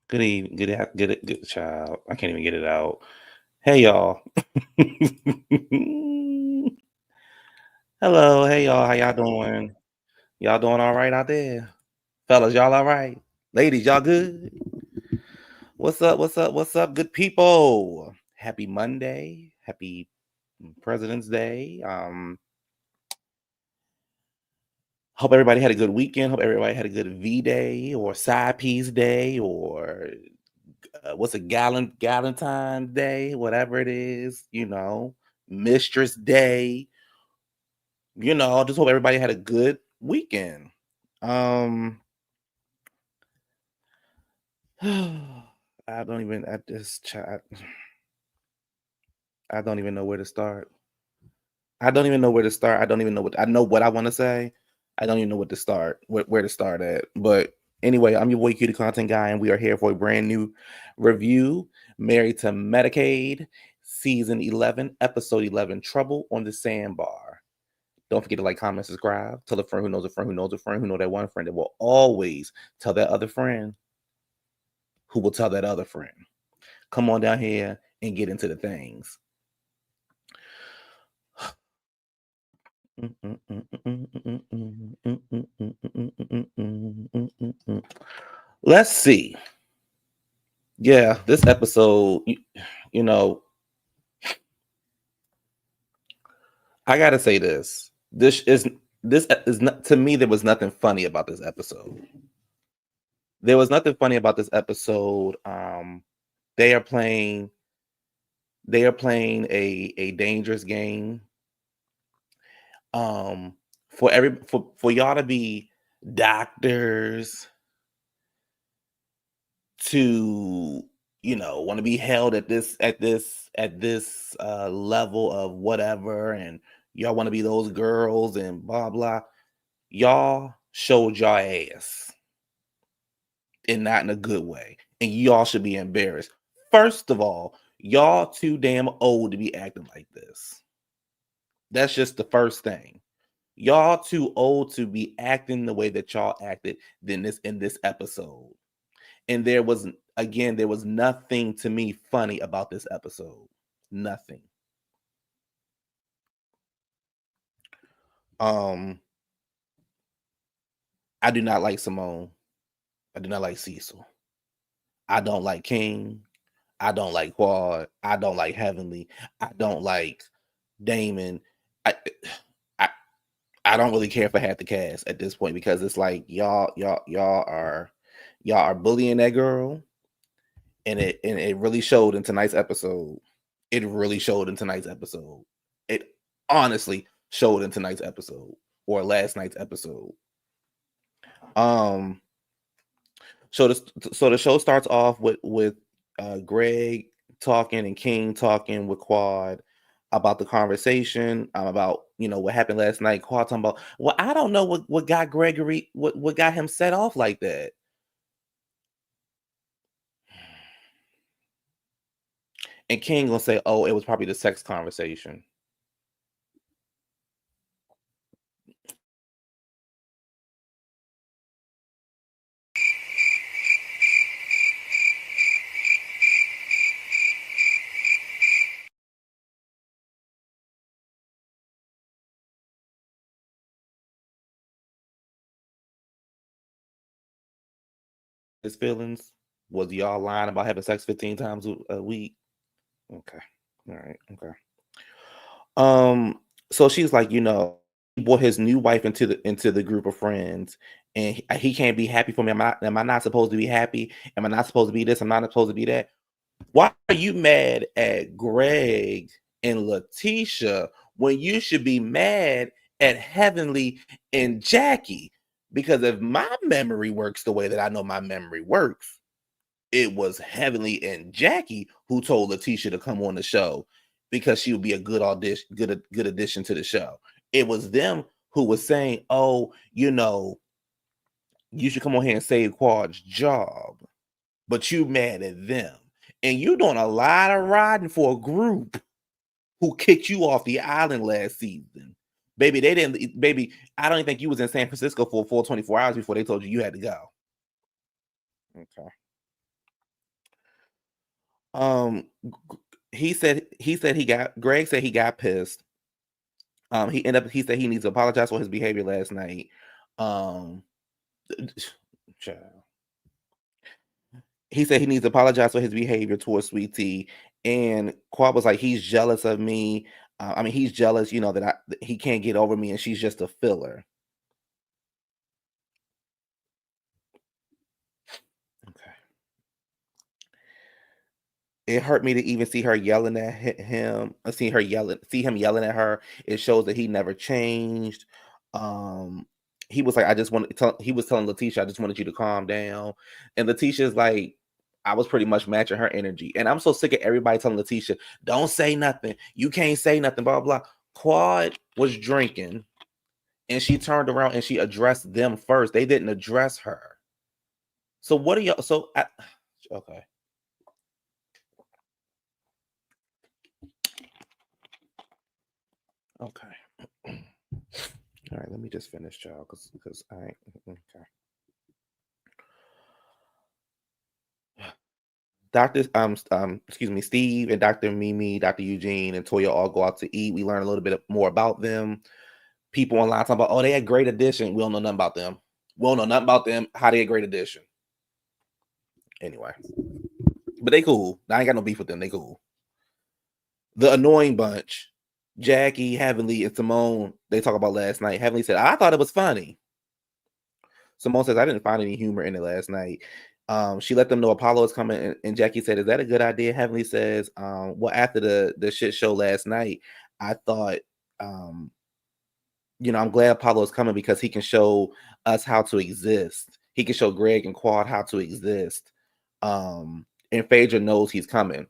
Good evening. Good child. I can't even get it out. Hey y'all. Hello, hey y'all. How y'all doing? Y'all doing all right out there? Fellas, y'all all right? Ladies, y'all good? What's up? What's up? What's up, good people? Happy Monday. Happy President's Day. Hope everybody had a good weekend. Hope everybody had a good V Day or side piece day or what's a Galentine's Day, whatever it is, Mistress Day. Just hope everybody had a good weekend. Um, I don't even. I don't even know where to start. I don't even know where to start. I don't even know what I know what I want to say. I don't even know what to start, where to start at. But anyway, I'm your boy Cutie Content Guy, and we are here for a brand new review. Married to Medicaid, season 11, episode 11, Trouble on the Sandbar. Don't forget to like, comment, subscribe. Tell a friend who knows a friend who knows a friend who knows that one friend that will always tell that other friend who will tell that other friend. Come on down here and get into the things. Let's see. Yeah, this episode, you know, I gotta say this. This is not, to me. There was nothing funny about this episode. There was nothing funny about this episode. They are playing. They are playing a dangerous game. For y'all to be doctors, to want to be held at this level of whatever, and y'all want to be those girls and blah blah. Y'all showed y'all ass, and not in a good way, and y'all should be embarrassed. First of all, y'all too damn old to be acting like this. That's just the first thing. Y'all too old to be acting the way that y'all acted in this episode. And there was nothing to me funny about this episode. Nothing. Um, I do not like Simone. I do not like Cecil. I don't like King. I don't like Quad. I don't like Heavenly. I don't like Damon. I I I don't really care for half the cast at this point, because it's like y'all are bullying that girl, and it really showed in tonight's episode. It really showed in tonight's episode. It honestly showed in tonight's episode, or last night's episode. Um, so the show starts off with Greg talking and King talking with Quad about the conversation, about what happened last night. Quad talking about, well, I don't know what got Gregory, what got him set off like that. And King gonna say, oh, it was probably the sex conversation. His feelings was y'all lying about having sex 15 times a week. Okay. All right. Okay. So she's like, he brought his new wife into the group of friends, and he can't be happy for me. Am I not supposed to be happy? Am I not supposed to be this? I'm not supposed to be that. Why are you mad at Greg and Letitia when you should be mad at Heavenly and Jackie? Because if my memory works the way that I know my memory works, it was Heavenly and Jackie who told Letitia to come on the show because she would be a good addition to the show. It was them who was saying, "Oh, you should come on here and save Quad's job," but you mad at them, and you doing a lot of riding for a group who kicked you off the island last season. Baby, they didn't. Baby, I don't even think you was in San Francisco for a full 24 hours before they told you had to go. Okay. Greg said he got pissed. He said he needs to apologize for his behavior last night. Um, child. He said he needs to apologize for his behavior towards Sweet Tea. And Quad was like, he's jealous of me. I mean, he's jealous, that he can't get over me, and she's just a filler. Okay. It hurt me to even see her yelling at him. See him yelling at her. It shows that he never changed. Um, he was like, he was telling Letitia, I just wanted you to calm down. And Letitia's like, I was pretty much matching her energy. And I'm so sick of everybody telling Letitia, don't say nothing. You can't say nothing, blah, blah. Quad was drinking, and she turned around and she addressed them first. They didn't address her. So what are y'all? Okay. Okay. All right, let me just finish, y'all, because I okay. Doctor, excuse me, Steve and Dr. Mimi, Dr. Eugene, and Toya all go out to eat. We learn a little bit more about them. People online talking about, oh, they had great addition. We don't know nothing about them. We don't know nothing about them. How they had great addition. Anyway, but they cool. I ain't got no beef with them. They cool. The annoying bunch, Jackie, Heavenly, and Simone. They talk about last night. Heavenly said, I thought it was funny. Simone says, I didn't find any humor in it last night. She let them know Apollo is coming, and Jackie said, is that a good idea? Heavenly says, well, after the shit show last night, I thought, I'm glad Apollo is coming because he can show us how to exist. He can show Greg and Quad how to exist. And Phaedra knows he's coming.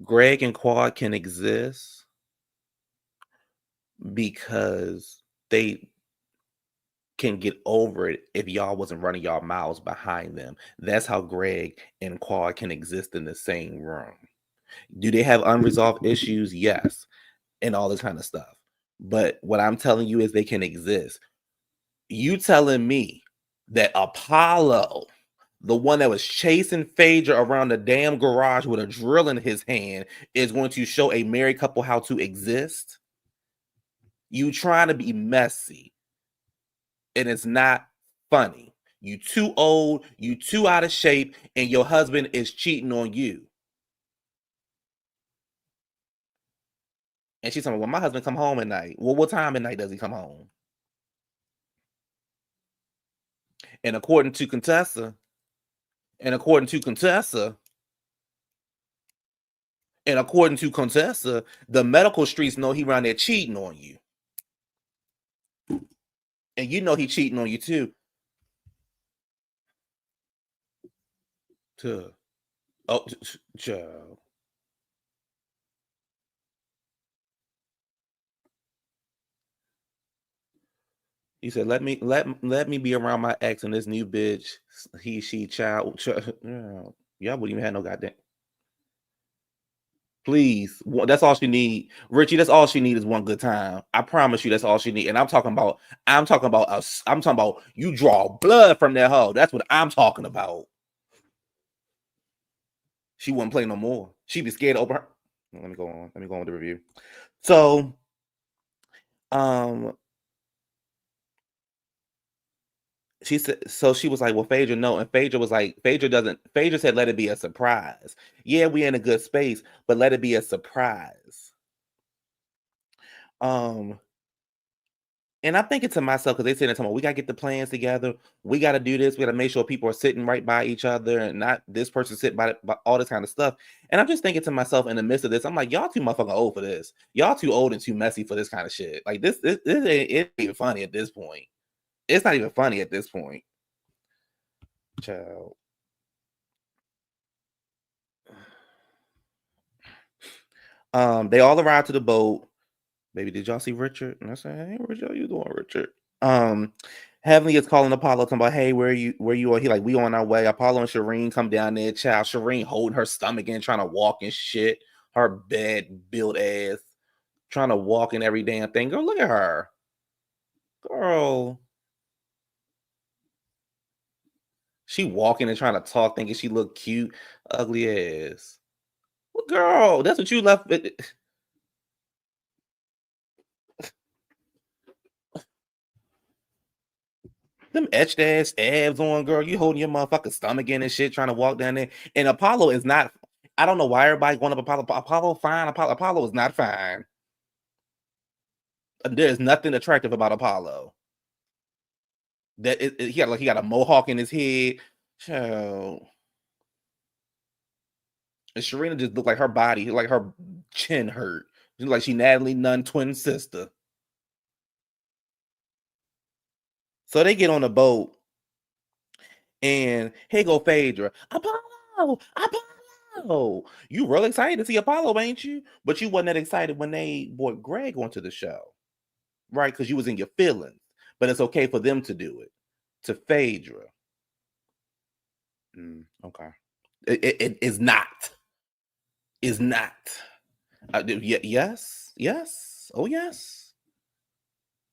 Greg and Quad can exist because they can get over it if y'all wasn't running y'all mouths behind them. That's how Greg and Quad can exist in the same room. Do they have unresolved issues? Yes, and all this kind of stuff. But what I'm telling you is they can exist. You telling me that Apollo, the one that was chasing Phaedra around the damn garage with a drill in his hand, is going to show a married couple how to exist? You trying to be messy, and it's not funny. You too old, you too out of shape, and your husband is cheating on you. And she's talking, well, my husband come home at night. Well, what time at night does he come home? And according to Contessa, and according to Contessa, and according to Contessa, the medical streets know he around there cheating on you. And you know he cheating on you too. Tuh. Oh, Joe. He said, let me be around my ex and this new bitch, he, she, child. Y'all wouldn't even have no goddamn. Please, that's all she need, Richie. That's all she need is one good time. I promise you, that's all she need. And I'm talking about us. I'm talking about you draw blood from that hoe. That's what I'm talking about. She wouldn't play no more. She'd be scared to open her. Let me go on. Let me go on with the review. So, um, she said, so she was like, well, Phaedra, no. And Phaedra was like, Phaedra said, let it be a surprise. Yeah, we in a good space, but let it be a surprise. Um, and I'm thinking to myself, because they said, we got to get the plans together. We got to do this. We got to make sure people are sitting right by each other and not this person sitting by all this kind of stuff. And I'm just thinking to myself in the midst of this, I'm like, y'all too motherfucking old for this. Y'all too old and too messy for this kind of shit. Like this ain't even funny at this point. It's not even funny at this point. Child. They all arrived to the boat. Baby, did y'all see Richard? And I said, hey, Richard, how you doing, Richard? Heavenly is calling Apollo, talking about, hey, where you are? He like, we on our way. Apollo and Sherrein come down there. Child, Sherrein holding her stomach and trying to walk and shit. Her bed built ass. Trying to walk in every damn thing. Girl, look at her. Girl. She walking and trying to talk, thinking she look cute, ugly ass. Well, girl, that's what you left. Them etched ass abs on, girl. You holding your motherfucking stomach in and shit, trying to walk down there. And Apollo is not. I don't know why everybody going up Apollo. Apollo fine. Apollo is not fine. There's nothing attractive about Apollo. He got a mohawk in his head. Child. And Sherrina just looked like her body, like her chin hurt. She looked like she Natalie Nunn twin sister. So they get on the boat, and here go Phaedra. Apollo, Apollo. You real excited to see Apollo, ain't you? But you wasn't that excited when they brought Greg onto the show, right? Because you was in your feelings. But it's okay for them to do it to Phaedra. Okay, it is not. Is not. Yes, yes. Oh yes.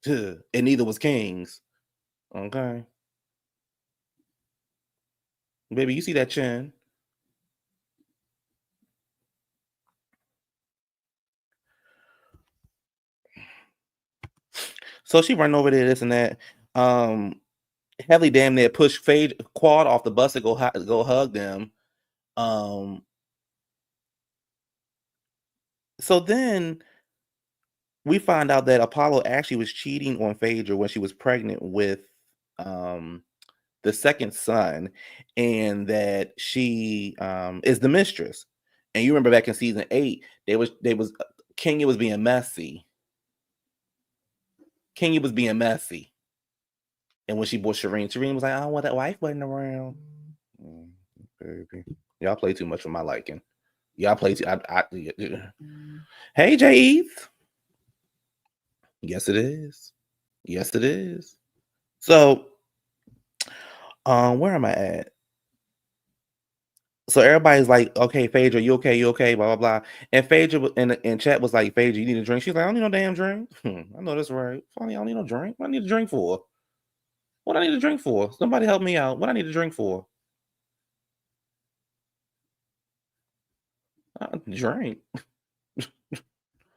And neither was King's. Okay, baby, you see that chin? So she run over there, this and that. Heavily damn near pushed Fade Quad off the bus to go hug them. Um, so then we find out that Apollo actually was cheating on Phaedra when she was pregnant with um the second son, and that she is the mistress. And you remember back in season 8, they was Kenya was being messy. Kenya was being messy. And when she bought Sherrein was like, I don't want that wife waiting around. Mm, baby. Y'all play too much for my liking. Y'all play too. Hey, Jay. Yes, it is. Yes, it is. So, where am I at? So everybody's like, okay, Phaedra, you okay? You okay? Blah blah blah. And Phaedra in chat was like, Phaedra, you need a drink. She's like, I don't need no damn drink. I know that's right. Funny, I don't need no drink. What I need a drink for? What I need a drink for? Somebody help me out. What I need a drink for? Drink.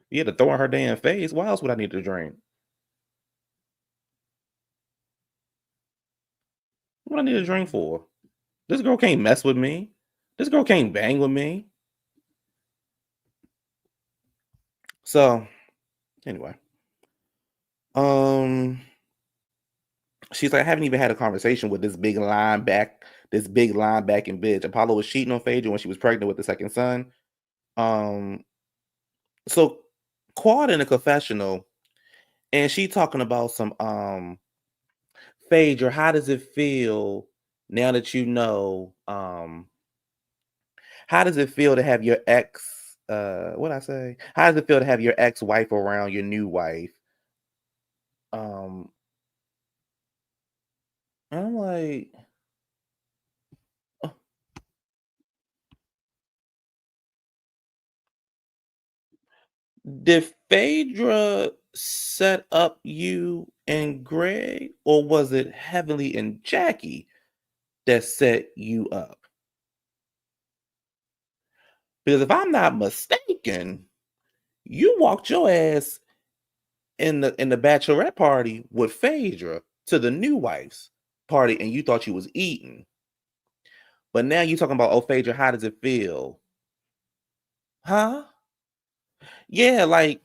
You had to throw in her damn face. Why else would I need to drink? What I need a drink for? This girl can't mess with me. This girl can't bang with me. So anyway, um, she's like, I haven't even had a conversation with this big linebacking bitch. Apollo was cheating on Phaedra when she was pregnant with the second son. Um, so Quad in a confessional, and she talking about some Phaedra, how does it feel now that you know how does it feel to have your ex what I say? How does it feel to have your ex-wife around your new wife? Um I'm like, uh, did Phaedra set up you and Greg, or was it Heavenly and Jackie that set you up? Because if I'm not mistaken, you walked your ass in the bachelorette party with Phaedra to the new wife's party, and you thought you was eating. But now you talking about, oh Phaedra, how does it feel? Huh? Yeah, like,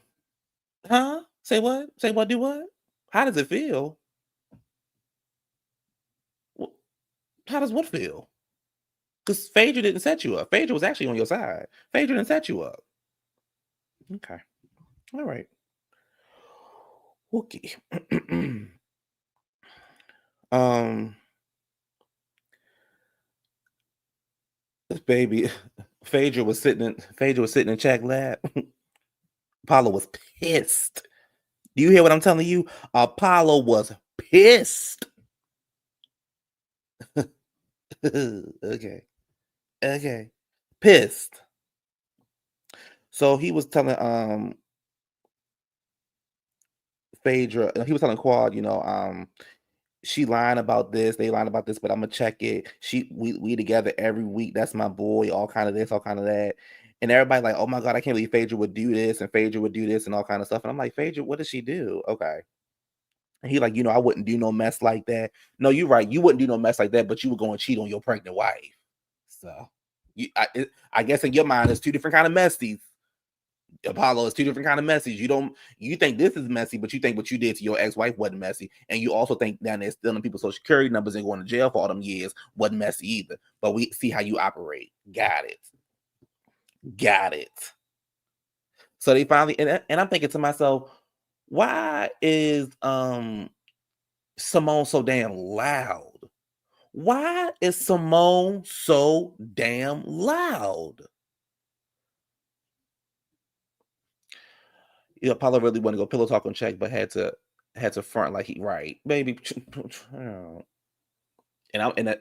huh? Say what? Say what? Do what? How does it feel? Wh- How does what feel? Because Phaedra didn't set you up. Phaedra was actually on your side. Phaedra didn't set you up. Okay. All right. Okay. um, this baby, Phaedra was sitting in Jack lab. Apollo was pissed. Do you hear what I'm telling you? Apollo was pissed. Okay. Okay. Pissed. So he was telling Phaedra, he was telling Quad, she lying about this, they lying about this, but I'm gonna check it. We together every week. That's my boy. All kind of this, all kind of that. And everybody like, oh my god, I can't believe Phaedra would do this, and Phaedra would do this, and all kind of stuff. And I'm like, Phaedra, what did she do? Okay. And he like, I wouldn't do no mess like that. No, you're right. You wouldn't do no mess like that, but you would go and cheat on your pregnant wife. So, I guess in your mind, there's two different kind of messies. Apollo is two different kind of messies. You think this is messy, but you think what you did to your ex-wife wasn't messy, and you also think down there stealing people's social security numbers and going to jail for all them years wasn't messy either. But we see how you operate. Got it. So they finally, and I'm thinking to myself, why is Simone so damn loud? Why is Simone so damn loud? Apollo really wanted to go pillow talk on check, but had to front like he right, baby. And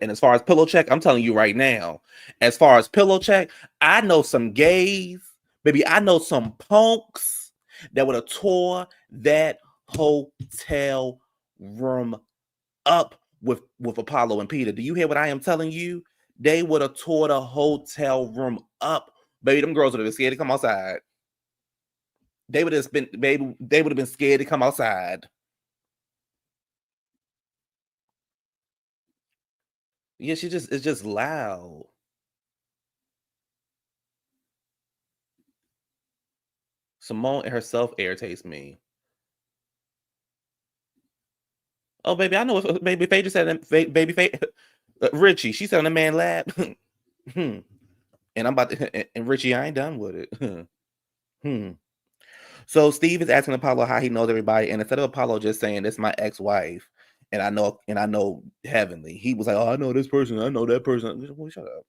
as far as pillow check, I'm telling you right now, as far as pillow check, I know some gays, baby. I know some punks that would have tore that hotel room up with Apollo and Peter. Do you hear what I am telling you? They would have tore the hotel room up, baby. Them girls would have been scared to come outside. They would have been, baby. They would have been scared to come outside. Yeah, it's just loud. Simone herself irritates me. Oh, baby, I know if baby Phaedra said baby Richie, she said on the man lab. And I'm about to, and Richie, I ain't done with it. So Steve is asking Apollo how he knows everybody, and instead of Apollo just saying this is my ex-wife, and I know Heavenly, he was like, oh, I know this person, I know that person. Well, shut up.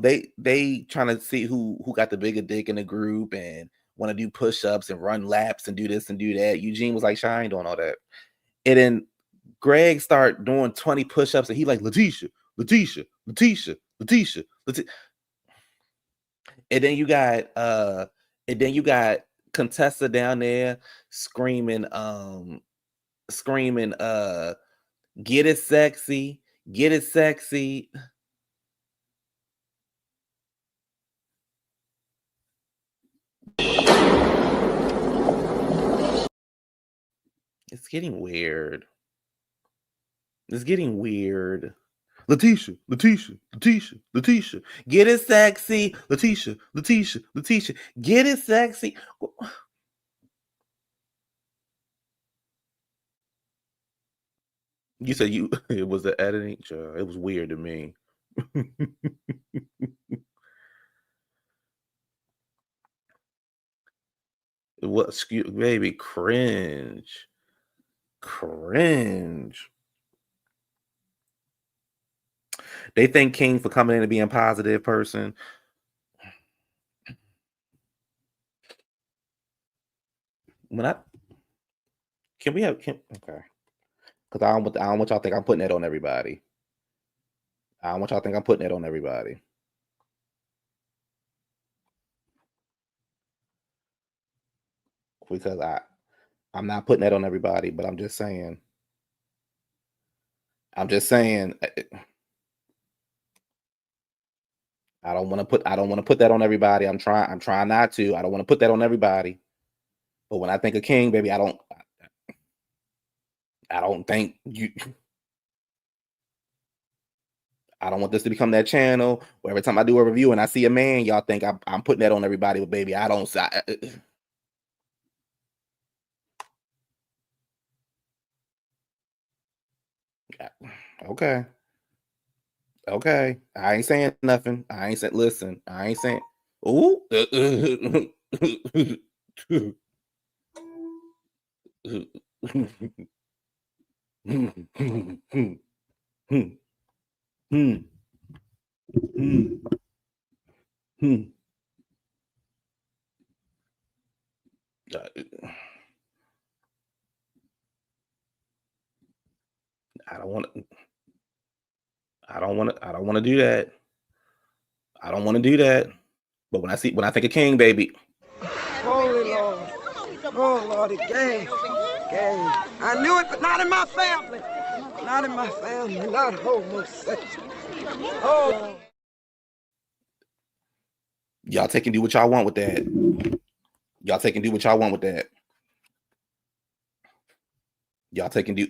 They trying to see who got the bigger dick in the group and want to do push-ups and run laps and do this and do that. Eugene was like, Shine doing all that. And then Greg start doing 20 push-ups and he like, Letitia. And then you got Contessa down there screaming, get it sexy. It's getting weird. Letitia. Get it sexy. Letitia. Get it sexy. You said it was the editing. It was weird to me. What? Excuse, baby, cringe. They thank King for coming in and being a positive person. Okay. Because I don't want y'all to think I'm putting that on everybody. Because I'm not putting that on everybody, but I'm just saying. I don't want to put that on everybody. I'm trying not to. I don't want to put that on everybody. But when I think of King, baby, I don't think you. I don't want this to become that channel where every time I do a review and I see a man, y'all think I'm putting that on everybody. But baby, I don't. Okay. I ain't saying nothing. Listen. I ain't saying. Ooh. I don't want to do that. I don't want to do that. But when I think of King, baby. Holy Lord. Oh Lord, gang. I knew it, but not in my family. Not in my family. Not homosexual. Oh. Y'all take and do what y'all want with that. Y'all take and do what y'all want with that. Y'all take and do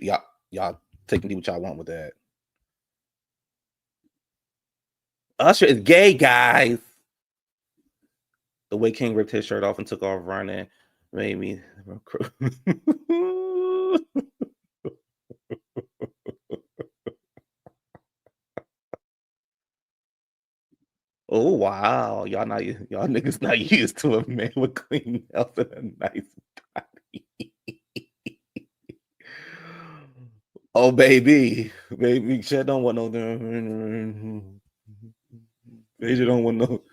y'all take and do what y'all want with that. Usher is gay, guys. The way King ripped his shirt off and took off running made me. Oh wow, y'all niggas not used to a man with clean health and a nice body. Oh baby, Chad don't want no. Phaedra don't want no.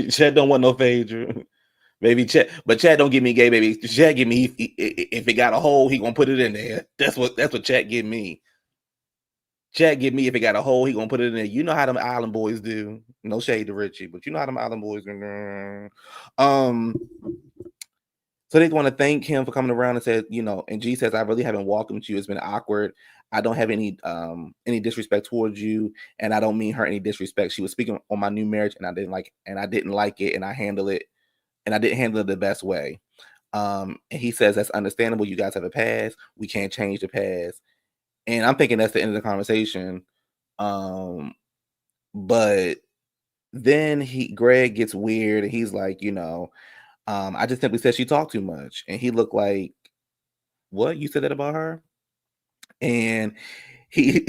Chad don't want no Phaedra. Baby Chad, but Chad don't give me gay, baby. Chad give me if it got a hole, he gonna put it in there. That's what Chad give me. Chad give me if it got a hole, he gonna put it in there. You know how them island boys do. No shade to Richie, but you know how them island boys do. So they want to thank him for coming around and said, and G says, I really haven't welcomed you. It's been awkward. I don't have any disrespect towards you, and I don't mean her any disrespect. She was speaking on my new marriage, and I didn't like it, and I didn't handle it the best way. And he says that's understandable. You guys have a past. We can't change the past. And I'm thinking that's the end of the conversation. But then Greg gets weird, and he's like, I just simply said she talked too much. And he looked like, what? You said that about her? And he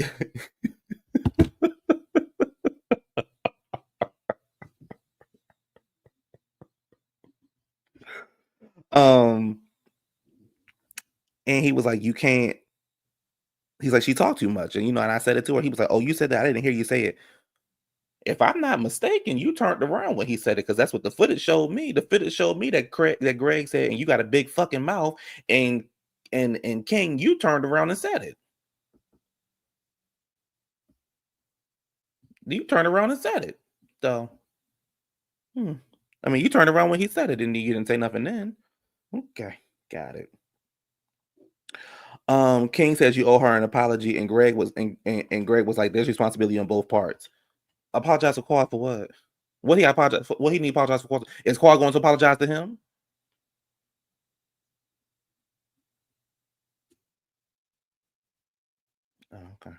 and he was like, you can't. He's like, she talked too much. And and I said it to her. He was like, oh, you said that. I didn't hear you say it. If I'm not mistaken, you turned around when he said it, because that's what the footage showed me. The footage showed me that Greg said, and you got a big fucking mouth, and King, you turned around and said it. You turned around and said it. So, I mean, you turned around when he said it, and you didn't say nothing then. Okay, got it. King says you owe her an apology, and Greg was like, "There's responsibility on both parts." Apologize to Quad for what? What he apologize for? What he need to apologize for? Is Quad going to apologize to him? Oh, okay.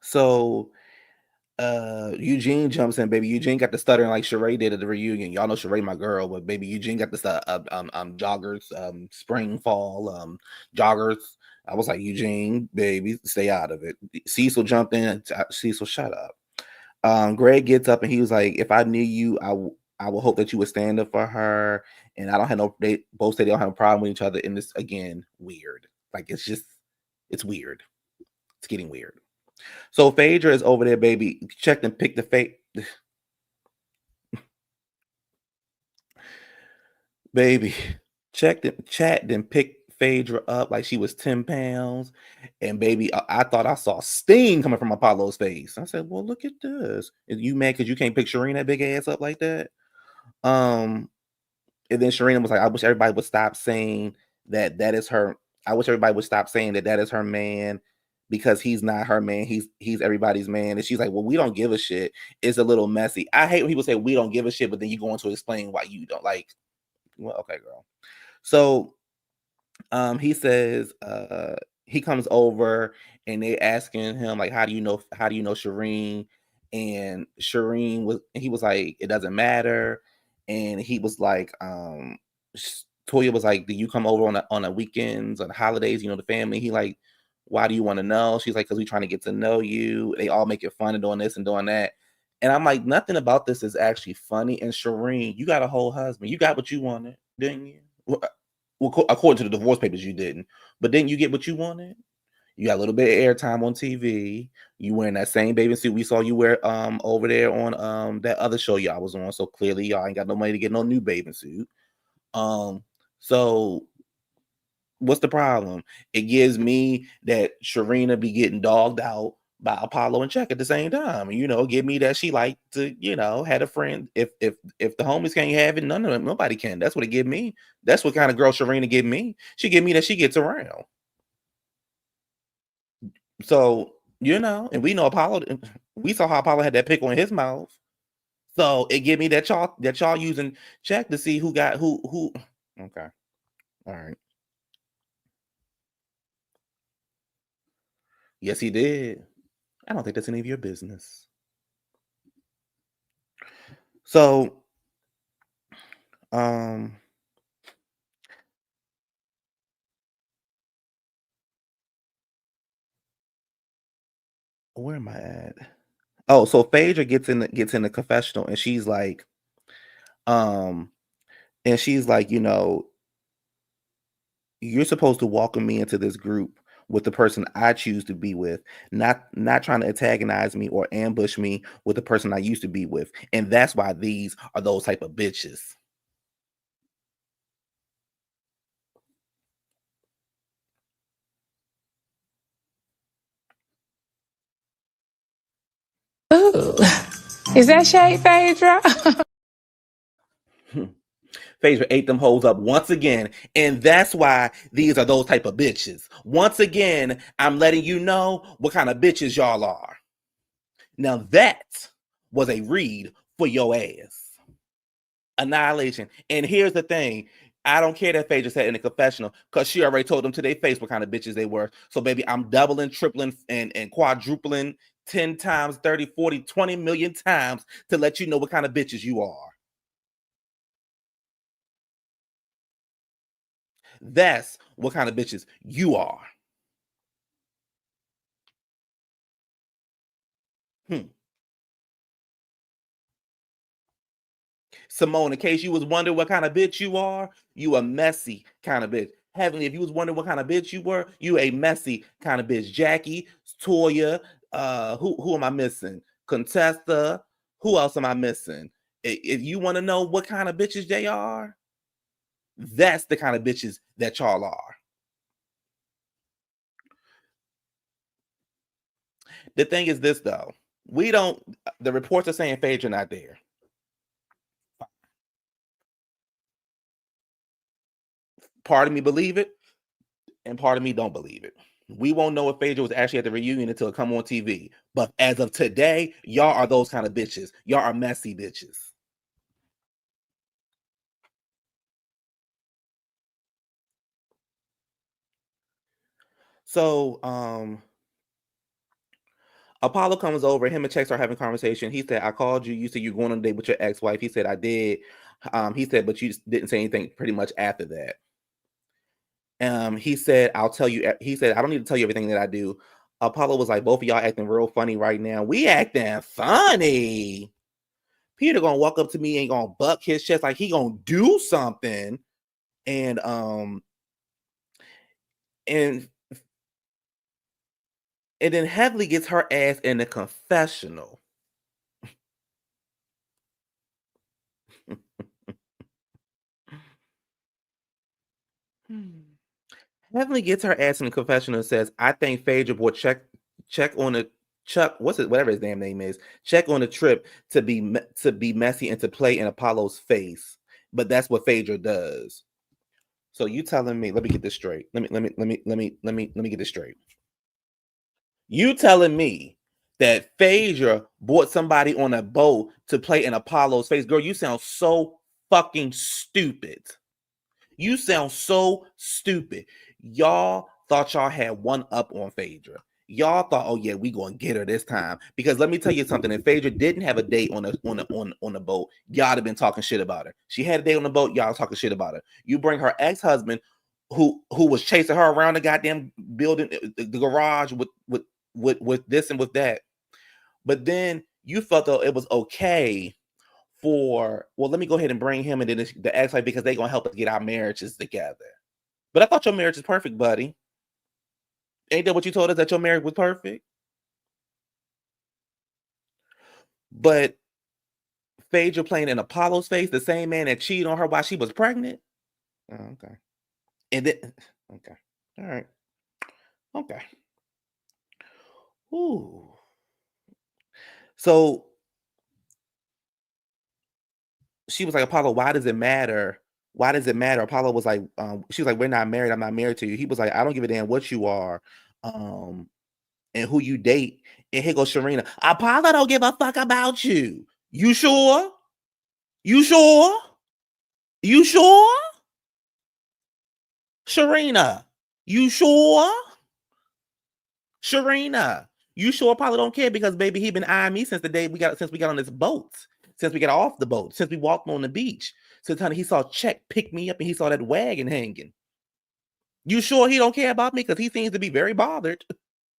So Eugene jumps in, baby. Eugene got the stuttering like Sherrein did at the reunion. Y'all know Sherrein my girl, but baby Eugene got the joggers, spring, fall, joggers. I was like, Eugene, baby, stay out of it. Cecil jumped in. Cecil, shut up. Greg gets up and he was like, if I knew you, I would hope that you would stand up for her. And I don't have no, they both say they don't have a problem with each other. And this, again, weird. Like, it's weird. It's getting weird. So Phaedra is over there, baby. Checked and picked the fake. Baby, checked and chat, then picked Phaedra up like she was 10 pounds. And baby, I thought I saw steam coming from Apollo's face. I said, well, look at this. Is you mad because you can't pick Sherrein that big ass up like that? And then Sherrein was like, I wish everybody would stop saying that is her. I wish everybody would stop saying that is her man, because he's not her man. He's everybody's man. And she's like, well, we don't give a shit. It's a little messy. I hate when people say we don't give a shit, but then you go on to explain why you don't. Like, well, okay, girl. So he says he comes over and they asking him like, how do you know Sherrein? And he was like, it doesn't matter. And he was like, Toya was like, do you come over on the weekends, on the holidays, the family? He like, why do you want to know? She's like, because we trying to get to know you. They all make it fun and doing this and doing that. And I'm like, nothing about this is actually funny. And Sherrein, you got a whole husband. You got what you wanted, didn't you? Well, according to the divorce papers, you didn't. But didn't you get what you wanted? You got a little bit of airtime on TV. You wearing that same bathing suit we saw you wear over there on that other show y'all was on. So clearly y'all ain't got no money to get no new bathing suit. So what's the problem? It gives me that Sherrein be getting dogged out by Apollo and Check at the same time. Give me that she liked to, had a friend. If the homies can't have it, none of them, nobody can. That's what it give me. That's what kind of girl Sherrein give me. She give me that she gets around. So, and we know Apollo, we saw how Apollo had that pickle in his mouth. So it give me that y'all using Check to see who got who. Okay. All right. Yes, he did. I don't think that's any of your business. So, um, where am I at? Oh, so Phaedra gets in the confessional and um, she's like, you're supposed to welcome me into this group with the person I choose to be with, not trying to antagonize me or ambush me with the person I used to be with. And that's why these are those type of bitches. Ooh, is that shade, Phaedra? Phaedra ate them hoes up once again, and that's why these are those type of bitches. Once again, I'm letting you know what kind of bitches y'all are. Now that was a read for your ass. Annihilation. And here's the thing. I don't care that Phaedra said in the confessional because she already told them to their face what kind of bitches they were. So, baby, I'm doubling, tripling, and quadrupling 10 times, 30, 40, 20 million times to let you know what kind of bitches you are. That's what kind of bitches you are. Hmm. Simone, in case you was wondering what kind of bitch you are, you a messy kind of bitch. Heavenly, if you was wondering what kind of bitch you were, you a messy kind of bitch. Jackie, Toya, who am I missing? Contesta, who else am I missing? If you want to know what kind of bitches they are, that's the kind of bitches that y'all are. The thing is this though, the reports are saying Phaedra not there. Part of me believe it, and part of me don't believe it. We won't know if Phaedra was actually at the reunion until it come on TV. But as of today, y'all are those kind of bitches. Y'all are messy bitches. So, Apollo comes over. Him and Chex are having a conversation. He said, "I called you. You said you're going on a date with your ex-wife." He said, "I did." He said, "But you didn't say anything pretty much after that." He said, "I'll tell you." He said, "I don't need to tell you everything that I do." Apollo was like, "Both of y'all acting real funny right now. We acting funny. Peter gonna walk up to me and gonna buck his chest like he gonna do something." And and and then Heavenly gets her ass in the confessional. Heavenly gets her ass in the confessional and says, "I think Phaedra bought check on the Chuck, what's it, whatever his damn name is, check on the trip to be messy and to play in Apollo's face. But that's what Phaedra does." So you telling me, let me get this straight. Let me get this straight. You telling me that Phaedra brought somebody on a boat to play in Apollo's face? Girl, you sound so fucking stupid. You sound so stupid. Y'all thought y'all had one up on Phaedra. Y'all thought, oh yeah, we gonna get her this time. Because let me tell you something. If Phaedra didn't have a date on the boat, y'all have been talking shit about her. She had a date on the boat, y'all talking shit about her. You bring her ex-husband who was chasing her around the goddamn building, the garage with this and with that. But then you felt though it was okay for, well, let me go ahead and bring him and then the ex-wife because they're gonna help us get our marriages together. But I thought your marriage is perfect, buddy. Ain't that what you told us, that your marriage was perfect? But Phaedra playing in Apollo's face, the same man that cheated on her while she was pregnant. Oh, okay. And then okay. All right. Okay. Ooh. So she was like, Apollo, why does it matter? Why does it matter? Apollo was like, she was like, we're not married. I'm not married to you. He was like, I don't give a damn what you are, and who you date. And here goes Sherrein. Apollo don't give a fuck about you. You sure? You sure? You sure? Sherrein, you sure? Sherrein, you sure Apollo don't care? Because baby, he been eyeing me since we got on this boat. Since we got off the boat, since we walked on the beach. Since honey, he saw Check pick me up and he saw that wagon hanging. You sure he don't care about me? Because he seems to be very bothered.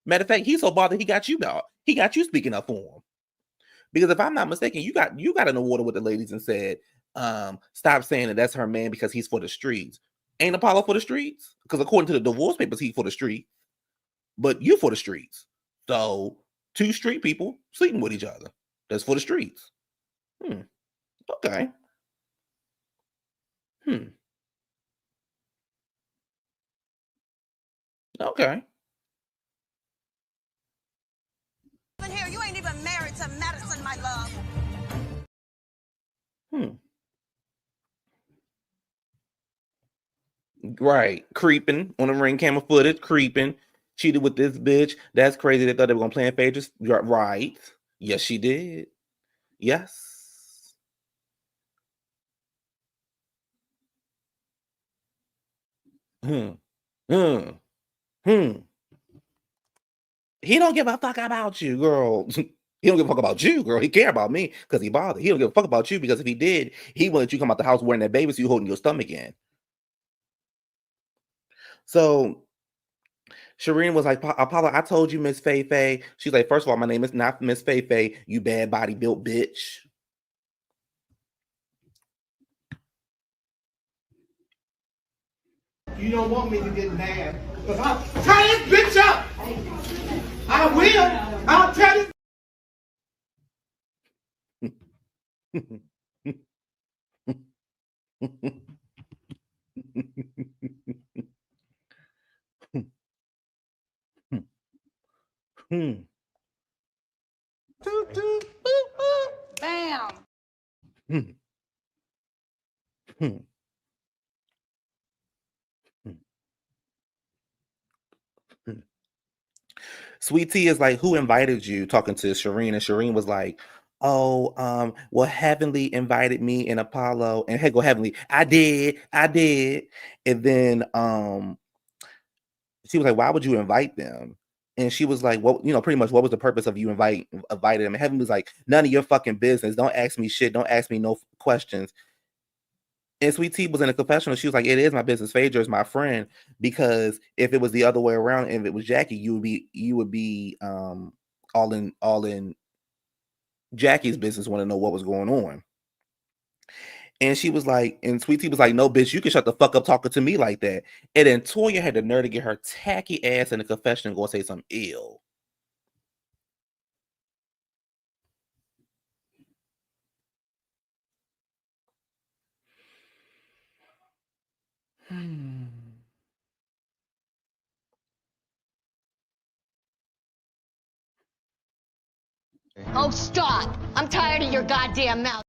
Matter of fact, he's so bothered he got you out. He got you speaking up for him. Because if I'm not mistaken, you got in the water with the ladies and said, stop saying that that's her man because he's for the streets. Ain't Apollo for the streets? Because according to the divorce papers, he's for the street. But you for the streets. So 2 street people sleeping with each other. That's for the streets. Okay. Okay. Here, you ain't even married to Madison, my love. Right. Creeping on the ring camera footage, creeping. Cheated with this bitch. That's crazy. They thought they were gonna play in Phaedra's. Right. Yes, she did. Yes. He don't give a fuck about you, girl. He don't give a fuck about you, girl. He care about me because he bothered. He don't give a fuck about you because if he did, he wouldn't let you come out the house wearing that baby suit holding your stomach in. So Sherrein was like, Apollo, I told you, Miss Fei Fei. She's like, first of all, my name is not Miss Fei Fei, you bad body built bitch. You don't want me to get mad, because I'll tie this bitch up. I will. I'll tell you. Toot, toot, boop, boop. Bam. Sweet Tea is like, who invited you? Talking to Sherrein, and Sherrein was like, oh, well, Heavenly invited me and Apollo, and hey, go Heavenly, I did, and then she was like, why would you invite them? And she was like, what, pretty much, what was the purpose of you inviting them? And Heaven was like, none of your fucking business. Don't ask me shit. Don't ask me no questions. And Sweet Tea was in a confessional. She was like, it is my business. Phaedra is my friend, because if it was the other way around, and if it was Jackie, you would be all in Jackie's business, want to know what was going on. And she was like, and Sweet Tea was like, no, bitch, you can shut the fuck up talking to me like that. And then Toya had the nerve to get her tacky ass in the confession and go say something ill. Oh, stop! I'm tired of your goddamn mouth.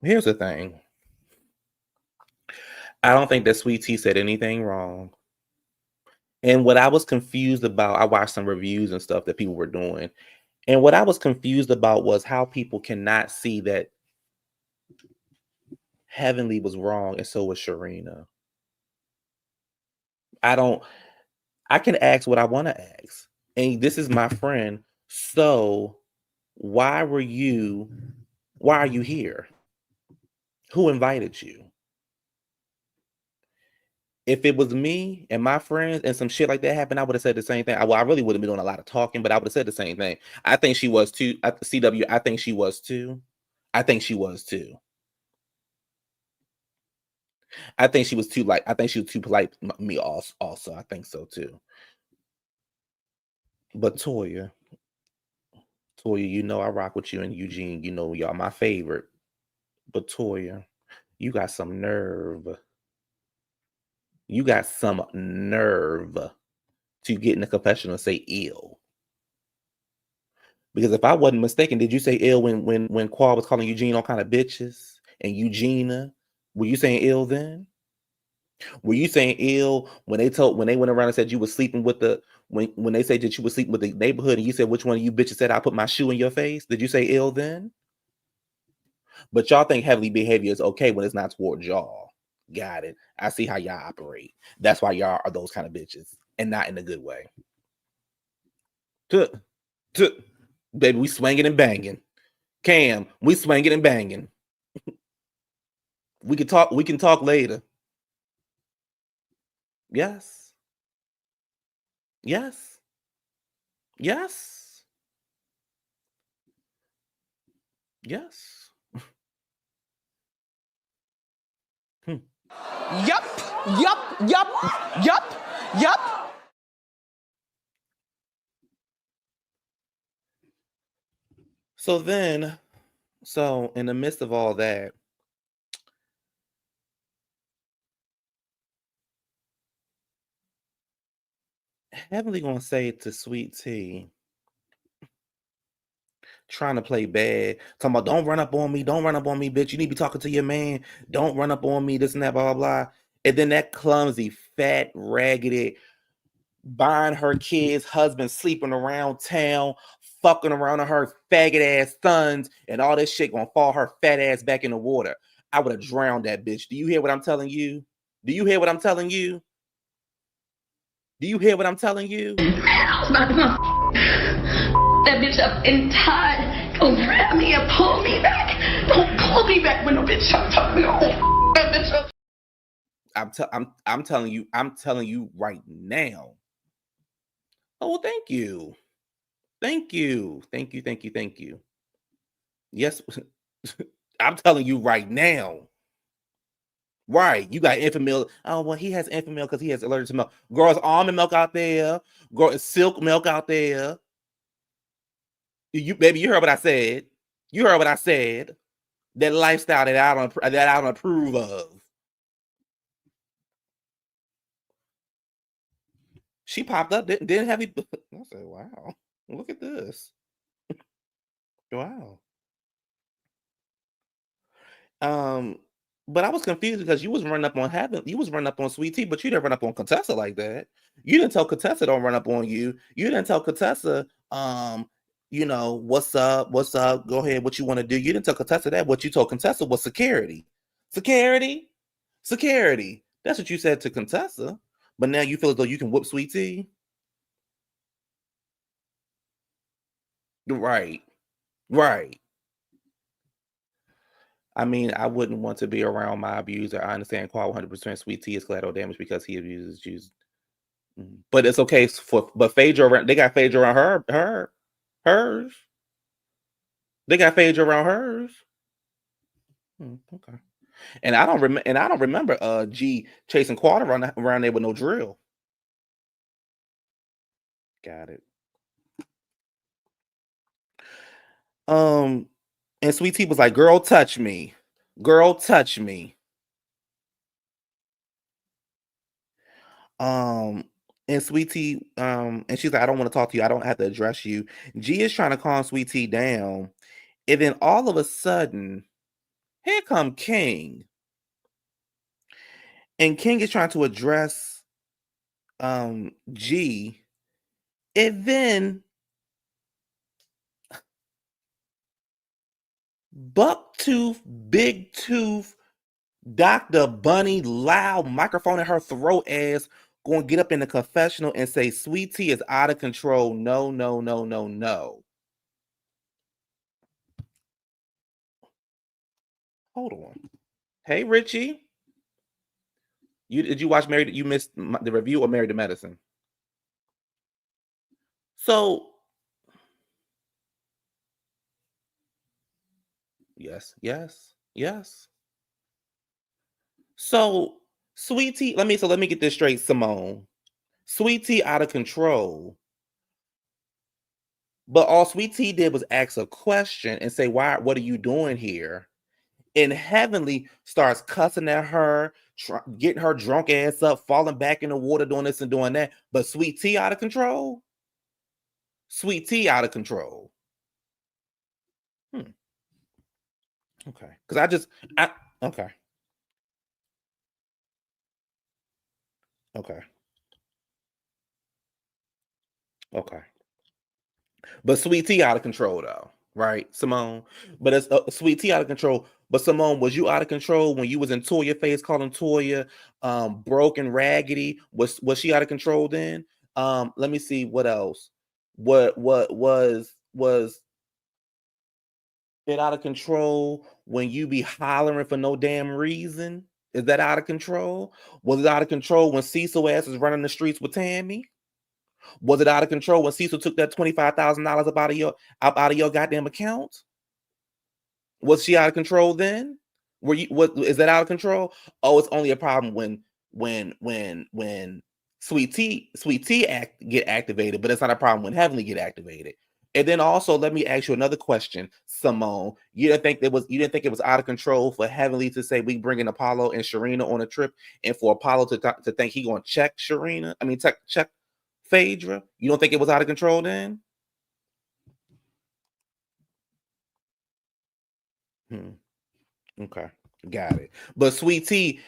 Here's the thing. I don't think that Sweet Tea said anything wrong. And what I was confused about, I watched some reviews and stuff that people were doing. And what I was confused about was how people cannot see that Heavenly was wrong and so was Sherrein. I can ask what I want to ask. And this is my friend. So why are you here? Who invited you? If it was me and my friends and some shit like that happened, I would have said the same thing. I really wouldn't be doing a lot of talking, but I would have said the same thing. I think she was too. CW, I think she was too. I think she was too. I think she was too like. I think she was too polite. Me also. I think so too. But Toya, you know I rock with you and Eugene. You know y'all my favorite. But Toya, you got some nerve. You got some nerve to get in the confessional and say ill. Because if I wasn't mistaken, did you say ill when Qual was calling Eugene all kind of bitches and Eugenia? Were you saying ill then? Were you saying ill when they went around and said you were sleeping with the when they said that you were sleeping with the neighborhood and you said which one of you bitches said I put my shoe in your face? Did you say ill then? But y'all think heavily behavior is okay when it's not toward y'all. Got it. I see how y'all operate. That's why y'all are those kind of bitches and not in a good way. Tuh, tuh. Baby, we swinging and banging. Cam, we swinging and banging. We can talk later. Yes. Yes. Yes. Yes. Hmm. Yup, yup, yup, yup, yup. So then, in the midst of all that, Heavenly gonna say to Sweet Tea, trying to play bad, talking about don't run up on me, bitch. You need to be talking to your man. Don't run up on me, this and that, blah blah blah. And then that clumsy, fat, raggedy, buying her kids, husband sleeping around town, fucking around on her faggot ass sons, and all this shit gonna fall her fat ass back in the water. I would have drowned that bitch. Do you hear what I'm telling you? Do you hear what I'm telling you? Do you hear what I'm telling you? I was about to that bitch up and tied. Don't grab me and pull me back. Don't pull me back when no bitch tuck me. Oh, that bitch up. I'm telling you right now. Oh, well, thank you. Thank you. Thank you. Thank you. Thank you. Yes. I'm telling you right now. Right. You got infant milk. Oh, well, he has infant milk because he has allergic to milk. Girls, almond milk out there. Girl, silk milk out there. You baby, you heard what I said. You heard what I said. That lifestyle that I don't approve of. She popped up, didn't have you. I said, wow, look at this. Wow. But I was confused because you was running up on Heaven, you was running up on Sweet Tea, but you didn't run up on Contessa like that. You didn't tell Contessa don't run up on you. You didn't tell Contessa, what's up, go ahead, what you want to do. You didn't tell Contessa that. What you told Contessa was security. Security. Security. That's what you said to Contessa. But now you feel as though you can whoop Sweet Tea. Right. Right. I mean, I wouldn't want to be around my abuser. I understand Qual 100% Sweet Tea is collateral damage because he abuses you. But it's okay but Phaedra around, they got Phaedra around hers. They got Phaedra around hers. Okay. And I don't remember G chasing Quad around there with no drill. Got it. And Sweet Tea was like, girl, touch me. Girl, touch me. And Sweet Tea, and she's like, I don't want to talk to you. I don't have to address you. G is trying to calm Sweet Tea down. And then all of a sudden, here come King. And King is trying to address G. And then Bucktooth, Big Tooth, Dr. Bunny, loud microphone in her throat ass, going to get up in the confessional and say, Sweet Tea is out of control. No, no, no, no, no. Hold on. Hey, Richie. Did you watch Married? You missed the review or Married to Medicine? So, yes. So Sweet Tea, let me get this straight, Simone. Sweet Tea out of control. But all Sweet Tea did was ask a question and say, "Why? What are you doing here?" And Heavenly starts cussing at her, getting her drunk ass up, falling back in the water, doing this and doing that. But Sweet Tea out of control. Sweet Tea out of control. Hmm. Okay. Because okay. Okay. Okay. But Sweet Tea out of control though, right, Simone? But it's Sweet Tea out of control. But Simone, was you out of control when you was in Toya face calling Toya broke and raggedy? Was she out of control then? Let me see what else. What was it out of control when you be hollering for no damn reason? Is that out of control? Was it out of control when Cecil ass was running the streets with Tammy? Was it out of control when Cecil took that $25,000 up out of your goddamn account? Was she out of control then? Were you what is that out of control? Oh, it's only a problem when Sweet Tea get activated, but it's not a problem when Heavenly get activated. And then also let me ask you another question, Simone. You didn't think it was out of control for Heavenly to say we bringing Apollo and Sherina on a trip, and for Apollo to think he gonna check Sherina? I mean, check Phaedra. You don't think it was out of control then? Hmm. Okay, got it. But Sweet Tea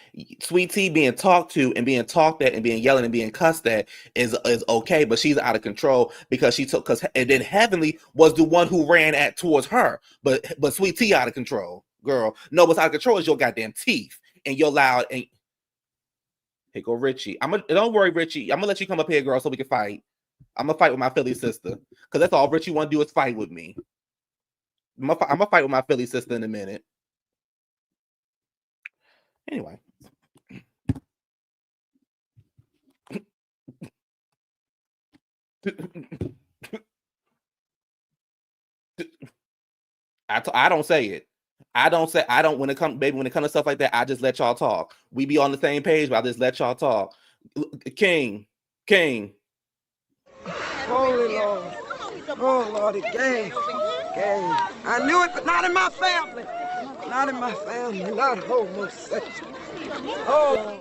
being talked to and being talked at and being yelling and being cussed at is okay, but she's out of control because and then Heavenly was the one who ran at towards her, but Sweet Tea out of control, girl. No, what's out of control is your goddamn teeth and your loud and here go Richie. Don't worry, Richie. I'm gonna let you come up here, girl, so we can fight. I'm gonna fight with my Philly sister because that's all Richie want to do is fight with me. I'm gonna fight with my Philly sister in a minute. Anyway. I don't say it. I don't when it comes to stuff like that, I just let y'all talk. We be on the same page, but I just let y'all talk. King. Holy Lord. Oh, Lord, gang. I knew it, but not in my family. Not in my family. Not homosexual. Oh.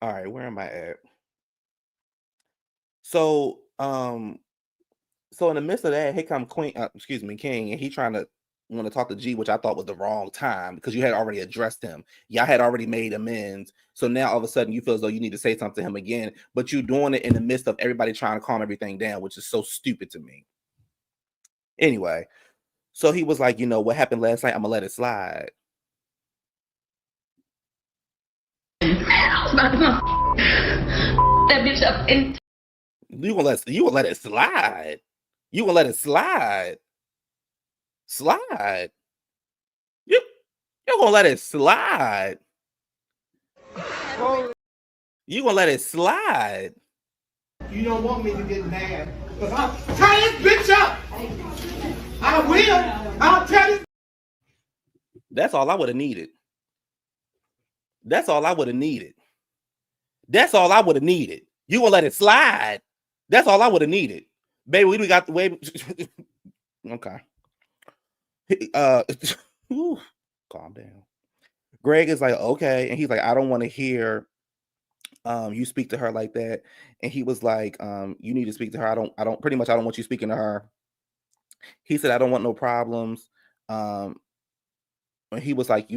All right, where am I at? So, so in the midst of that, here come King, and he trying to want to talk to G, which I thought was the wrong time because you had already addressed him. Y'all had already made amends. So now all of a sudden you feel as though you need to say something to him again, but you're doing it in the midst of everybody trying to calm everything down, which is so stupid to me. Anyway, so he was like, what happened last night? I'm gonna let it slide. That bitch up in. You gonna let it slide? You gonna let it slide? Slide? You're gonna let it slide? You gonna let it slide? You don't want me to get mad, because I'll tie this bitch up. I will. I'll tell you. That's all I would have needed. That's all I would have needed. That's all I would have needed. You gonna let it slide? That's all I would have needed. Baby, we got the way. Okay. Calm down. Greg is like, okay. And he's like, I don't want to hear you speak to her like that. And he was like, you need to speak to her. I don't want you speaking to her. He said, I don't want no problems. And he was like,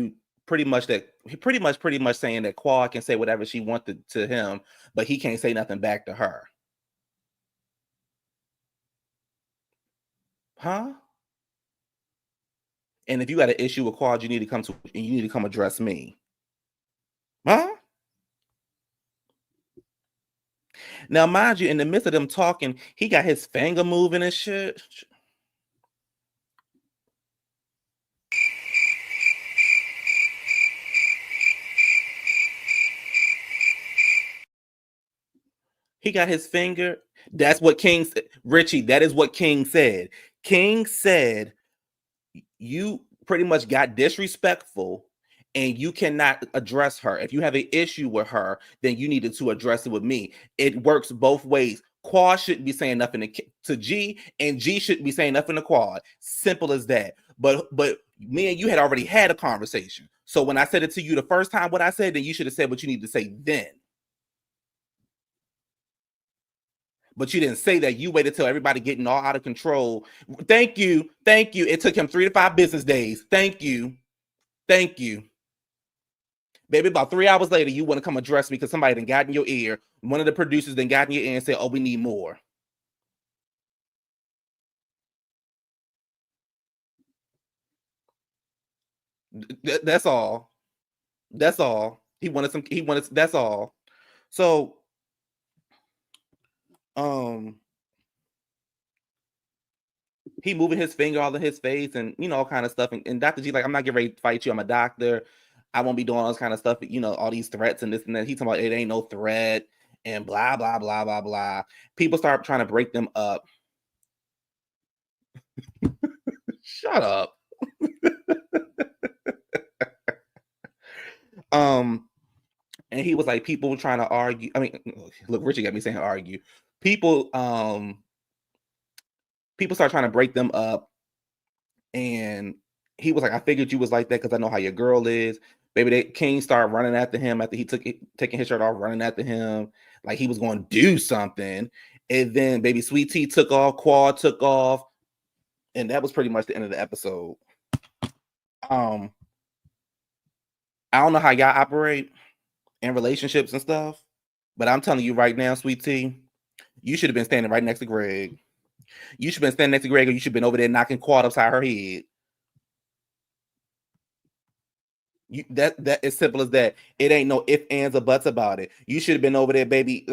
pretty much saying that Quad can say whatever she wanted to him, but he can't say nothing back to her. Huh? And if you got an issue with Quad, you need to come address me. Huh? Now, mind you, in the midst of them talking, he got his finger moving and shit. He got his finger. That's what King said. Richie, that is what King said. King said, you pretty much got disrespectful and you cannot address her. If you have an issue with her, then you needed to address it with me. It works both ways. Quad shouldn't be saying nothing to G, and G shouldn't be saying nothing to Quad. Simple as that. But me and you had already had a conversation. So when I said it to you the first time, what I said, then you should have said what you need to say then. But you didn't say that. You waited till everybody getting all out of control. Thank you. Thank you. It took him 3 to 5 business days. Thank you. Thank you. Baby, about 3 hours later, you want to come address me because somebody done got in your ear. One of the producers then got in your ear and said, oh, we need more. That's all. That's all. That's all. So, he moving his finger all in his face and, all kind of stuff. And Dr. G, like, I'm not getting ready to fight you. I'm a doctor. I won't be doing all this kind of stuff, all these threats and this and that. He talking about it ain't no threat and blah, blah, blah, blah, blah. People start trying to break them up. Shut up. And he was like, people trying to argue. I mean, look, Richard got me saying argue. People start trying to break them up. And he was like, I figured you was like that because I know how your girl is. Baby, King started running after him after he taking his shirt off, running after him like he was going to do something. And then baby Sweet Tea took off, Quad took off, and that was pretty much the end of the episode. I don't know how y'all operate in relationships and stuff, but I'm telling you right now, Sweet Tea, you should have been standing right next to Greg. You should have been standing next to Greg, or you should have been over there knocking Quad upside her head. That is simple as that. It ain't no ifs, ands, or buts about it. You should have been over there, baby.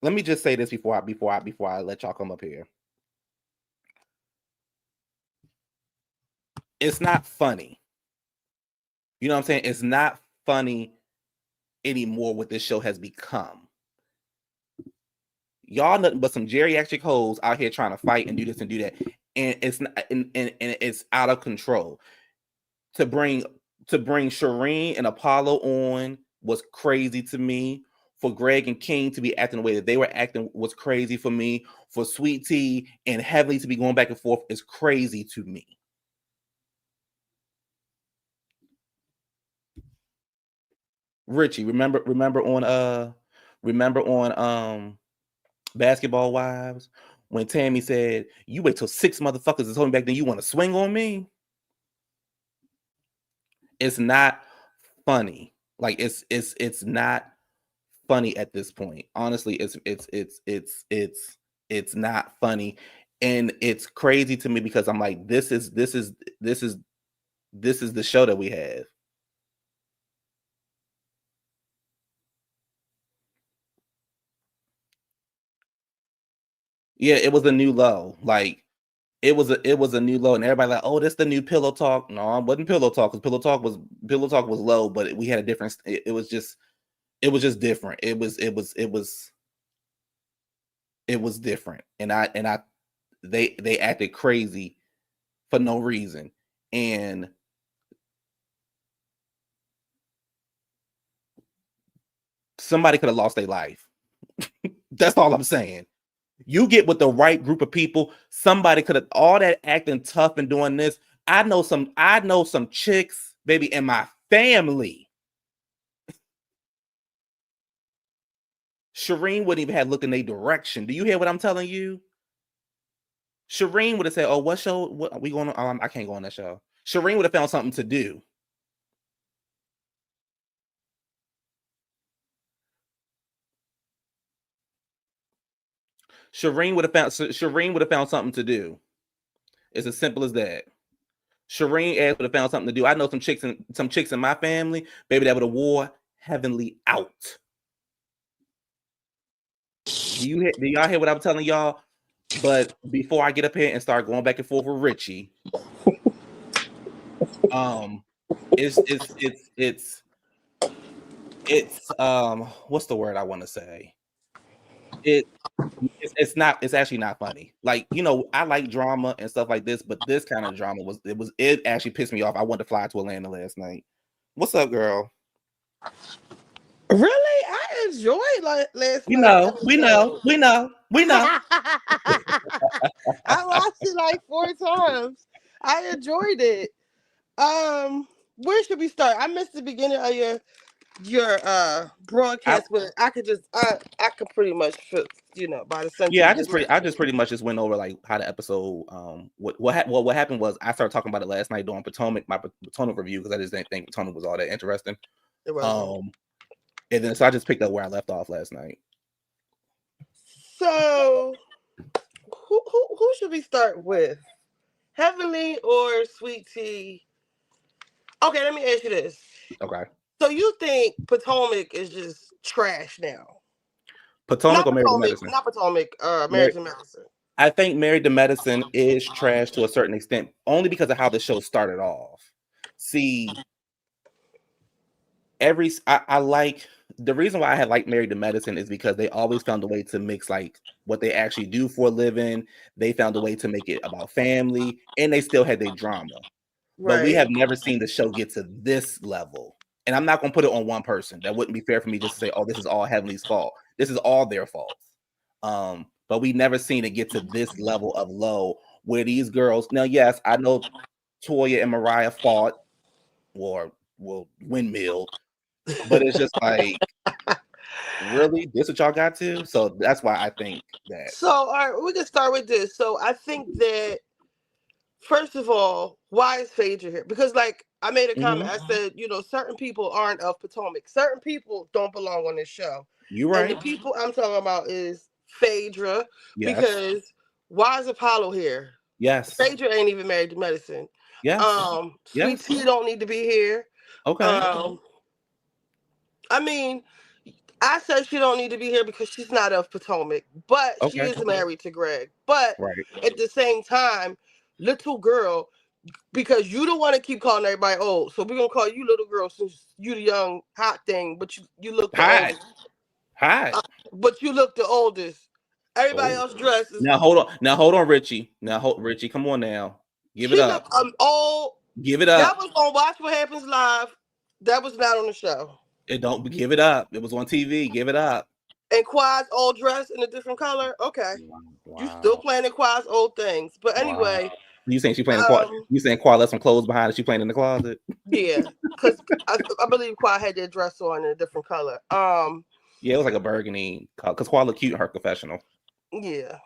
Let me just say this before I let y'all come up here. It's not funny. You know what I'm saying? It's not funny anymore what this show has become. Y'all nothing but some geriatric hoes out here trying to fight and do this and do that. And it's not, and it's out of control. To bring Sherrein and Apollo on was crazy to me. For Greg and King to be acting the way that they were acting was crazy for me. For Sweet Tea and Heavenly to be going back and forth is crazy to me. Richie, remember on Basketball Wives when Tammy said, "You wait till 6 motherfuckers is holding back, then you want to swing on me." It's not funny. Like it's not funny at this point. Honestly, it's not funny, and it's crazy to me because I'm like, this is the show that we have. Yeah, it was a new low. Like it was a new low, and everybody like, oh, this the new Pillow Talk. No, it wasn't Pillow Talk because Pillow Talk was low, but we had a different. It was just different. It was different, and they acted crazy for no reason, and somebody could have lost their life. That's all I'm saying. You get with the right group of people, somebody could have all that acting tough and doing this. I know some chicks, baby, in my family. Sherrein wouldn't even have looked in their direction. Do you hear what I'm telling you? Sherrein would have said, "Oh, what show? What are we going on? I can't go on that show." Sherrein would have found something to do. Sherrein would have found something to do. It's as simple as that. Sherrein would have found something to do. I know some chicks in my family, baby, that would have wore Heavenly out. Do y'all hear what I'm telling y'all? But before I get up here and start going back and forth with Richie, it's It's what's the word I want to say? It it's not, it's actually not funny. Like, I like drama and stuff like this, but this kind of drama it actually pissed me off. I wanted to fly to Atlanta last night. What's up, girl? Really? I enjoyed last We night's know, we know, episode. we know, we know. I watched it like 4 times. I enjoyed it. Where should we start? I missed the beginning of your I, broadcast, but I could just I could pretty much feel, by the sentence yeah, you just I mentioned. just pretty much just went over like how the episode what happened was I started talking about it last night during Potomac, my Potomac review, because I just didn't think Potomac was all that interesting. It wasn't. And then so I just picked up where I left off last night. So who should we start with? Heavenly or Sweet Tea? Okay, let me ask you this. Okay. So you think Potomac is just trash now? Potomac or Married to Medicine? Not Potomac, Married to Medicine. I think Married to Medicine is trash to a certain extent, only because of how the show started off. See, I like, the reason why I had liked Married to Medicine is because they always found a way to mix like what they actually do for a living. They found a way to make it about family, and they still had their drama. But we have never seen the show get to this level. And I'm not going to put it on one person. That wouldn't be fair for me just to say, oh, this is all Heavenly's fault. This is all their fault. But we never seen it get to this level of low where these girls, now, yes, I know Toya and Mariah fought or windmill, but it's just like, really? This what y'all got to? So that's why I think that. So, all right, we can start with this. So I think that, first of all, why is Phaedra here? Because, like, I made a comment. I said, certain people aren't of Potomac. Certain people don't belong on this show. You're right. And the people I'm talking about is Phaedra. Yes. Because why is Apollo here? Yes. Phaedra ain't even Married to Medicine. Yes. Sweet Tea don't need to be here. Okay. I mean, I said she don't need to be here because she's not of Potomac, but she is married to Greg. But at the same time, little girl, because you don't want to keep calling everybody old, so we're gonna call you little girl since you the young hot thing, but you look the oldest. Hot. But you look the oldest. Everybody else dresses. Now hold on, Richie. Richie, come on now. Give it up. Old. Give it up. That was on Watch What Happens Live. That was not on the show. It don't give it up. It was on TV. Give it up. And Quad's old dress in a different color. Okay. Wow. You still playing in Quad's old things. But anyway. Wow. You saying she playing in Quad? You saying Quad left some clothes behind and she playing in the closet? Yeah. Because I believe Quad had that dress on in a different color. Yeah, it was like a burgundy color. Because Quad looked cute in her confessional. Yeah.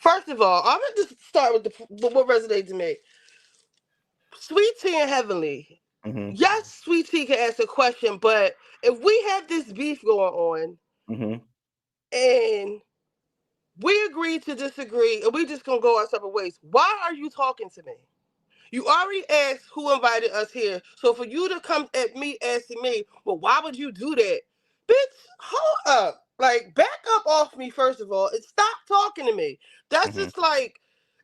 First of all, I'm gonna just start with what resonates to me. Sweet Tea and Heavenly. Mm-hmm. Yes, Sweet Tea can ask a question, but if we have this beef going on, and we agree to disagree, and we just gonna go our separate ways, why are you talking to me? You already asked who invited us here, so for you to come at me asking me, well, why would you do that? Bitch, hold up. Like, back up off me, first of all, and stop talking to me. That's just like,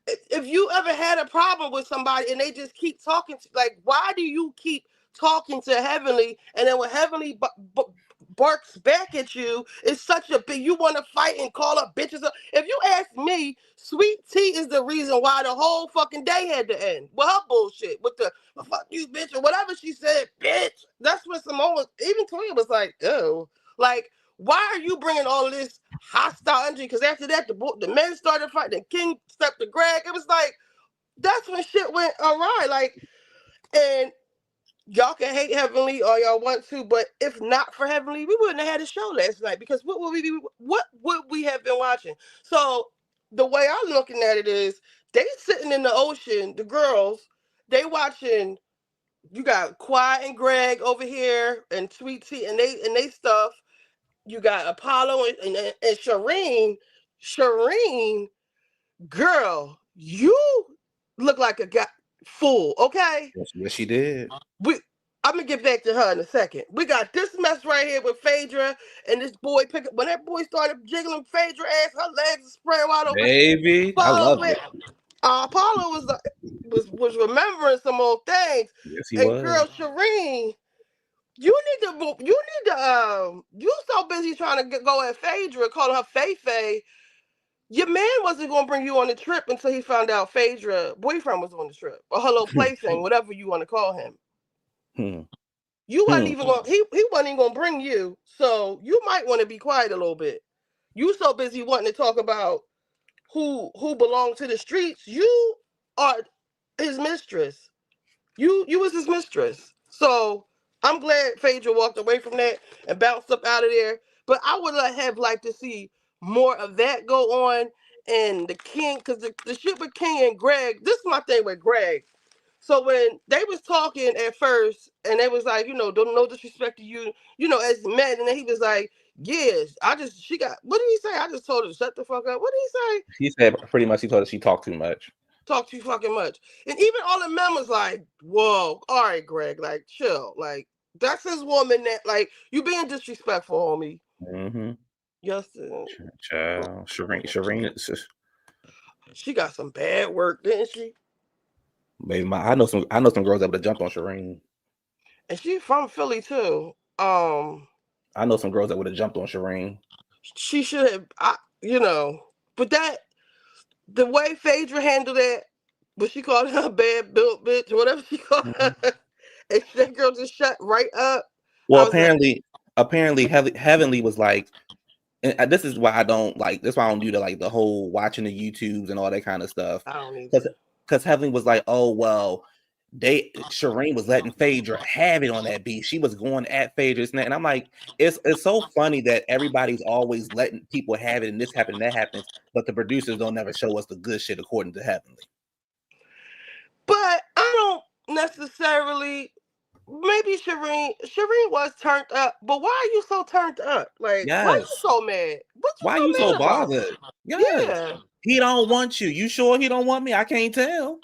if you ever had a problem with somebody and they just keep talking, like, why do you keep talking to Heavenly? And then when Heavenly barks back at you, it's such a big, you want to fight and call up bitches. If you ask me, Sweet Tea is the reason why the whole fucking day had to end. With her bullshit, with the fuck you, bitch, or whatever she said, bitch. That's what Simone, even Toya was like, ew. Like, why are you bringing all this hostile energy? Because after that, the men started fighting. The King stepped to Greg. It was like, that's when shit went awry. Like, and y'all can hate Heavenly all y'all want to, but if not for Heavenly, we wouldn't have had a show last night. Because what would we have been watching? So the way I'm looking at it is, they sitting in the ocean, the girls, they watching. You got Quiet and Greg over here, and Sweet Tea, and they stuff. You got Apollo and Sherrein. Sherrein, girl, you look like a fool, okay? Yes, she did. I'm gonna get back to her in a second. We got this mess right here with Phaedra and this boy when that boy started jiggling Phaedra ass, her legs spread wide open. Baby, I love it. Apollo was remembering some old things. Yes, he and was. Girl, Sherrein, You so busy trying to go at Phaedra, calling her Faye. Your man wasn't going to bring you on the trip until he found out Phaedra boyfriend was on the trip, or her little plaything, whatever you want to call him. You wasn't even going. He wasn't even going to bring you, so you might want to be quiet a little bit. You so busy wanting to talk about who belonged to the streets. You are his mistress. You was his mistress. So I'm glad Phaedra walked away from that and bounced up out of there. But I would have liked to see more of that go on. And the King, because the shit with King and Greg, this is my thing with Greg. So when they was talking at first, and they was like, don't no disrespect to you, as men, and then he was like, yes, what did he say? I just told her to shut the fuck up. What did he say? He said pretty much he told her she talked too much. Talk too fucking much. And even all the men was like, whoa, all right, Greg, like, chill. Like, that's his woman that, like, you being disrespectful, homie. Yes. Child. Sherrein. She got some bad work, didn't she? Baby, I know some girls that would have jumped on Sherrein. And she's from Philly too. I know some girls that would have jumped on Sherrein. She should have, but the way Phaedra handled that, but she called her a bad built bitch, or whatever she called her, and that girl just shut right up. Well, apparently, Heavenly was like, and this is why I don't like. That's why I don't do the whole watching the YouTubes and all that kind of stuff. I don't need because Heavenly was like, oh well, Sherrein was letting Phaedra have it on that beat. She was going at Phaedra, and I'm like, it's so funny that everybody's always letting people have it, and this happens and that happens, but the producers don't never show us the good shit according to Heavenly. But I don't necessarily. Maybe Sherrein was turned up, but why are you so turned up? Like, why are you so mad? Why are you so bothered? Yeah. He don't want you. You sure he don't want me? I can't tell.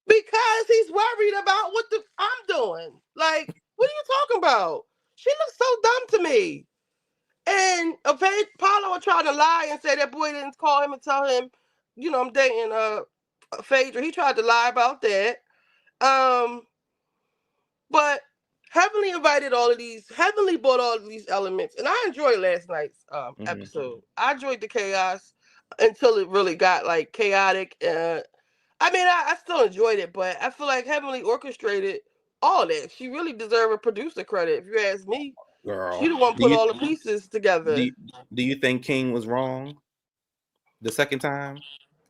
Because he's worried about what I'm doing. Like, what are you talking about? She looks so dumb to me. And Paulo tried to lie and say that boy didn't call him and tell him, I'm dating Phaedra. He tried to lie about that. But Heavenly invited all of these. Heavenly brought all of these elements, and I enjoyed last night's episode. I enjoyed the chaos until it really got like chaotic. I still enjoyed it, but I feel like Heavenly orchestrated all that. She really deserved a producer credit, if you ask me. Girl, she the one put all the pieces together. Do you think King was wrong the second time?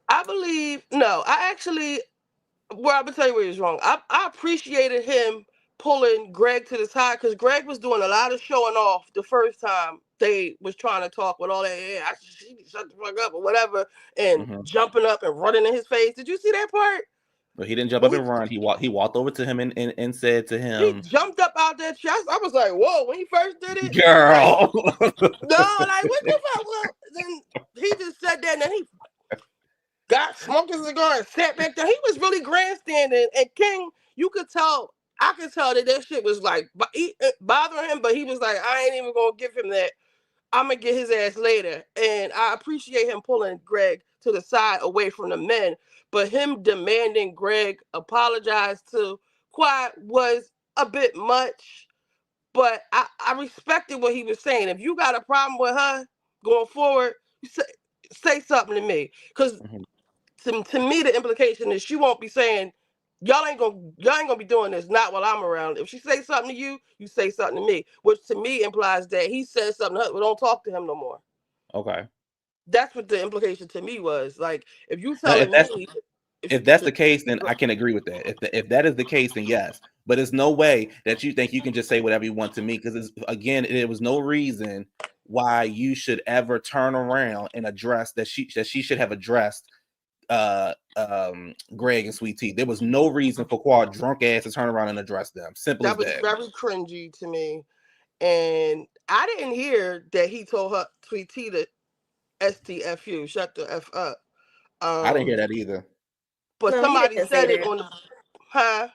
I believe no. I'm gonna tell you where he's wrong. I appreciated him pulling Greg to the side because Greg was doing a lot of showing off the first time they was trying to talk with all that. Yeah, shut the fuck up or whatever, and jumping up and running in his face. Did you see that part? Well, he didn't jump up and run. He walked over to him and said to him, he jumped up out that chest. I was like, whoa, when he first did it, girl. Like, no, like what the fuck? Well, then he just said that, and then he got smoked his cigar and sat back there. He was really grandstanding, and King, I could tell that shit was like bothering him, but he was like, I ain't even gonna give him that. I'm gonna get his ass later. And I appreciate him pulling Greg to the side away from the men, but him demanding Greg apologize to Quiet was a bit much. But I respected what he was saying. If you got a problem with her going forward, you say something to me. Because to me, the implication is she won't be saying, y'all ain't gonna be doing this, not while I'm around. If she say something to you, you say something to me, which to me implies that he said something to her, but don't talk to him no more. Okay. That's what the implication to me was. Like, if you telling me, if that's the case, then I can agree with that. If that is the case, then yes. But there's no way that you think you can just say whatever you want to me, because again, there was no reason why you should ever turn around and address that she should have addressed Greg and Sweet Tea. There was no reason for Quad drunk ass to turn around and address them. Simple as that. That was very cringy to me. And I didn't hear that he told her Sweet Tea to STFU, shut the F up. I didn't hear that either. But somebody said it on the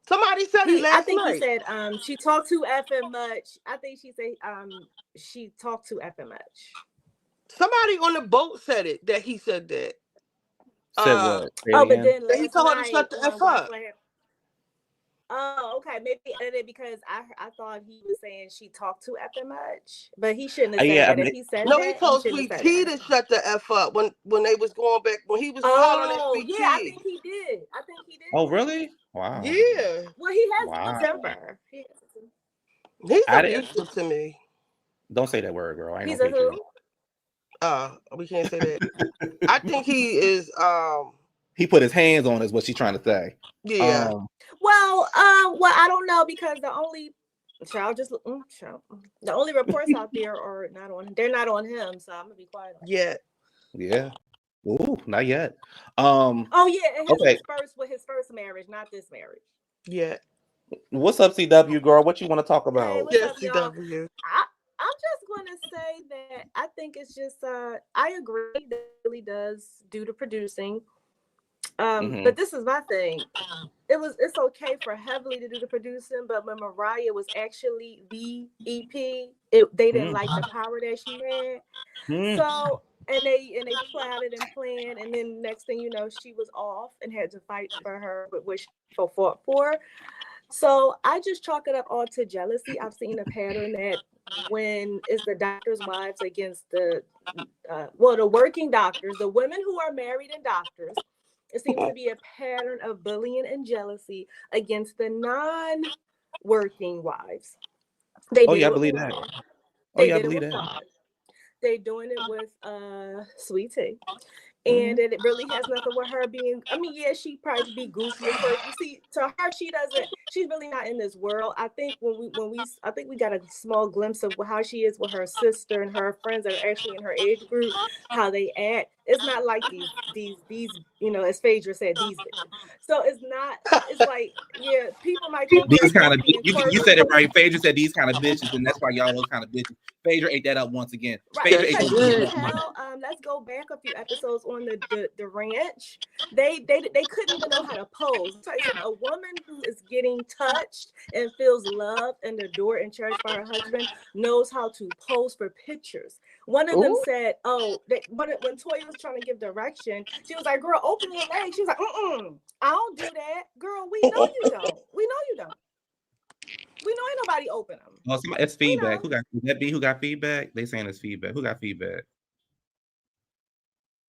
Somebody said it last night. I think he said she talked too effing much. I think she said she talked too effing much. Somebody on the boat said it, that he said that. Said what? But then he told her to shut the F up. Oh, okay. Maybe he edited because I thought he was saying she talked too effing much, but he shouldn't have said Yeah, I that. mean, If he said No, he that, he told shouldn't have Sweet said Tea that. to shut the F up when they was going back, when he was hot on that Oh, Sweet yeah, I Tea. think he did. I think he oh, did. really? Wow. Yeah. Well, he has a Wow. temper. He's I didn't, abusive to me. don't say that word, girl. I ain't no He's a patriot. who? We can't say that. I think he is He put his hands on is what she's trying to say. yeah. Well, I don't know because the only the only reports out there are not on. They're not on him, so I'm gonna be quiet. Yeah. Yeah. Ooh, not yet. Oh yeah, and Okay. his first marriage, not this marriage. Yeah. What's up, CW girl? What you want to talk Hey, about? what's Yes, up, y'all? CW. I'm just gonna say that I think it's just I agree that it really does do the producing. Mm-hmm. But this is my thing. It's okay for Heavily to do the producing, but when Mariah was actually the EP, they didn't like the power that she had. So and they plotted and planned, and then next thing you know, she was off and had to fight for her with what she fought for. So I just chalk it up all to jealousy. I've seen a pattern that when it's the doctors' wives against the working doctors, the women who are married and doctors, it seems to be a pattern of bullying and jealousy against the non-working wives. They Oh did yeah, it I with believe that. Mariah. Oh They yeah, I did it believe with that. Quad. They're doing it with Sweet Tea. Mm-hmm. And it really has nothing with her being. I mean, yeah, she probably be goofy at first, but see, to her, she's really not in this world. I think I think we got a small glimpse of how she is with her sister and her friends that are actually in her age group, how they act. It's not like these, as Phaedra said, these bitches. So it's not. It's like, yeah, people might think they're These kind just of being you said quirky. it right. Phaedra said these kind of bitches, and that's why y'all those kind of bitches. Phaedra ate that up once again. Right, Phaedra Yes, ate she because those you can bitches did. up once. tell. Let's go back a few episodes on the ranch. They couldn't even know how to pose. So I said a woman who is getting touched and feels loved and adored and cherished by her husband knows how to pose for pictures. One of them Ooh. said, "Oh, when Toya was trying to give direction, she was like, "Girl, open your legs." She was like, I don't do that, girl. We know you don't. We know you don't. We know ain't nobody open them. Oh, it's We feedback. know." Who got that? Be who got feedback? They saying it's feedback. Who got feedback?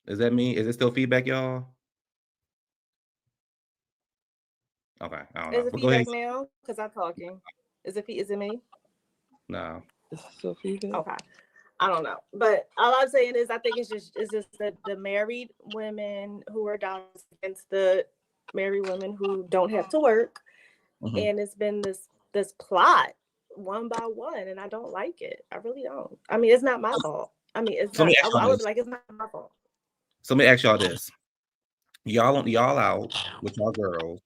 Is that me? Is it still feedback, y'all? Okay, I don't Is know. it But go ahead. feedback now? Because I'm talking. Is it me? No. Sophie. Okay. I don't know. But all I'm saying is I think it's just the married women who are down against the married women who don't have to work. Mm-hmm. And it's been this plot one by one, and I don't like it. I really don't. I mean, it's not my fault. I mean, it's So let not. me ask y'all I would this. be like, it's not my fault. So let me ask y'all this. Y'all out with y'all girls,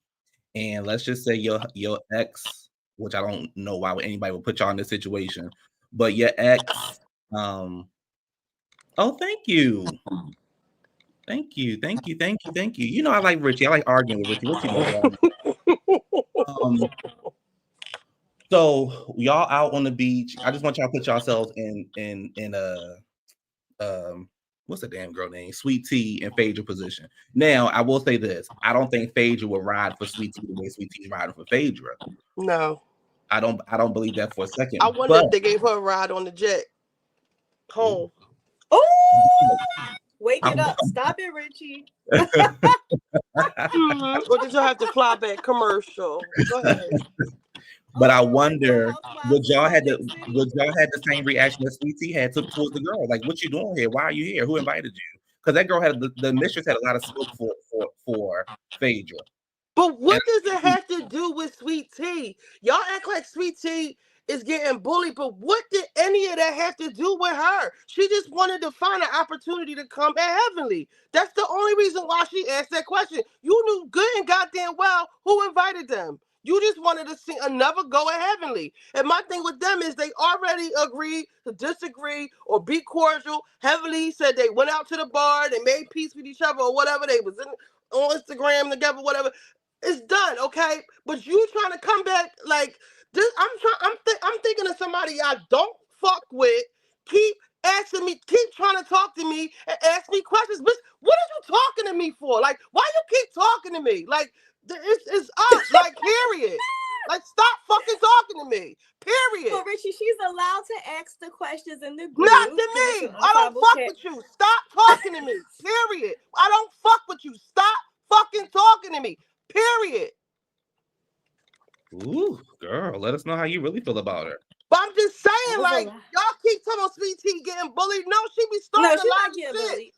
and let's just say your ex, which I don't know why anybody would put y'all in this situation, but your ex, oh, thank you. Thank you, thank you, thank you, thank you. You know I like Richie. I like arguing with Richie. What you know, girl? So y'all out on the beach. I just want y'all to put yourselves in a what's the damn girl name? Sweet Tea and Phaedra position. Now, I will say this. I don't think Phaedra will ride for Sweet Tea the way Sweet Tea's riding for Phaedra. No. I don't believe that for a I second. wonder But if they gave her a ride on the jet home. Oh, wake it I'm, up. Stop it, Richie. Or did y'all have to fly back commercial? Go ahead. but I Like Real wonder Housewives of Salt Lake City. would y'all had the same reaction that Sweet Tea had took towards the girl? Like, what you doing here? Why are you here? Who invited you? Because that girl had the mistress had a lot of smoke for Phaedra. But And what does it have to do with Sweet Tea? Y'all act like Sweet Tea is getting bullied, but what did any of that have to do with her? She just wanted to find an opportunity to come at Heavenly. That's the only reason why she asked that question. You knew good and goddamn well who invited them. You just wanted to see another go at Heavenly. And my thing with them is they already agreed to disagree or be cordial. Heavenly said they went out to the bar, they made peace with each other or whatever. They was on Instagram together, whatever. It's done, okay? But you trying to come back like this? I'm thinking of somebody I don't fuck with. Keep asking me, keep trying to talk to me and ask me questions. But what are you talking to me for? Like, why you keep talking to me? Like, it's up. Like, period. Like, stop fucking talking to me. Period. Well, Richie, she's allowed to ask the questions in the group. Not to me. I don't fuck with you. Stop talking to me. Period. I don't fuck with you. Stop fucking talking to me. Period. Ooh, girl, let us know how you really feel about her. But I'm just saying, like, y'all keep talking about Sweet Tea getting bullied. No, she be starting a lot of shit. Bullied.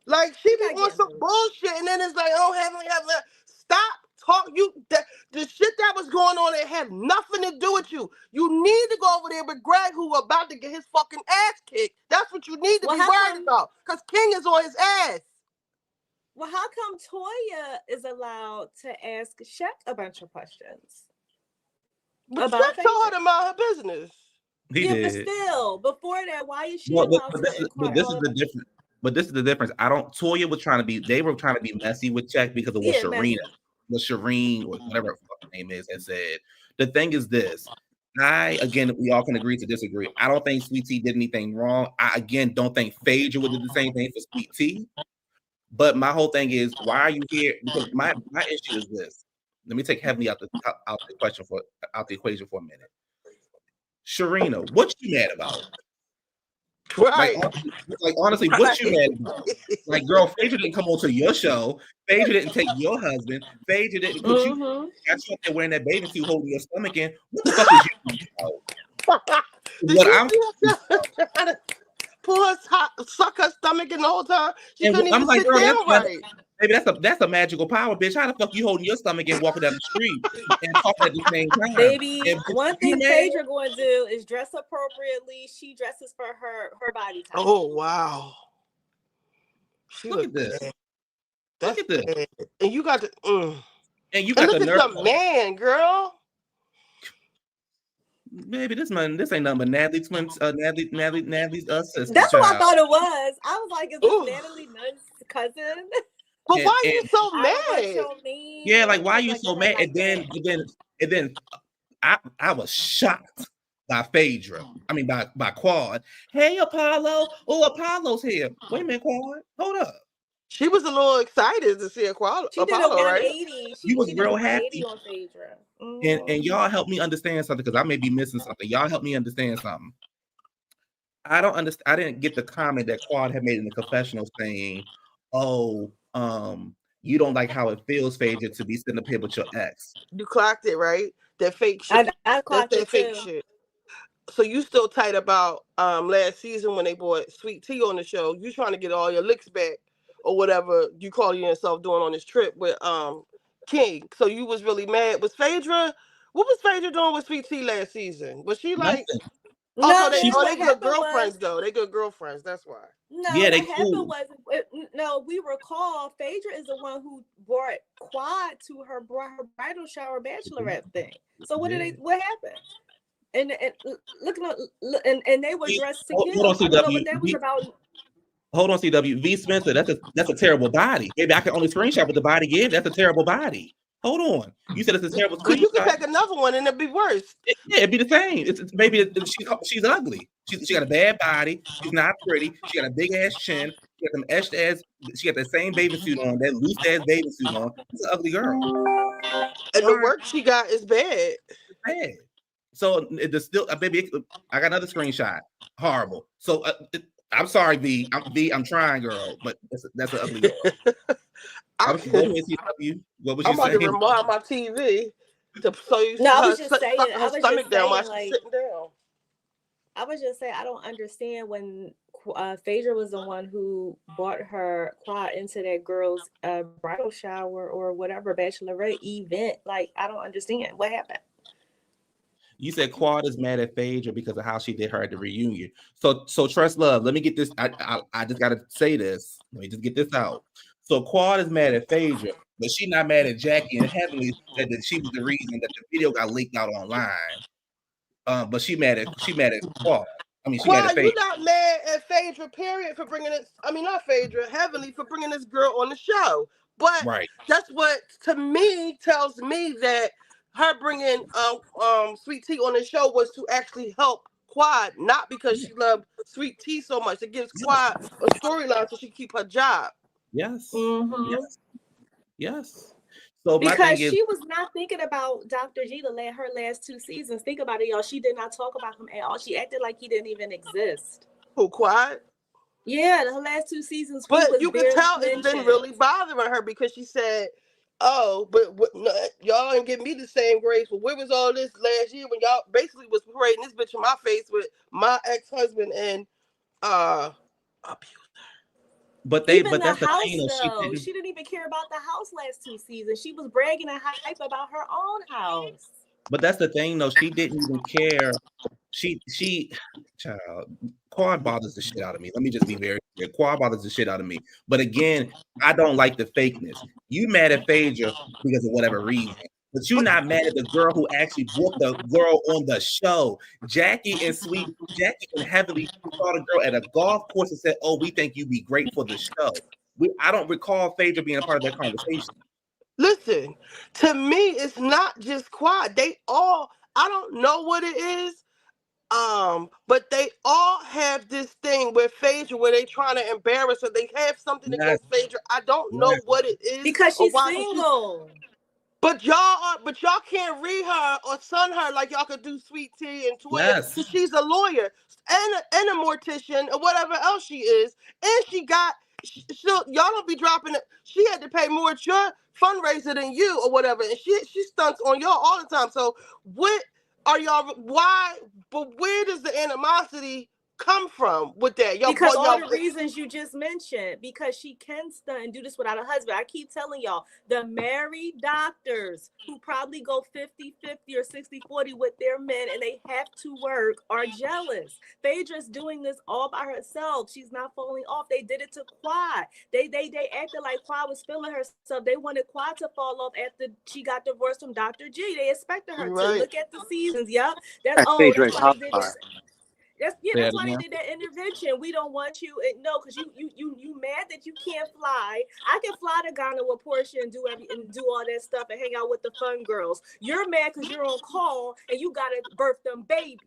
Like, she be on some bullshit, and then it's like, oh, heavenly. Stop talking. The shit that was going on, it had nothing to do with you. You need to go over there with Greg, who about to get his fucking ass kicked. That's what you need to be worried about, because King is on his ass. Well, how come Toya is allowed to ask Shaq a bunch of questions? But Shaq told her to mind her business. He did. But still, before that, why is she allowed to inquire? This is the difference. But this is the difference. Toya was trying to be, they were trying to be messy with Shaq because of what Sherrein or whatever her name is had said. The thing is this. We all can agree to disagree. I don't think Sweet Tea did anything wrong. I, again, don't think Phaedra would do the same thing for Sweet Tea. But my whole thing is, why are you here? Because my issue is this. Let me take Heavenly out the equation for a minute. Sherrina, what you mad about? Right. Like honestly, what you mad about? Like, girl, Phaedra didn't come onto your show. Phaedra didn't take your husband. Phaedra didn't put you. Got you up there wearing that bathing suit, holding your stomach in. What the fuck is you about? What I'm pull her, suck her stomach in the whole time. She couldn't even sit down right. Maybe that's a magical power, bitch. How the fuck you holding your stomach and walking down the street and talking at the same time? Baby, one thing Phaedra going to do is dress appropriately. She dresses for her body type. Oh wow! Look at this. Look at this. And you got the. And you got the nerve. The man, girl. Baby, this ain't nothing but Natalie's sister. That's what I thought it was. I was like, is this Natalie Nunn's cousin? But why are you so mad? Yeah, like why are you so mad? And then I was shocked by Phaedra. I mean by Quad. Hey Apollo. Oh, Apollo's here. Wait a minute, Quad. Hold up. She was a little excited to see Apollo. She did a 180. She was real happy on Phaedra. And y'all help me understand something, because I may be missing something. Y'all help me understand something. I don't understand. I didn't get the comment that Quad had made in the confessional saying, "Oh, you don't like how it feels, Phaedra, to be sitting up here with your ex." You clocked it, right? That fake shit. I clocked that fake shit. So you still tight about last season when they brought Sweet Tea on the show? You trying to get all your licks back or whatever you call yourself doing on this trip with King. So you was really mad. Was Phaedra? What was Phaedra doing with Sweet Tea last season? Was she like? Nothing. No, they good girlfriends though. They good girlfriends. That's why. No, yeah, what happened was we recall Phaedra is the one who brought Quad to her bridal shower bachelorette thing. So what happened? And they were dressed together. Hold on, CW. I don't know what that was about. Hold on, CW. V Spencer, that's a terrible body. Maybe I can only screenshot what the body gives. That's a terrible body. Hold on. You said it's a terrible screenshot. You can take another one and it'd be worse. It'd be the same. She's ugly. She got a bad body. She's not pretty. She got a big ass chin. She got them etched ass. She got that same bathing suit on. That loose ass bathing suit on. She's an ugly girl. And the work she got is bad. It's bad. So baby, I got another screenshot. Horrible. So I'm sorry, V. I'm trying, girl, but that's an ugly girl. I'm about to rewind my TV so you I was just saying. Her stomach down while she's sitting down. I was just saying I don't understand when Phaedra was the one who brought her Quad into that girl's bridal shower or whatever bachelorette event. Like, I don't understand what happened. You said Quad is mad at Phaedra because of how she did her at the reunion. So Trust Love, let me get this. I just gotta say this. Let me just get this out. So Quad is mad at Phaedra, but she's not mad at Jackie and Heavenly that she was the reason that the video got leaked out online. But she mad at Quad. I mean, she mad at Phaedra. You're not mad at Phaedra, period, for bringing it. I mean, not Phaedra, Heavenly for bringing this girl on the show. But that's what to me tells me that her bringing Sweet Tea on the show was to actually help Quad, not because she loved Sweet Tea so much. It gives Quad a storyline so she keep her job. Yes. Yes. So my thing Because is, she was not thinking about Dr. G her last 2 seasons. Think about it, y'all. She did not talk about him at all. She acted like he didn't even exist. Who, Quiet? Yeah, the last 2 seasons, he But was you could barely tell it's been mentioned. really bothering her because she said, "Oh, but no, y'all didn't give me the same grace. Well, where was all this last year when y'all basically was parading this bitch in my face with my ex-husband and abuse?" but Even the that's the thing house, though. though, she didn't even care about the house last 2 seasons. She was bragging and hype about her own house. But that's the thing though. She didn't even care. Child, Quad bothers the shit out of me. Let me just be very clear. Quad bothers the shit out of me. But again, I don't like the fakeness. You mad at Phaedra because of whatever reason. But you're not mad at the girl who actually brought the girl on the show. Jackie and Heavenly saw the girl at a golf course and said, "Oh, we think you'd be great for the show." I don't recall Phaedra being a part of that conversation. Listen, to me, it's not just Quad. They all, I don't know what it is, but they all have this thing with Phaedra where they trying to embarrass her. They have something Yes, against Phaedra. I don't know yes, what it is Because or she's why she's. single. But y'all can't read her or son her like y'all could do Sweet Tea and Toya yes. because she's a lawyer and a mortician or whatever else she is, and she got y'all don't be dropping it. She had to pay more at your fundraiser than you or whatever, and she stunts on y'all all the time. So what are y'all? Why? But where does the animosity come from with that? Because all Y'all. the reasons you just mentioned, because she can stunt and do this without a husband. I keep telling y'all, the married doctors who probably go 50-50 or 60-40 with their men and they have to work are jealous. Phaedra's doing this all by herself. She's not falling off. They did it to Quad. They acted like Quad was feeling herself. They wanted Quad to fall off after she got divorced from Dr. G. They expected her to. Look at the seasons. Yep. That's why they did this. That's why they did that intervention. We don't want you. No, because you mad that you can't fly. I can fly to Ghana with Portia and do all that stuff and hang out with the fun girls. You're mad because you're on call and you gotta birth them babies.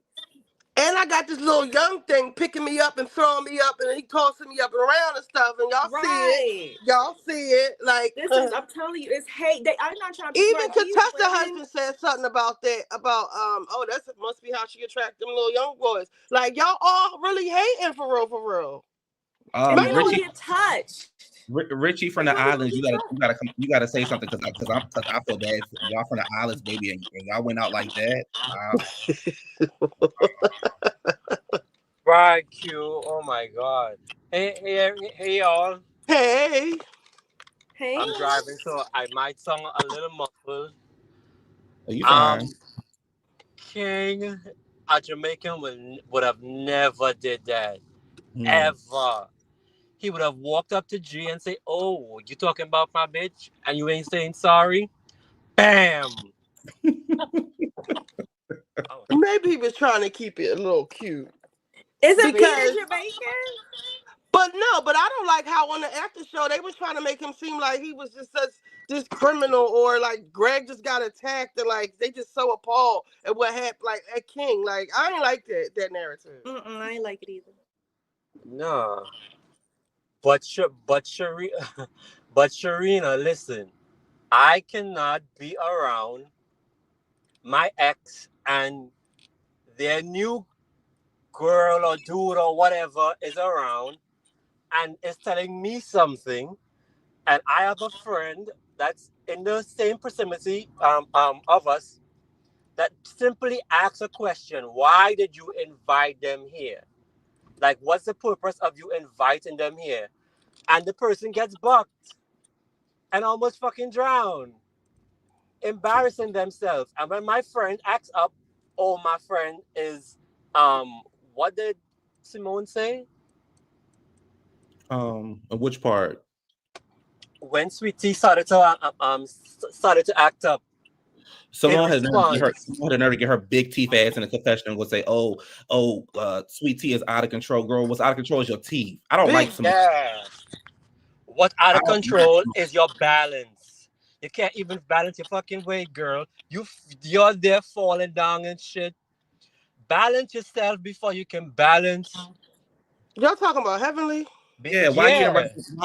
And I got this little young thing picking me up and throwing me up, and he tossing me up and around and stuff. And y'all see it. Y'all see it. Like this is, I'm telling you, it's hate. I'm not trying to. Even Contessa husband said something about that. About oh, that must be how she attract them little young boys. Like y'all all really hating for real. And they don't get touched. Richie from the islands, you gotta say something because I feel bad for y'all from the islands, baby, and y'all went out like that. Right, Q. Oh my God. Hey, y'all. Hey. I'm driving, so I might sound a little muffled. Are you fine? King, a Jamaican would have never did that. Ever. He would have walked up to G and say, "Oh, you talking about my bitch? And you ain't saying sorry?" Bam. Maybe he was trying to keep it a little cute. Is it because Jamaican? But I don't like how on the after show they was trying to make him seem like he was just this criminal or like Greg just got attacked and like they just so appalled at what happened like at King. Like I ain't like that narrative. I ain't like it either. No. But Sherrein, Sherrina, listen. I cannot be around my ex and their new girl or dude or whatever is around and is telling me something, and I have a friend that's in the same proximity of us that simply asks a question: why did you invite them here? Like, what's the purpose of you inviting them here? And the person gets bucked and almost fucking drowned, embarrassing themselves. And when my friend acts up, oh, my friend is what did Simone say? Which part? When Sweet Tea started to act up. Someone had the nerve to get her big teeth ass in a confession and would say, Sweet Tea is out of control. Girl, what's out of control is your teeth. I don't like some. Yeah. What's out of control is your balance. You can't even balance your fucking weight, girl. You're there falling down and shit. Balance yourself before you can balance. Y'all talking about Heavenly? Yeah, why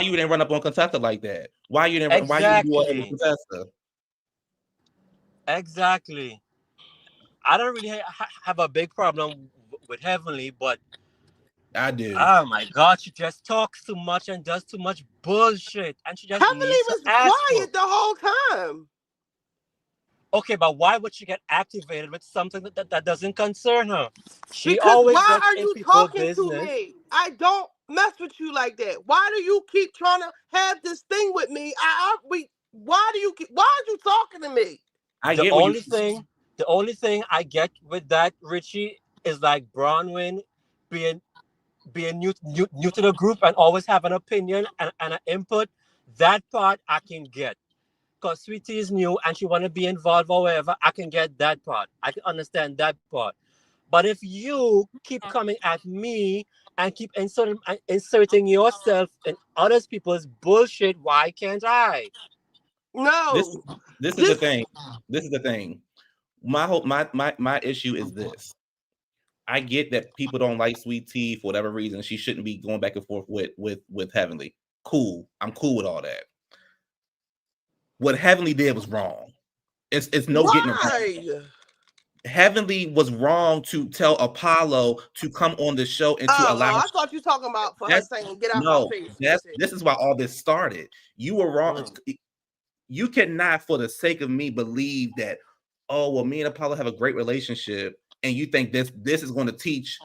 you didn't run up on Contessa like that? Why you didn't? Why you didn't do it with Professor? Exactly. I don't really have a big problem with Heavenly, but I do. oh my God, she just talks too much and does too much bullshit, and she just Heavenly needs to was ask for. quiet the whole time. Okay, but why would she get activated with something that doesn't concern her? She Because always why gets are in you people's talking to business. me? I don't mess with you like that. Why do you keep trying to have this thing with me? Why are you talking to me? I The get what you. only thing I get with that, Richie, is like Bronwyn being new to the group and always have an opinion and an input. That part I can get. Because Sweetie is new and she want to be involved or whatever, I can get that part. I can understand that part. But if you keep coming at me and keep inserting yourself in other people's bullshit, why can't I? This No. this is the This thing. This is the thing. My issue is this. I get that people don't like Sweet Tea for whatever reason. She shouldn't be going back and forth with Heavenly. Cool. I'm cool with all that. What Heavenly did was wrong. It's no getting around. why? Heavenly was wrong to tell Apollo to come on the show and to allow. I thought you were talking about for her That's saying, get out my no. face. This is why all this started. You were wrong. Mm. You cannot, for the sake of me, believe that. Oh well, me and Apollo have a great relationship, and you think this is going to teach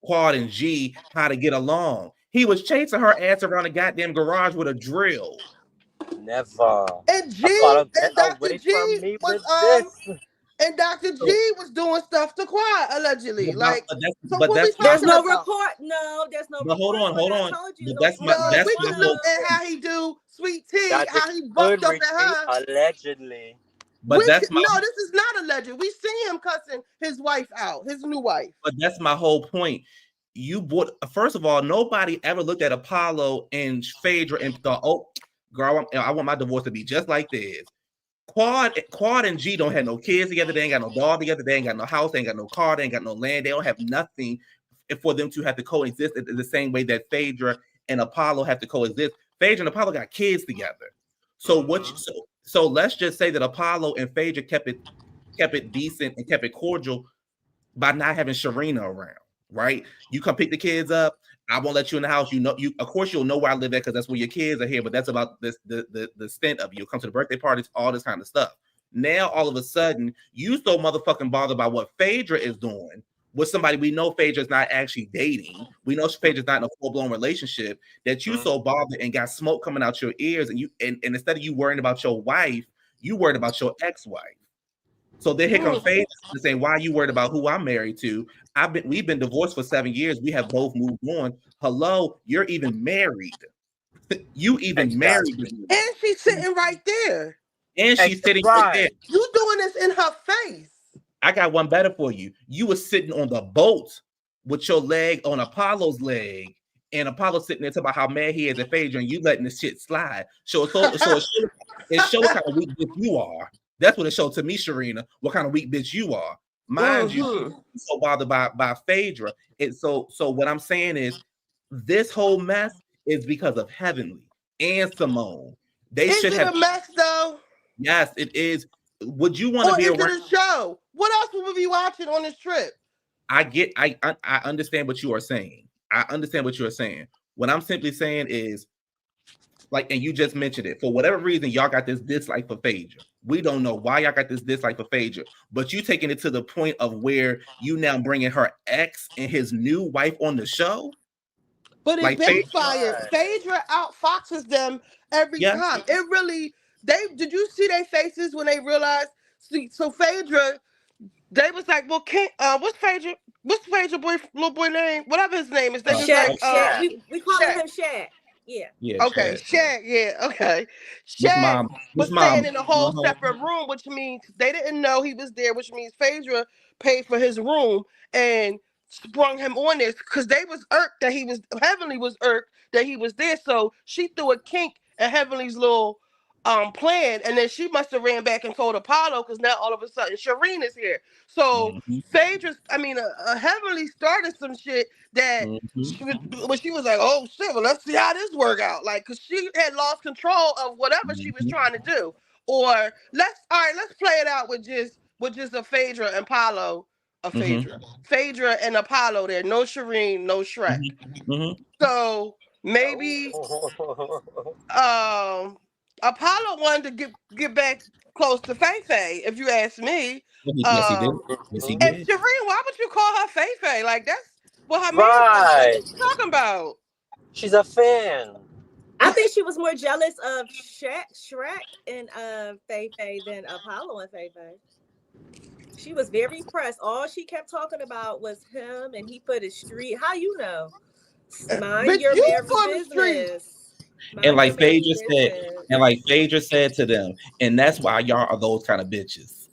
Quad and G how to get along. He was chasing her ass around the goddamn garage with a drill. Never. And Apollo, get Dr. away from G me was with this. and Dr. G So, was doing stuff to Quiet allegedly. Like, so but what we that's my There's talking no about? report. No, there's no but hold reports. on, Like hold I on. told you, But no No, that's we my can information. look whole at how he do Sweet Tea, That is how he good, bucked up at Richie. her. Allegedly. but that's my No, this is not alleged. We see him cussing his wife out, his new wife. but that's my whole point. You bought first of all, nobody ever looked at Apollo and Phaedra and thought, oh, girl, I want my divorce to be just like this. Quad and G don't have no kids together. They ain't got no dog together. They ain't got no house. They ain't got no car. They ain't got no land. They don't have nothing for them to have to coexist in the same way that Phaedra and Apollo have to coexist. Phaedra and Apollo got kids together. So so let's just say that Apollo and Phaedra kept it decent and kept it cordial by not having Sherrein around, right? You come pick the kids up. I won't let you in the house. You of course you'll know where I live at because that's where your kids are here. But that's about this the stint of you. Come to the birthday parties, all this kind of stuff. Now all of a sudden you so motherfucking bothered by what Phaedra is doing with somebody we know Phaedra's not actually dating. We know Phaedra's not in a full-blown relationship. That you so bothered and got smoke coming out your ears, and instead of you worrying about your wife, you worried about your ex-wife. So then here comes Phaedra saying, "Why are you worried about who I'm married to? We've been divorced for 7 years. We have both moved on. Hello, you're even married. You even married, And she's sitting right there. and she's sitting right there. You doing this in her face. I got one better for you. You were sitting on the boat with your leg on Apollo's leg, and Apollo sitting there talking about how mad he is at Phaedra, and you letting this shit slide. It shows what kind of weak bitch you are. That's what it showed to me, Sherina, what kind of weak bitch you are. Mind you, you're so bothered by Phaedra. And so what I'm saying is this whole mess is because of Heavenly and Simone. They Is should it have a mess though? Yes, it is. Would you want to Or be is around? it a show? What else would we be watching on this trip? I understand what you are saying. I understand what you are saying. What I'm simply saying is, like, and you just mentioned it, for whatever reason, y'all got this dislike for Phaedra. We don't know why y'all got this dislike for Phaedra, but you taking it to the point of where you now bringing her ex and his new wife on the show. But it Like been fire. Phaedra outfoxes them every time. It really. Did you see their faces when they realized? So Phaedra, they was like, well, what's Phaedra? What's Phaedra little boy name? Whatever his name is. They was Shaq, like, Shaq. We calling Shaq. him Shaq. Yeah. Okay, Shaq. Yeah, okay. This Shaq was staying mom. in a whole separate room, which means they didn't know he was there, which means Phaedra paid for his room and sprung him on this because they was irked that Heavenly was irked that he was there. So she threw a kink at Heavenly's little plan, and then she must have ran back and told Apollo because now all of a sudden Sherrein is here. So Phaedra, Heavenly started some shit that when she was like, "Oh shit, well let's see how this work out," like because she had lost control of whatever she was trying to do. Or let's play it out with just a Phaedra and Apollo, Phaedra and Apollo. There, no Sherrein, no Shrek. So maybe Apollo wanted to get back close to Fei Fei, if you ask me. Yes, he did. Yes, he And did. Sherrein, why would you call her Fei Fei? Like that's what her man said. What are Right. you talking about? She's a fan. I think she was more jealous of Shrek and Fei Fei than Apollo and Fei Fei. She was very pressed. All she kept talking about was him, and he put his street. How you know? Mind Bitch, your you marriage for the street. business. And Mind like your marriage Phaedra said, business. and like Phaedra said to them, and that's why y'all are those kind of bitches.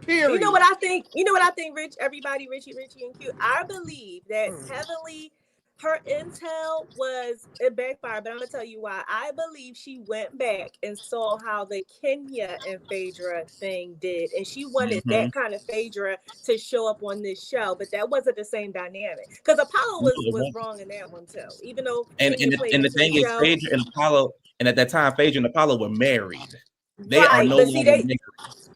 Period. You know what I think? You know what I think, Rich? Everybody, Richie, and Q. I believe that Heavenly, her intel it backfired, but I'm gonna tell you why. I believe she went back and saw how the Kenya and Phaedra thing did, and she wanted that kind of Phaedra to show up on this show, but that wasn't the same dynamic. Because Apollo was wrong in that one too, even though Kenya played And the into the thing is, show. Phaedra and Apollo, and at that time, Phaedra and Apollo were married. They are Right, no but longer see, married.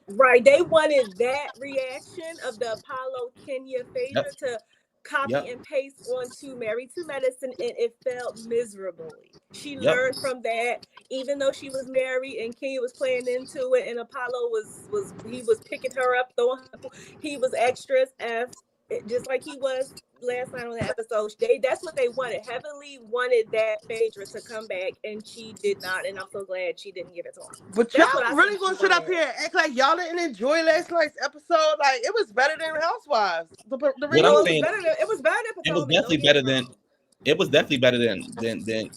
Right, they wanted that reaction of the Apollo Kenya Phaedra to copy and paste onto Married to Medicine, and it failed miserably. She learned from that, even though she was married and Kenya was playing into it, and Apollo was picking her up, he was extras F, just like he was last night on the episode. That's what they wanted. Heavenly wanted that Phaedra to come back, and she did not, and I'm so glad she didn't give it to him. But that's y'all what I really gonna sit up here and act like y'all didn't enjoy last night's episode? Like it was better than Housewives. What I'm saying, it was better than Potomac. it was definitely better than. It was definitely better than.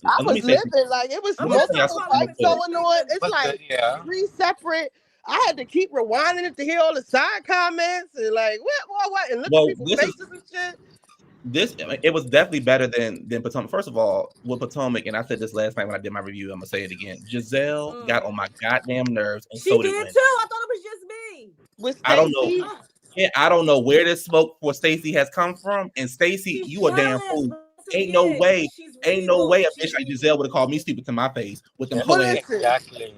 I Let me was say, living like it was let me tell y'all multiple something real fights quick. going on. It's like three separate. I had to keep rewinding it to hear all the side comments and like what and look at people's faces and shit. It was definitely better than Potomac. First of all, with Potomac, and I said this last night when I did my review, I'm gonna say it again. Giselle got on my goddamn nerves, and she so did Wendy. too. I thought it was just me. With I don't know. Yeah, I don't know where this smoke for Stacey has come from. And Stacey, you a damn fool. Ain't no way. Ain't no way a bitch like Giselle would have called me stupid to my face with them whole ass. Exactly.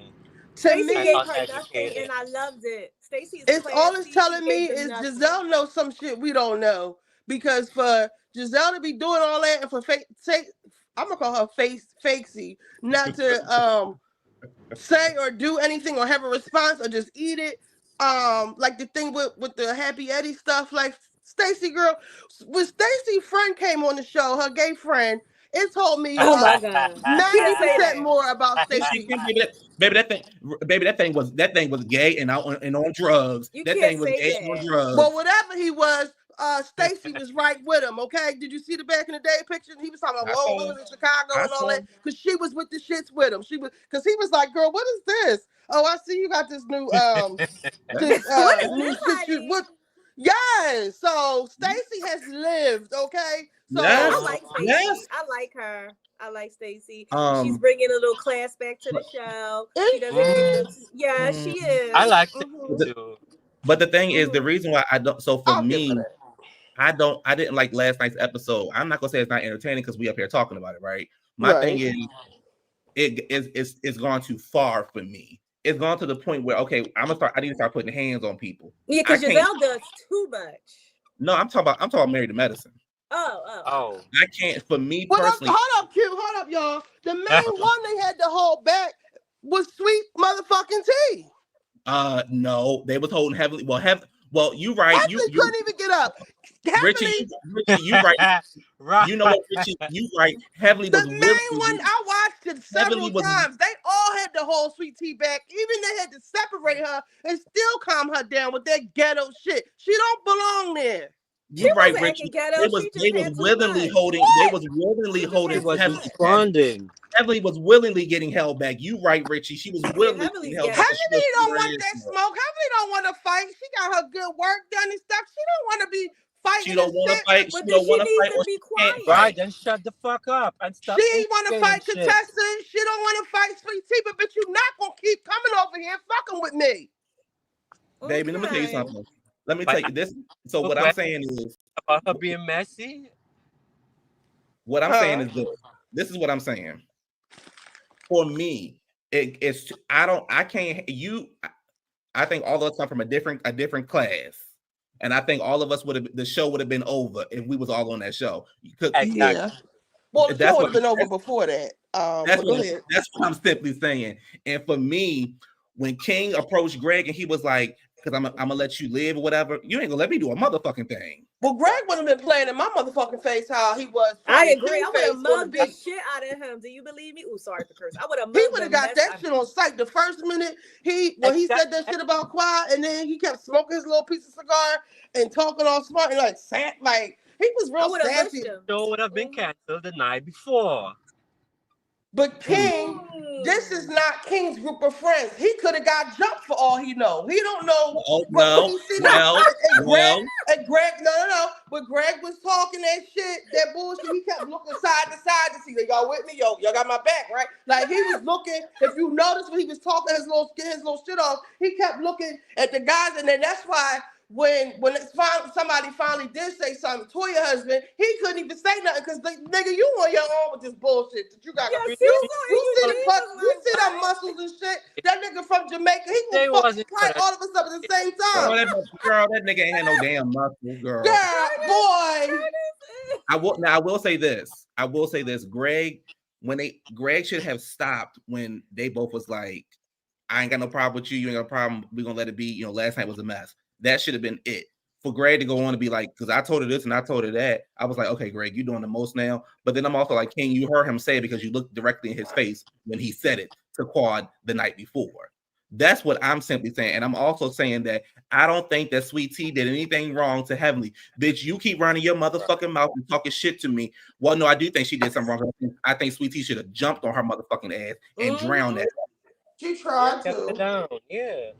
Stacey gave her nothing, and I loved it. Stacey is classy. All it's telling me is Giselle knows some shit we don't know. Because for Giselle to be doing all that and for I'm gonna call her Fakesy, not to say or do anything or have a response or just eat it. Like the thing with the Happy Eddie stuff, like Stacey girl, when Stacey friend came on the show, her gay friend, it told me oh my God, 90% more about Stacey. Baby, that thing was gay and on drugs. You that can't thing was say gay that. and on drugs. Well, whatever he was, Stacey was right with him. Okay, did you see the back in the day picture? He was talking about we was in Chicago and all that because she was with the shits with him. She was because he was like, "Girl, what is this? Oh, I see you got this new new shit. What? Yes. So Stacey has lived. Okay. So yes. I like Stacey. Yes. I like her. I like Stacey. She's bringing a little class back to the show. She doesn't give them. Yeah, she is. I like it too. But the thing is, the reason why I don't. So for me, I didn't like last night's episode. I'm not gonna say it's not entertaining because we up here talking about it, right? My thing is, it's gone too far for me. It's gone to the point where I need to start putting hands on people. Yeah, because Giselle does too much. No, I'm talking about Married to Medicine. Oh. I can't. For me personally. Hold up, y'all. The main one they had to hold back was Sweet motherfucking Tea. No, they was holding heavily. Well, you right. Heavily you couldn't even get up. Richie, you right. You know what, Richie? You right. Heavily was the main one. I watched it several times. They all had to hold Sweet Tea back. Even they had to separate her and still calm her down with that ghetto shit. She don't belong there. You're right, Richie. They was willingly holding. What? They was willingly holding. Heavily was willingly getting held back. You right, Richie. She was willingly getting held back. Heavily don't want that smoke. Heavily don't want to fight. She got her good work done and stuff. She don't want to be fighting she don't want to shit. fight. But She then don't she want to needs fight, to or be she can't quiet. fight. Right, then shut the fuck up and stop She ain't want to instigating fight shit. contestant. She don't want to fight Sweet Tea, but bitch, you not gonna keep coming over here and fucking with me. Baby, let me tell you Okay. something. Let me But tell you this. So what I'm question saying is, about her being messy. what I'm saying Huh? is this. This is what I'm saying. For me, it's I can't you. I think all of us come from a different class, and I think all of us the show would have been over if we was all on that show. Exactly. Yeah. Well, the show That's would what have been over before that. But go ahead. that's what I'm simply saying. And for me, when King approached Greg and he was like, "Because I'm gonna let you live or whatever," you ain't gonna let me do a motherfucking thing. Well, Greg would have been playing in my motherfucking face how he was I playing agree. King I would face have on the mugged the beach. shit out of him. Do you believe me? Oh, sorry for curse. I would have He mugged would the have got mess that out of shit on sight the first minute he said that shit about quiet, and then he kept smoking his little piece of cigar and talking all smart and like he was I real would have mushed sassy. him. Show would have been canceled the night before. But King, this is not King's group of friends. He could have got jumped for all he know. He don't know Oh what when no, he see that well, and Greg, no. But Greg was talking that shit, that bullshit. He kept looking side to side to see that y'all with me, y'all got my back, right? Like he was looking. If you notice when he was talking his little shit off, he kept looking at the guys, and then that's why. When somebody finally did say something to your husband, he couldn't even say nothing because nigga, you on your own with this bullshit that you got. Yeah, You see the Eugene cut, was you like, see that what? muscles and shit. That nigga from Jamaica, he They will fucking wasn't fight gonna all of us up at the same time. that nigga ain't had no damn muscle, girl. Girl, boy. I will say this. Greg should have stopped when they both was like, I ain't got no problem with you. You ain't got no problem. We're gonna let it be. You know, last night was a mess. That should have been it. For Greg to go on to be like, because I told her this and I told her that. I was like, okay, Greg, you're doing the most now. But then I'm also like, King, you heard him say it because you looked directly in his face when he said it to Quad the night before. That's what I'm simply saying. And I'm also saying that I don't think that Sweet Tea did anything wrong to Heavenly. Bitch, you keep running your motherfucking mouth and talking shit to me. Well, no, I do think she did something wrong. I think Sweet Tea should have jumped on her motherfucking ass and drowned that. She tried kept to. it down. Yeah.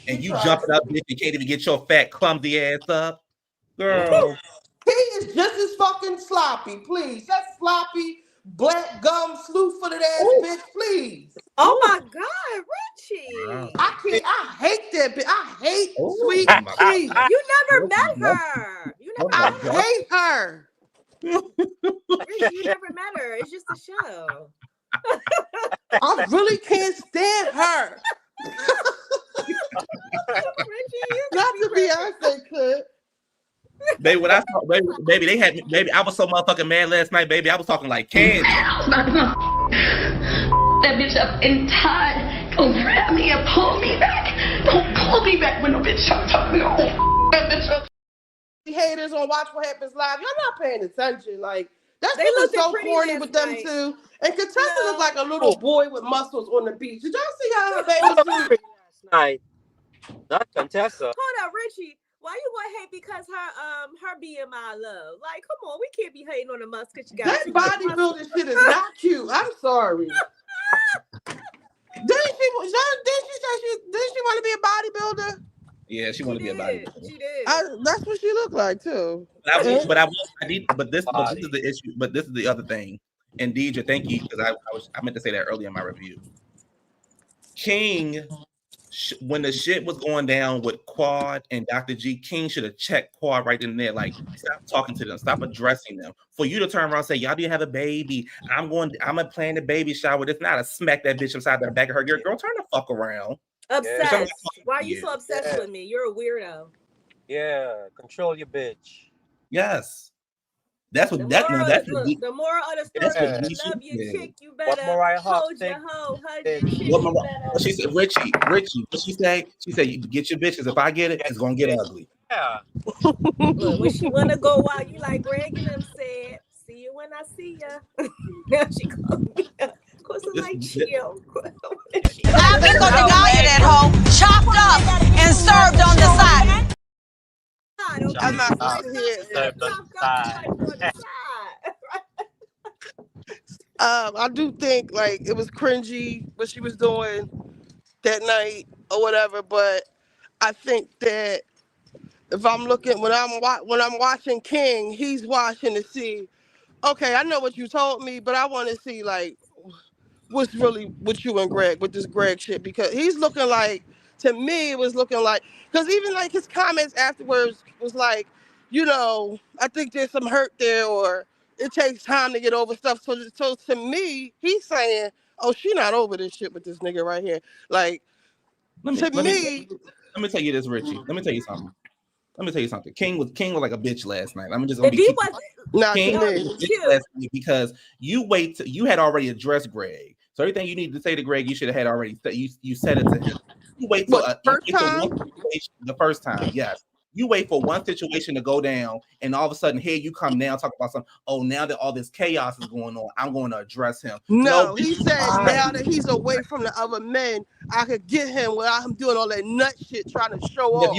And you jumping up, bitch, you can't even get your fat, clumsy ass up. Girl. He is just as fucking sloppy, please. That sloppy, black gum, slew-footed ass bitch, please. Oh my God, Richie. I hate that bitch. I hate Sweet Tea. You never met her. You never met her. I hate her. Richie, you never met her. It's just a show. I really can't stand her. Not the Beyonce could. Baby, when I saw baby, they had me, baby, I was so motherfucking mad last night, baby. I was talking like Candy. That bitch up and tied. Don't grab me and pull me back. Don't pull me back when no bitch tuck me. Oh, that bitch up. Haters on Watch What Happens Live, y'all not paying attention. Like that They shit was looked so pretty corny last with them night. too. And Contessa looked like a little boy with muscles on the beach. Did y'all see how her baby was last night? Not Contessa. Hold up, Richie. Why you want hate because her BMI low? Like, come on, we can't be hating on the muscle because you got that bodybuilding shit is not cute. I'm sorry. Didn't she want to be a bodybuilder? Yeah, she wanted to be a bodybuilder. She did. That's what she looked like too. But this is the issue. But this is the other thing. And Deidre, thank you because I meant to say that earlier in my review. King, when the shit was going down with Quad and Dr. G, King should have checked Quad right in there. Like, stop talking to them, stop addressing them. For you to turn around and say, y'all didn't have a baby. I'm gonna plan the baby shower. It's not a smack that bitch upside the back of her. Girl, turn the fuck around. Obsessed. Why are you so obsessed with me? You're a weirdo. Yeah, control your bitch. Yes. That's what the moral of the story is to love your chick, you better hold your hoe, hug your chick, you better. She said, Richie, what she say? She said, you get your bitches. If I get it, it's gonna get ugly. Yeah. Look, when she wanna go out, you like Greg and them said, see you when I see ya. Now she called me up. Of course, I'm like, chill. I've been gonna deny that hoe, chopped up and served on the side. I'm not here. I do think like it was cringy what she was doing that night or whatever, but I think that If I'm looking when I'm watching King, he's watching to see. Okay, I know what you told me, but I want to see like what's really with you and Greg with this Greg shit because he's looking like to me it was looking like because even like his comments afterwards was like, I think there's some hurt there or it takes time to get over stuff. So to me, he's saying, oh, she not over this shit with this nigga right here. Like let me tell you this, Richie. Let me tell you something. King was like a bitch last night. I'm just gonna be not King to me. was a bitch last night because you had already addressed Greg. So everything you need to say to Greg, you should have had already. You said it to him. You wait till the first time. Yes. You wait for one situation to go down, and all of a sudden, here you come now talk about something. Oh, now that all this chaos is going on, I'm going to address him. No, he said now that he's away from the other men, I could get him without him doing all that nut shit trying to show off.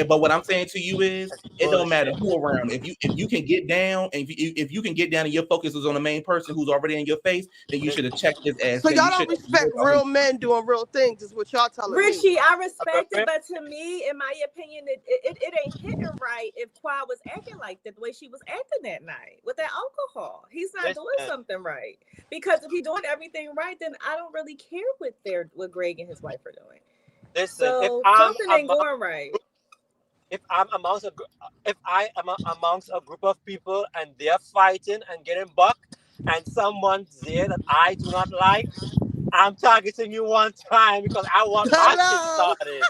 But what I'm saying to you is, it don't matter who around. If you can get down, and if you can get down, and your focus is on the main person who's already in your face, then you should have checked his ass. So y'all don't respect real men doing real things, is what y'all telling me. Richie, I respect it, but to me, in my opinion, it ain't hitting right if Qua was acting like that the way she was acting that night with that alcohol. He's not doing something right. Because if he's doing everything right, then I don't really care what Greg and his wife are doing. Listen, so something ain't going right. If I am amongst a group of people and they're fighting and getting bucked, and someone's there that I do not like, I'm targeting you one time because I want my shit started.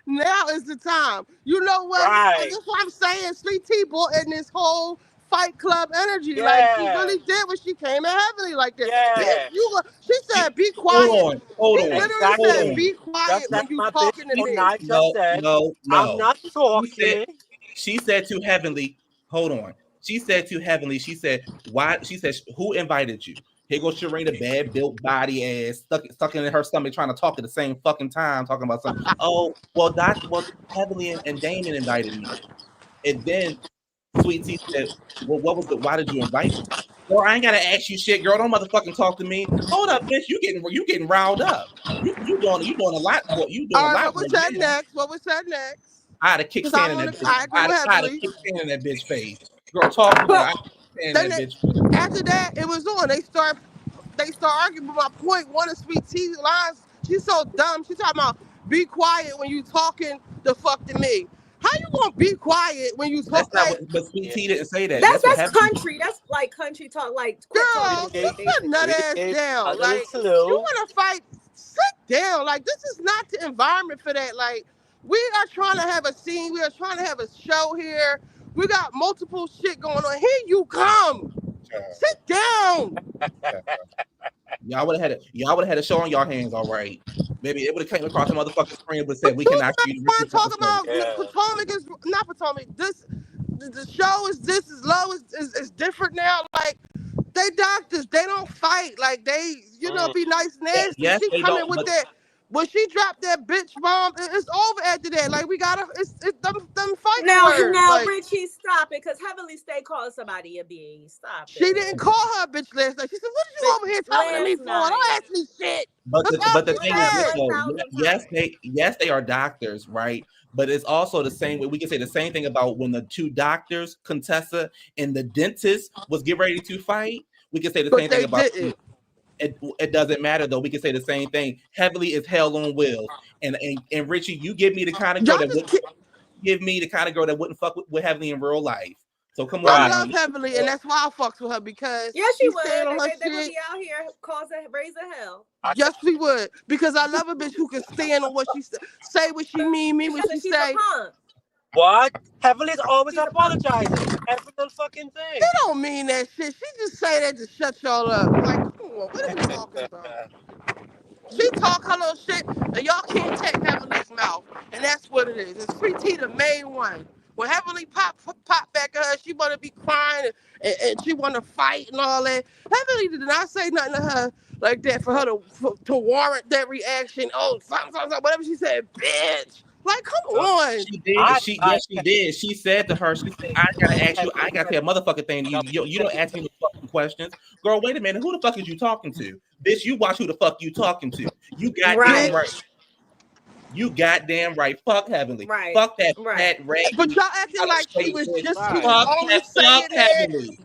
Now is the time. You know what? Right. That's what I'm saying. Sweet Tea brought in this whole Fight Club energy. Yeah. Like she really did when she came in heavily like that. Yeah. She said, "Be quiet." Hold on. She literally said, "Be quiet when you talking to me." No. I'm not talking. She said to Heavenly, hold on. She said to Heavenly, she said, why? She said, who invited you? Here goes Sherrein, a bad built body ass, stuck in her stomach, trying to talk at the same fucking time, talking about something. Oh, well, Heavenly and Damon invited me. And then Sweet Tea said, well, why did you invite me? Girl, I ain't gotta ask you shit, girl. Don't motherfucking talk to me. Hold up, bitch. You getting riled up. You doing a lot. You doing a lot. What was said next? What was said next? I had a kick stand in that bitch. I had a kick stand in that bitch face. Girl, talk to her. I stand in that bitch. After that, it was on. They start arguing. But my point, one of Sweet Tea's lines, she's so dumb. She's talking about be quiet when you talking the fuck to me. How you gonna be quiet when you talk? But Sweet Tea didn't say that. That's country. That's like country talk. Like girl, sit your nut ass down. Like you wanna fight? Sit down. Like this is not the environment for that. Like we are trying to have a scene. We are trying to have a show here. We got multiple shit going on. Here you come. Sit down. Y'all would have had a show on y'all hands, all right. Maybe it would have came across the motherfucking screen, but said we can actually talk about Potomac is not Potomac. The show is low is different now. Like they doctors, they don't fight. Like they, be nice nasty. Yes, she come in with that. When she dropped that bitch bomb, it's over after that. Like we gotta, it's them fight. Now, like, Richie, stop it, because Heavenly stay calling somebody a B. Stop. She didn't call her a bitch last night. She said, "What are you over here talking to me for? Don't ask me shit." But the thing is, though, yes, they are doctors, right? But it's also the same way. We can say the same thing about when the two doctors, Contessa and the dentist, was getting ready to fight. We can say the same thing about. It doesn't matter though. We can say the same thing. Heavily is hell on wheels, and Richie, you give me the kind of girl that wouldn't fuck with Heavily in real life. So come on. I love Heavily, and that's why I fucks with her because she would. They would be out here raising hell. Yes, we would because I love a bitch who can stand on what she say, what she mean what she say. What? Heavenly's always apologizing. Every little fucking thing. They don't mean that shit. She just say that to shut y'all up. Like, come on, what are we talking about? She talk her little shit, and y'all can't take Heavenly's mouth, and that's what it is. It's Sweet Tea, the main one. When Heavenly pop back at her, she want to be crying and she want to fight and all that. Heavenly did not say nothing to her like that for her to warrant that reaction. Oh, something, whatever she said, bitch. Like, come on. She did. She did. She said to her, I gotta ask you, I gotta say a motherfucking thing to you. You don't ask me no fucking questions. Girl, wait a minute. Who the fuck is you talking to? Bitch, you watch who the fuck you talking to. You got right. You goddamn right. Fuck Heavenly. Right. Fuck that Right. fat rat. But y'all acting like she was Fuck only that. saying Fuck that, Heavenly.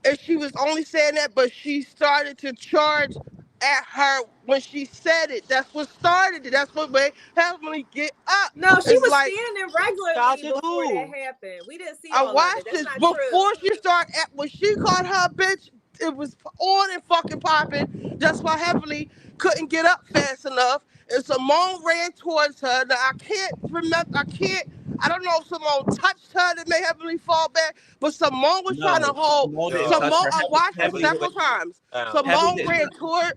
and she was only saying that, but she started to charge at her when she said it. That's what started it. That's what made Heavenly get up. No, she It's was like, standing regularly before that happened. We didn't see I all of it. watched That's this not before true. she started. When she called her bitch, it was on and fucking popping. That's why Heavenly couldn't get up fast enough, and Simone ran towards her. Now I can't remember. I don't know if Simone touched her that made Heavenly fall back, but Simone was trying to No, hold. Simone didn't touch Simone, her. I watched it Heavenly, several times. Heavenly Simone didn't ran touch. toward.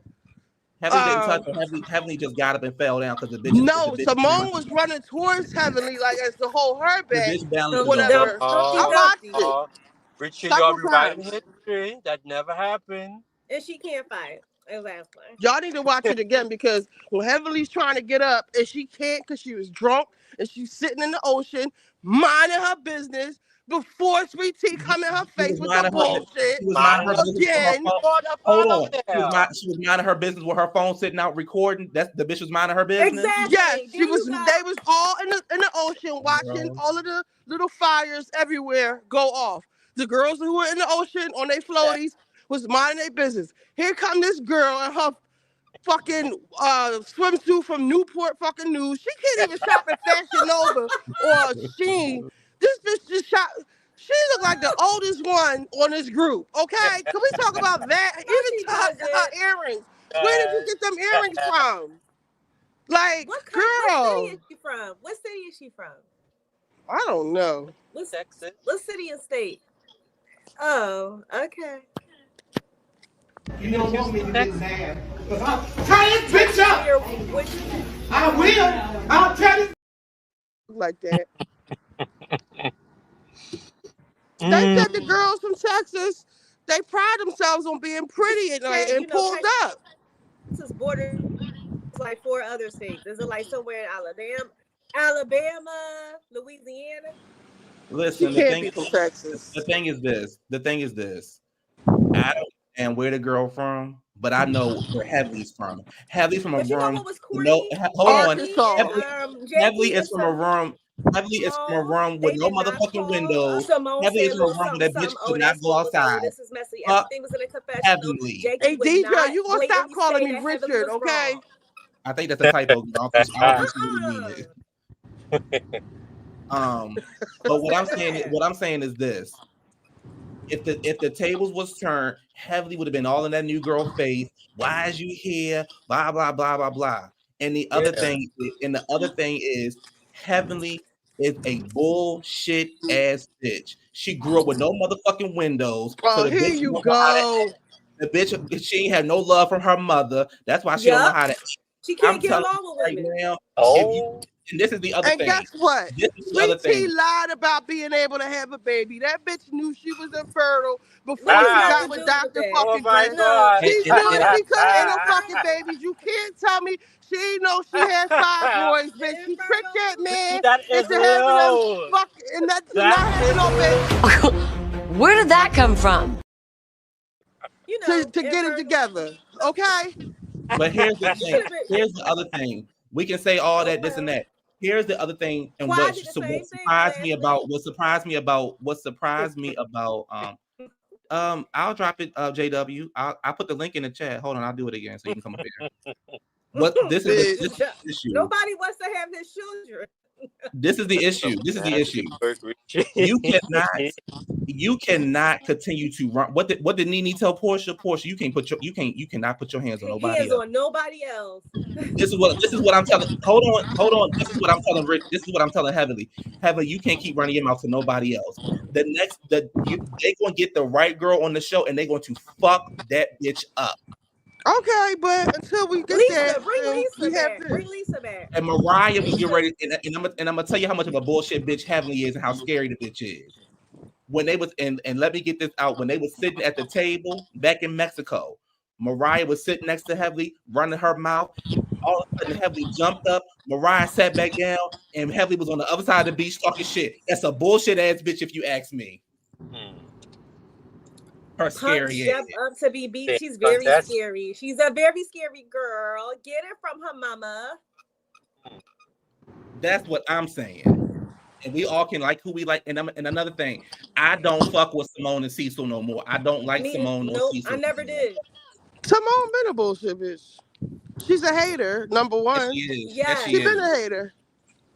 Heavenly didn't touch her. Heavenly just got up and fell down because the bitch No, Simone was running towards Heavenly like as to hold her the back. bitch balance is off. Whatever. I watched it Richard, y'all several be writing times. history. That never happened. And she can't fight. Exactly. Y'all need to watch it again because when Heavenly's trying to get up and she can't because she was drunk and she's sitting in the ocean minding her business before Sweet Tea come in her face with the bullshit She was minding her business with her again. phone. Hold on. She was minding her business with her phone sitting out recording. That's the bitch was minding her business. Exactly. Yes, she was. They was all in the ocean watching all of the little fires everywhere go off. The girls who were in the ocean on their floaties was minding their business. Here come this girl and her fucking swimsuit from Newport fucking News. She can't even shop at Fashion Nova or Shein. This bitch just shop. She look like the oldest one on this group. Okay, can we talk about that? Even her earrings. Where did you get them earrings from? Like, What girl. city is she from? What city is she from? I don't know. Texas. What city and state? Oh, okay. You don't want me to get mad. Because I'll tie this bitch up. I will. I'll tell you. Like that. They said the girls from Texas, they pride themselves on being pretty and pulled up. Texas border like 4 other states. Is it like somewhere in Alabama, Louisiana? Listen, the thing is this. I don't understand where the girl from, but I know where Heavenly's from. Heavenly's from a room. Hold on. Heavenly is from a room. Heavenly is from a room with no motherfucking windows. Heavenly is from a room where that bitch could not go outside. This is messy. Fuck Everything was in a confessional. Heavenly. Hey, Deidre, you gonna stop calling me Richard, okay? I think that's a typo. I don't think she really mean it. But what I'm saying is this: if the tables was turned, Heavenly would have been all in that new girl face. Why is you here? Blah blah blah blah blah. And the other thing is, Heavenly is a bullshit ass bitch. She grew up with no motherfucking windows. Oh, so the here bitch you go. The bitch, she ain't had no love from her mother. That's why she don't know how to. She can't get along with women. Now, and this is the other thing. And guess what? This is the other Sweet Tea thing. lied about being able to have a baby. That bitch knew she was infertile before she got with Dr. Fucking Grant. She knew that she couldn't have no fucking babies. You can't tell me she didn't know she had fibroids, bitch. She tricked that man into having them fucking and not having no baby. Where did that come from? You know, to get it together, okay? But here's the thing. Here's the other thing. We can say all that, this and that. Here's the other thing, and what surprised me about I'll drop it, JW. I'll put the link in the chat. Hold on, I'll do it again so you can come up here. What this is the issue. Nobody wants to have his children. This is the issue. You cannot continue to run. What did Nene tell Portia? Portia, you cannot put your hands on nobody else. This is what I'm telling. Hold on. This is what I'm telling Rick. This is what I'm telling Heavenly. Heavenly, you can't keep running your mouth to nobody else. They gonna get the right girl on the show and they're going to fuck that bitch up. Okay, but until we get there, bring Lisa back. And Mariah was getting ready, and I'm gonna tell you how much of a bullshit bitch Heavenly is and how scary the bitch is. When they was and let me get this out. When they was sitting at the table back in Mexico, Mariah was sitting next to Heavenly, running her mouth. All of a sudden, Heavenly jumped up. Mariah sat back down, and Heavenly was on the other side of the beach talking shit. That's a bullshit ass bitch, if you ask me. Her scary ass. Up to be beat. She's very scary. She's a very scary girl. Get it from her mama. That's what I'm saying. And we all can like who we like. And another thing, I don't fuck with Simone and Cecil no more. I don't like Simone or Nope, I Cecil never no more. did. Simone been a bullshit bitch. She's a hater, number Yes, one. she is. Yes, Yes. she She been is. a hater.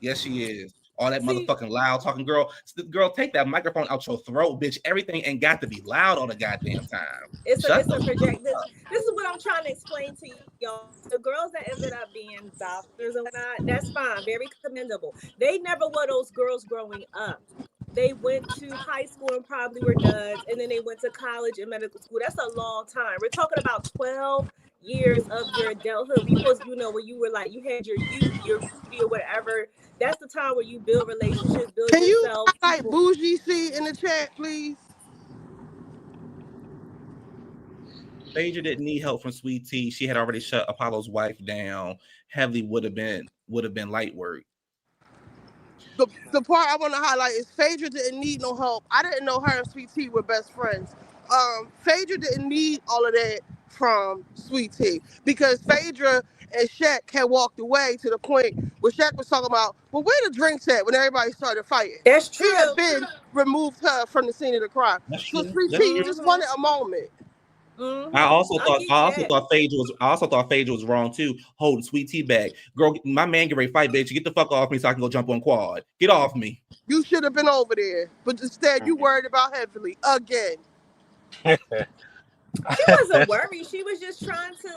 Yes, she is. All that See, motherfucking loud talking girl. Girl, take that microphone out your throat, bitch. Everything ain't got to be loud all the goddamn time. Shut it's the a fuck project. up. This is what I'm trying to explain to y'all. The girls that ended up being doctors and whatnot, that's fine, very commendable. They never were those girls growing up. They went to high school and probably were duds, and then they went to college and medical school. That's a long time. We're talking about 12 years of your adulthood. We was, where you were like, you had your youth, your beauty, or whatever. That's the time where you build relationships, build Can you yourself. highlight People. Bougie C in the chat, please? Phaedra didn't need help from Sweet Tea. She had already shut Apollo's wife down. Heavily would have been light work. The part I want to highlight is Phaedra didn't need no help. I didn't know her and Sweet Tea were best friends. Phaedra didn't need all of that from Sweet Tea because Phaedra and Shaq had walked away to the point where Shaq was talking about, well, where the drinks at when everybody started fighting? That's He had true. been removed her from the scene of the crime. That's So true. Sweet That's Tea true. just wanted a moment. I also I thought give you that. Phaedra was wrong too, holding Sweet Tea back. Girl, my man get ready to fight, bitch. Get the fuck off me so I can go jump on quad. Get off me. You should have been over there, but instead you worried about Heavily again. She wasn't worried. She was just trying to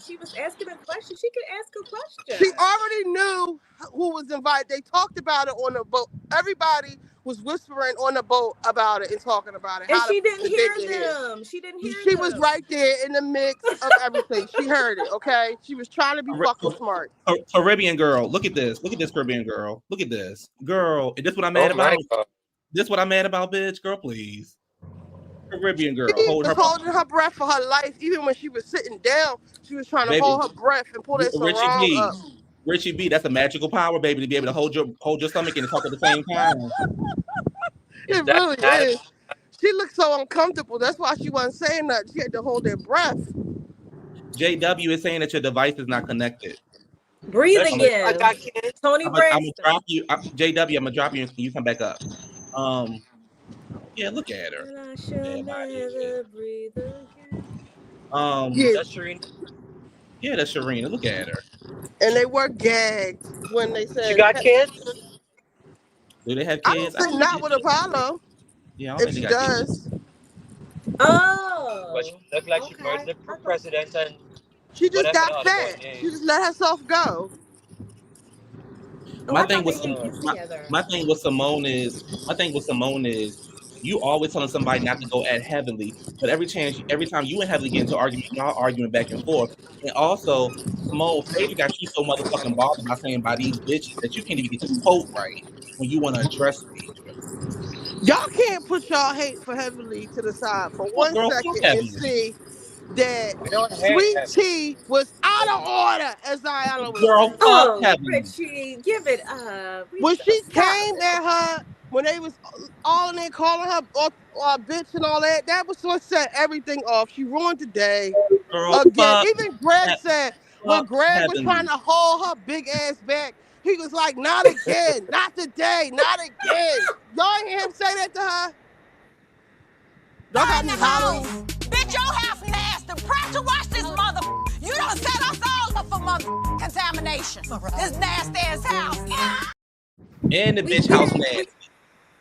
she was asking a question. She could ask a question. She already knew who was invited. They talked about it on the boat. Everybody was whispering on the boat about it and talking about it. And How she didn't did they hear get here? them. She didn't hear She them. was right there in the mix of everything. She heard it, okay? She was trying to be fucking smart. Caribbean girl, look at this. Look at this Caribbean girl. Look at this. Girl, this what I'm Oh mad my about? God. This what I'm mad about, bitch? Girl, please. Caribbean girl. She Hold was her holding her breath for her life. Even when she was sitting down, she was trying to baby. hold her breath and pull that Richie sarong B. up. Richie B, that's a magical power, baby, to be able to hold your stomach and talk at the same time. Is It that really not? is. She looked so uncomfortable. That's why she wasn't saying nothing. She had to hold her breath. JW is saying that your device is not connected. Breathe Does she look again. like I can? Tony I'm gonna Braxton. drop you, JW. I'm gonna drop you and you come back up. Yeah, look at her. And I shall never breathe again. Yeah. That's Shereen. Yeah, that's Sherrein. Look at her. And they were gagged when they She said, got kids? Do they have I don't kids? think not with Apollo, Yeah, I don't if think they she got kids. does. But she Oh. looked like she Okay. married the president and She just whatever the got other boy fat. She name. just let herself go. Oh, My I thing thought they with had kids together. my thing with Simone is you always telling somebody not to go at Heavenly, but every time you and Heavenly get into argument, y'all arguing back and forth. And also, Simone, Phaedra got you so motherfucking bothered by saying by these bitches that you can't even get your quote right when you want to address Phaedra. Y'all can't put y'all hate for Heavenly to the side for Fuck 1 girl, fuck second and Heavenly. see that We don't hate Sweet heaven. Tea was out of order, as Diana would Girl, say. fuck Oh, Heavenly. Richie, give it up. When she Stop. came at her, when they was all in there calling her bitch and all that, that was what set everything off. She ruined the day. Girl, Again, even Greg said when fuck Greg was trying Heavenly. to hold her big ass back, he was like, "Not again, not today, not again." Y'all ain't hear him say that to her? Y'all got me hollering. Bitch, your house nasty. Pressure wash this mother. You done set us all up for mother contamination. This nasty ass house. And the bitch house nasty.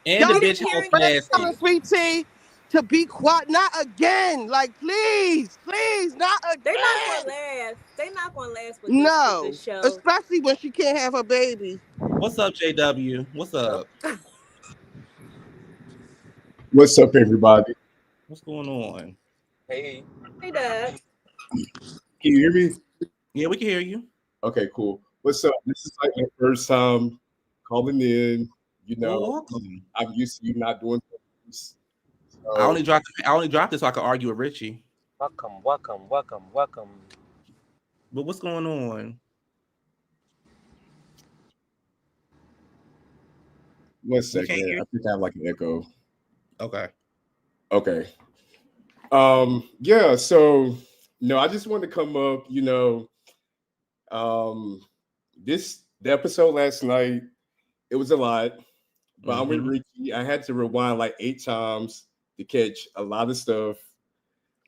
And the Y'all bitch house Greg telling nasty. Sweet Tea to be quiet, not again. Like, please, not again. They're not gonna last. They're not gonna last with No, this show. especially when she can't have her baby. What's up, JW? What's up? What's up, everybody? What's going on? Hey. Hey, Dad. Can you hear me? Yeah, we can hear you. Okay, cool. What's up? This is like my first time calling in. You know, welcome. I'm used to you not doing things. So, I only dropped it so I could argue with Richie. Welcome. But what's going on? one second. I think I have like an echo. Okay. Yeah, so I just wanted to come up, this The episode last night, it was a lot, but I'm with Ricky. I had to rewind like 8 times to catch a lot of stuff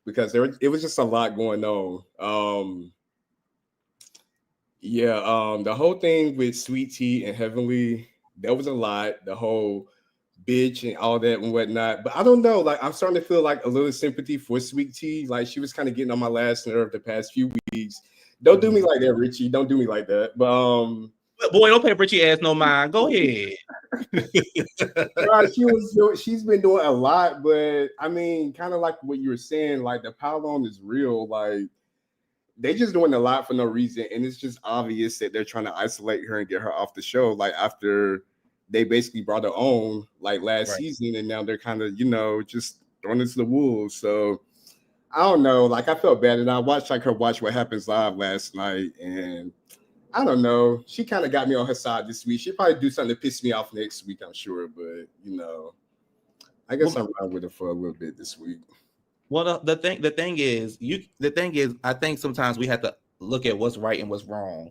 because it was just a lot going on. The whole thing with Sweet Tea and Heavenly, that was a lot. The whole bitch and all that and whatnot. But I don't know. Like I'm starting to feel like a little sympathy for Sweet Tea. Like she was kind of getting on my last nerve the past few weeks. Don't do me like that, Richie. Don't do me like that. But boy, don't pay Richie ass no mind. Go ahead. Right, she's been doing a lot, but I mean, kind of like what you were saying, like the power on is real. Like they just doing a lot for no reason, and it's just obvious that they're trying to isolate her and get her off the show. Like after they basically brought her on like last season, and now they're kind of just throwing it to the wolves. So I don't know. Like I felt bad, and I watched her watch What Happens Live last night, and I don't know. She kind of got me on her side this week. She'll probably do something to piss me off next week, I'm sure. But I guess I'm riding with her for a little bit this week. Well, the thing is, I think sometimes we have to look at what's right and what's wrong.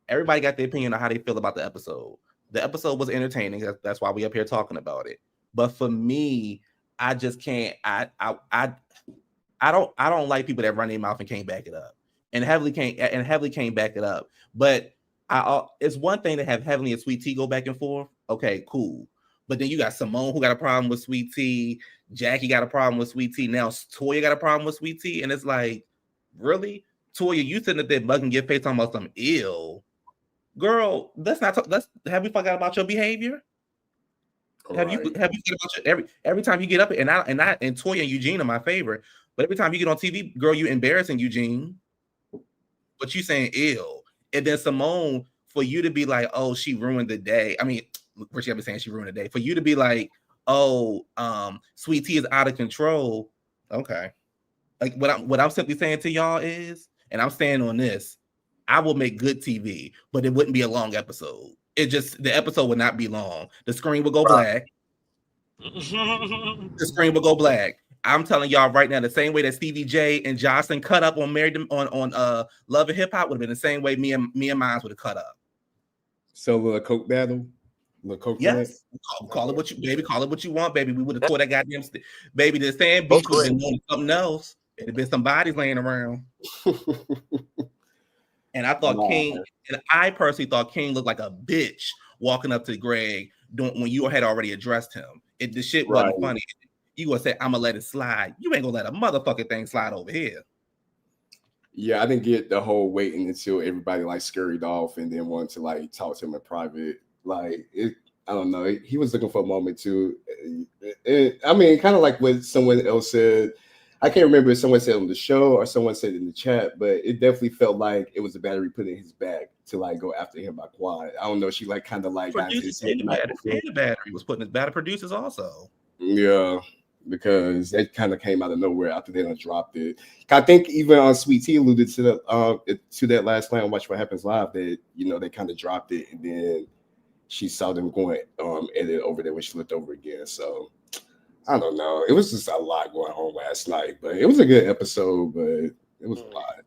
Everybody got their opinion on how they feel about the episode. The episode was entertaining. That's why we up here talking about it. But for me, I just can't. I don't like people that run their mouth and can't back it up. And Heavenly can't back it up. But it's one thing to have Heavenly and Sweet Tea go back and forth. Okay, cool. But then you got Simone who got a problem with Sweet Tea. Jackie got a problem with Sweet Tea. Now Toya got a problem with Sweet Tea. And it's like, really? Toya, you sitting up there bugging your face talking about some ill. Girl, have we forgot about your behavior? Have you forgot about every time you get up and Toya and Eugene are my favorite, but every time you get on TV, girl, you embarrassing Eugene. But you saying ill. And then Simone, for you to be like, oh, she ruined the day. I mean, Richie, I've been saying she ruined the day. For you to be like, oh, Sweet Tea is out of control. Okay. Like what I'm simply saying to y'all is, and I'm standing on this, I will make good TV, but it wouldn't be a long episode. The episode would not be long. The screen would go black. The screen would go black. I'm telling y'all right now, the same way that Stevie J and Jocelyn cut up on Love and Hip Hop would have been the same way me and Mines would have cut up. So a Coke battle, Coke. Yes, call it what you want, baby. We would have tore that goddamn baby. The sand beach would have been doing something else. It'd have been some bodies laying around. And I personally thought King looked like a bitch walking up to Greg when you had already addressed him. The shit wasn't funny. You gonna say, I'm gonna let it slide. You ain't gonna let a motherfucking thing slide over here. Yeah, I didn't get the whole waiting until everybody like scurried off and then wanted to like talk to him in private. Like I don't know. He was looking for a moment too. I mean, kind of like what someone else said. I can't remember if someone said on the show or someone said in the chat, but it definitely felt like it was a battery put in his back to like go after him by Quad. I don't know. She like kind of like got his head. The battery was putting his battery producers also. Yeah, because that kind of came out of nowhere after they done dropped it. I think even on Sweet Tea alluded to that last night on Watch What Happens Live that they kind of dropped it and then she saw them going edit over there when she looked over again. So I don't know. It was just a lot going on last night, but it was a good episode, but it was a lot.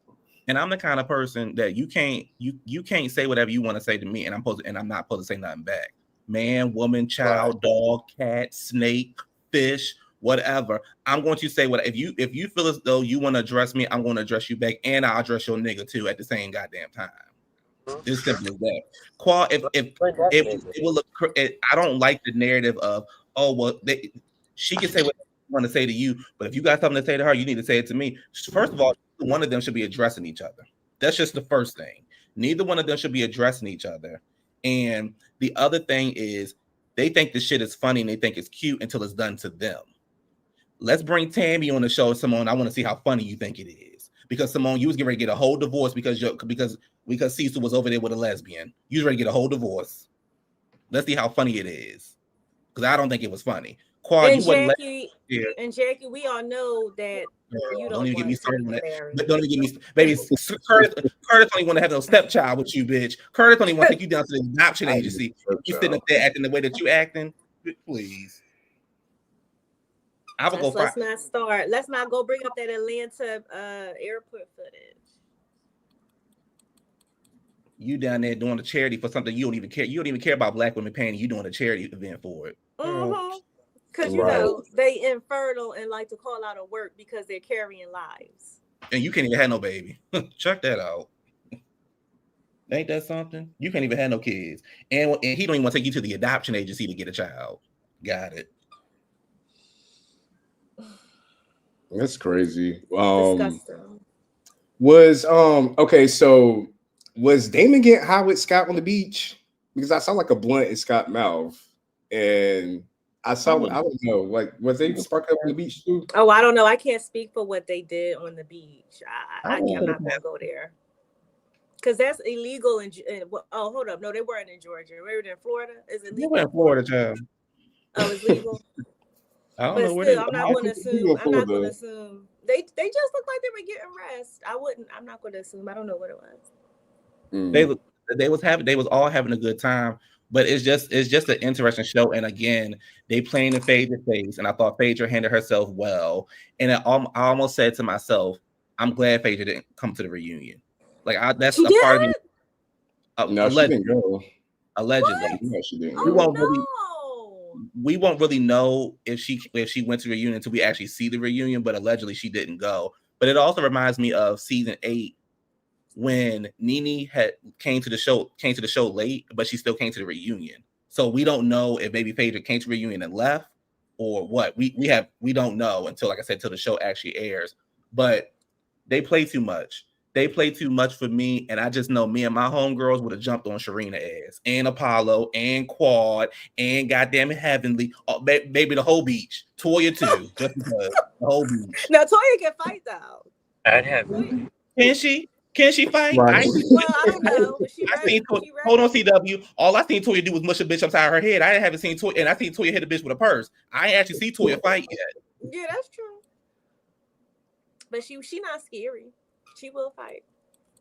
And I'm the kind of person that you can't say whatever you want to say to me, and I'm not supposed to say nothing back. Man, woman, child, dog, cat, snake, fish, whatever. I'm going to say if you feel as though you want to address me, I'm going to address you back, and I'll address your nigga too at the same goddamn time. It's simple as that. Qual, if it will look, I don't like the narrative of she can say what she want to say to you, but if you got something to say to her, you need to say it to me. First of all, one of them should be addressing each other. That's just the first thing. Neither one of them should be addressing each other. And the other thing is they think the shit is funny and they think it's cute until it's done to them. Let's bring Tammy on the show, Simone. I want to see how funny you think it is. Because Simone, you was getting ready to get a whole divorce because Cecil was over there with a lesbian. You was ready to get a whole divorce. Let's see how funny it is. Because I don't think it was funny. Quad, and Jackie, we all know that you don't even get me started on that. But don't even get me, baby. Curtis don't even want to have no stepchild with you, bitch. Curtis don't even want to take you down to the adoption agency. You sitting up there acting the way that you acting, please. I will go. Let's not start. Let's not go bring up that Atlanta airport footage. You down there doing a charity for something you don't even care. You don't even care about black women paying. You doing a charity event for it. Because you know they infertile and like to call out of work because they're carrying lives. And you can't even have no baby. Check that out. Ain't that something? You can't even have no kids, and he don't even want to take you to the adoption agency to get a child. Got it. That's crazy. Disgusting. Was okay, so was Damon getting high with Scott on the beach? Because I saw like a blunt in Scott's mouth, and I saw I don't know, like was they sparking up on the beach too? Oh, I don't know. I can't speak for what they did on the beach. I'm not gonna go there because that's illegal. Oh, hold up, no, they weren't in Georgia. They were in Florida. Is it legal? They were in Florida, child. Oh, it's legal. I don't but know where still, I'm not going to assume. I'm not going to assume. They just looked like they were getting rest. I'm not going to assume. I don't know what it was. They was all having a good time, but it's just an interesting show. And again, they playing in Phaedra's face, and I thought Phaedra handled herself well. And I almost said to myself, I'm glad Phaedra didn't come to the reunion. Like that's a part of me. No, she didn't go. Allegedly, no, she didn't. We won't really know if she went to the reunion until we actually see the reunion, but allegedly she didn't go. But it also reminds me of season 8 when Nene came to the show late, but she still came to the reunion. So we don't know if maybe Phaedra came to the reunion and left or what. We don't know until, like I said, till the show actually airs. But they play too much. They play too much for me, and I just know me and my homegirls would have jumped on Sherrein ass and Apollo and Quad and goddamn it Heavenly, baby the whole beach, Toya too, just because the whole beach. Now Toya can fight though. I'd have. Can she? Can she fight? Right. I don't know. But hold on, CW. All I seen Toya do was mush a bitch upside her head. I haven't seen Toya, and I seen Toya hit a bitch with a purse. I ain't actually see Toya fight yet. Yeah, that's true. But she not scary. She will fight.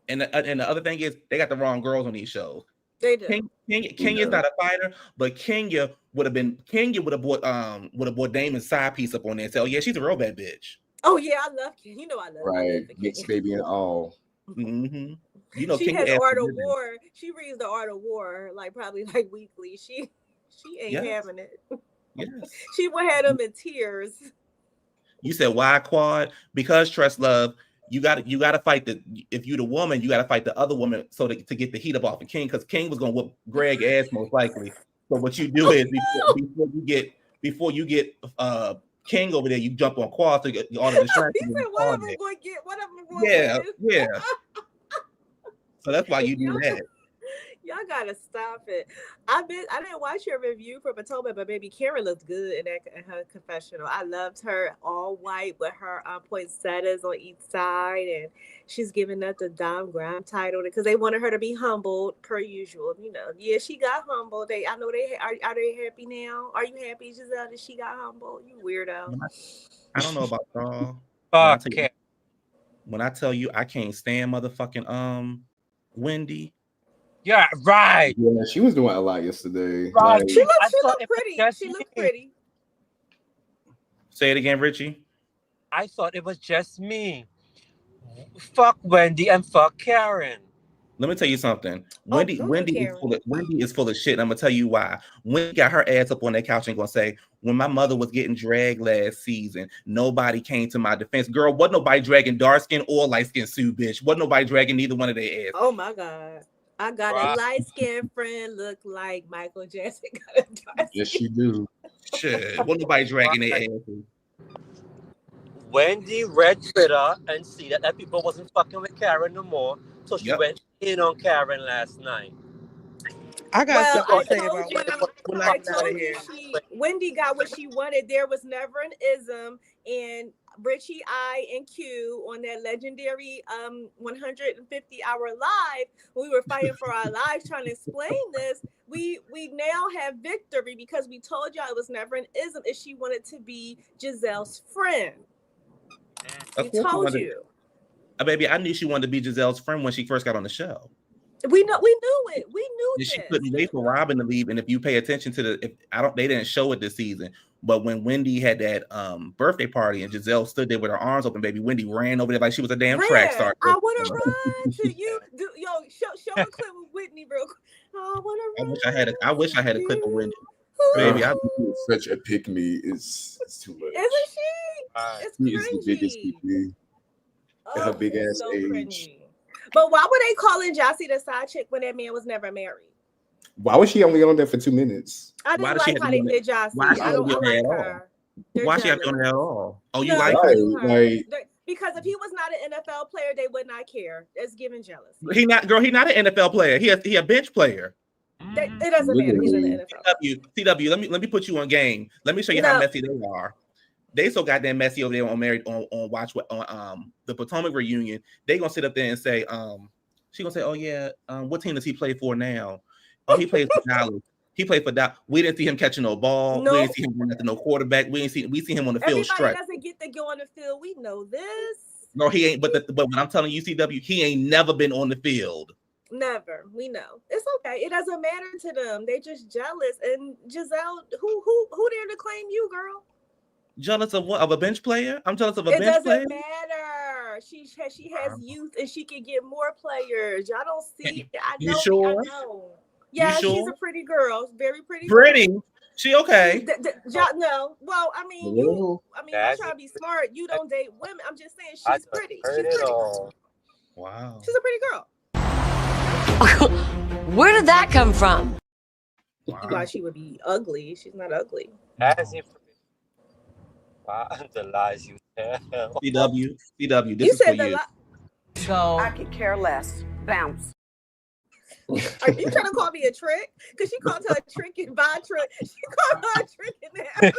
And the other thing is, they got the wrong girls on these shows. They do. Kenya's not a fighter, but Kenya would have bought Damon's side piece up on there and said, "Oh yeah, she's a real bad bitch." Oh yeah, I love Kenya. You know I love right, mixed baby and all. Mm-hmm. You know, she Kenya has Art of War. She reads the Art of War probably weekly. She ain't having it. Yes. She would have them in tears. You said why Quad? Because trust love. You got to fight if you're the woman, you got to fight the other woman to get the heat up off of King, because King was gonna whoop Greg ass most likely. So what you do is before you get King over there, you jump on Quad to get all the distractions. He said, "What am I going to get? What am I going to get?" Yeah. So that's why you do that. Y'all gotta stop it. I didn't watch your review for Potomac, but baby Karen looked good in her confessional. I loved her all white with her poinsettias on each side, and she's giving up the Dom Graham title because they wanted her to be humbled per usual. You know, yeah, she got humbled. I know they are they happy now? Are you happy, Giselle, that she got humbled? You weirdo. I don't know about y'all. When I tell you I can't stand motherfucking Wendy. Yeah, right. Yeah, she was doing a lot yesterday. Right. Like, She looked pretty. She looked pretty. Say it again, Richie. I thought it was just me. Fuck Wendy and fuck Karen. Let me tell you something. Wendy is full of shit. And I'm gonna tell you why. Wendy got her ass up on that couch and gonna say, when my mother was getting dragged last season, nobody came to my defense. Girl, wasn't nobody dragging dark skin or light skin Sue, bitch. Wasn't nobody dragging neither one of their ass. Oh my God. I got a light-skinned friend look like Michael Jackson. Yes, you do. Shit. Wasn't nobody dragging their asses. Wendy read Twitter and see that people wasn't fucking with Karen no more. So she went in on Karen last night. I got something to say about Wendy got what she wanted. There was never an ism, and Richie, I, and Q on that legendary 150-hour live, when we were fighting for our lives trying to explain this, we now have victory because we told y'all it was never an ism if she wanted to be Giselle's friend. We told you. Baby, I knew she wanted to be Giselle's friend when she first got on the show. We knew it. We knew And she this. couldn't wait for Robin to leave. And if you pay attention to they didn't show it this season. But when Wendy had that birthday party and Giselle stood there with her arms open, baby, Wendy ran over there like she was a damn track star. I want to run to you. Show a clip of Whitney real quick. I want to run. I wish I had a clip of Wendy. Baby, I think such a pick me. It's too much. Isn't she? It's she is the biggest pick me. Her big ass so age. Cringy. But why were they calling Jossie the side chick when that man was never married? Why was she only on there for 2 minutes? I didn't like how they did Jossie. I don't like her. Why she have to on there at all? Oh, you No, like her? Because if he was not an NFL player, they would not care. It's giving jealous. He not an NFL player. He a bench player. It doesn't matter. He's in the NFL. CW, let me put you on game. Let me show you how messy they are. They so goddamn messy over there on Married on watch on the Potomac reunion. They gonna sit up there and say, she gonna say, oh yeah, what team does he play for now? Oh, he plays for Dallas. He played for that. We didn't see him catching no ball. Nope. We didn't see him running after no quarterback. We see him on the field stretch. Everybody doesn't get to go on the field. We know this. No, he ain't. But when I'm telling you, CW, he ain't never been on the field. Never. We know. It's okay. It doesn't matter to them. They just jealous. And Giselle, who there to claim you, girl? Jealous of what? Of a bench player? I'm jealous of a bench player. It doesn't matter. She has youth and she can get more players. Y'all don't see. I know. You sure? I know. Yeah, sure? She's a pretty girl. Very pretty. Pretty. She okay? No. Well, I mean, you try to be smart. You don't date women. I'm just saying she's pretty. She's pretty. Wow. She's a pretty girl. Where did that come from? Wow. Why she would be ugly? She's not ugly. Wow, the lies you tell. CW, this is for you. So I could care less. Bounce. Are you trying to call me a trick? Because she called her a trick and by trick. She called her a trick in there.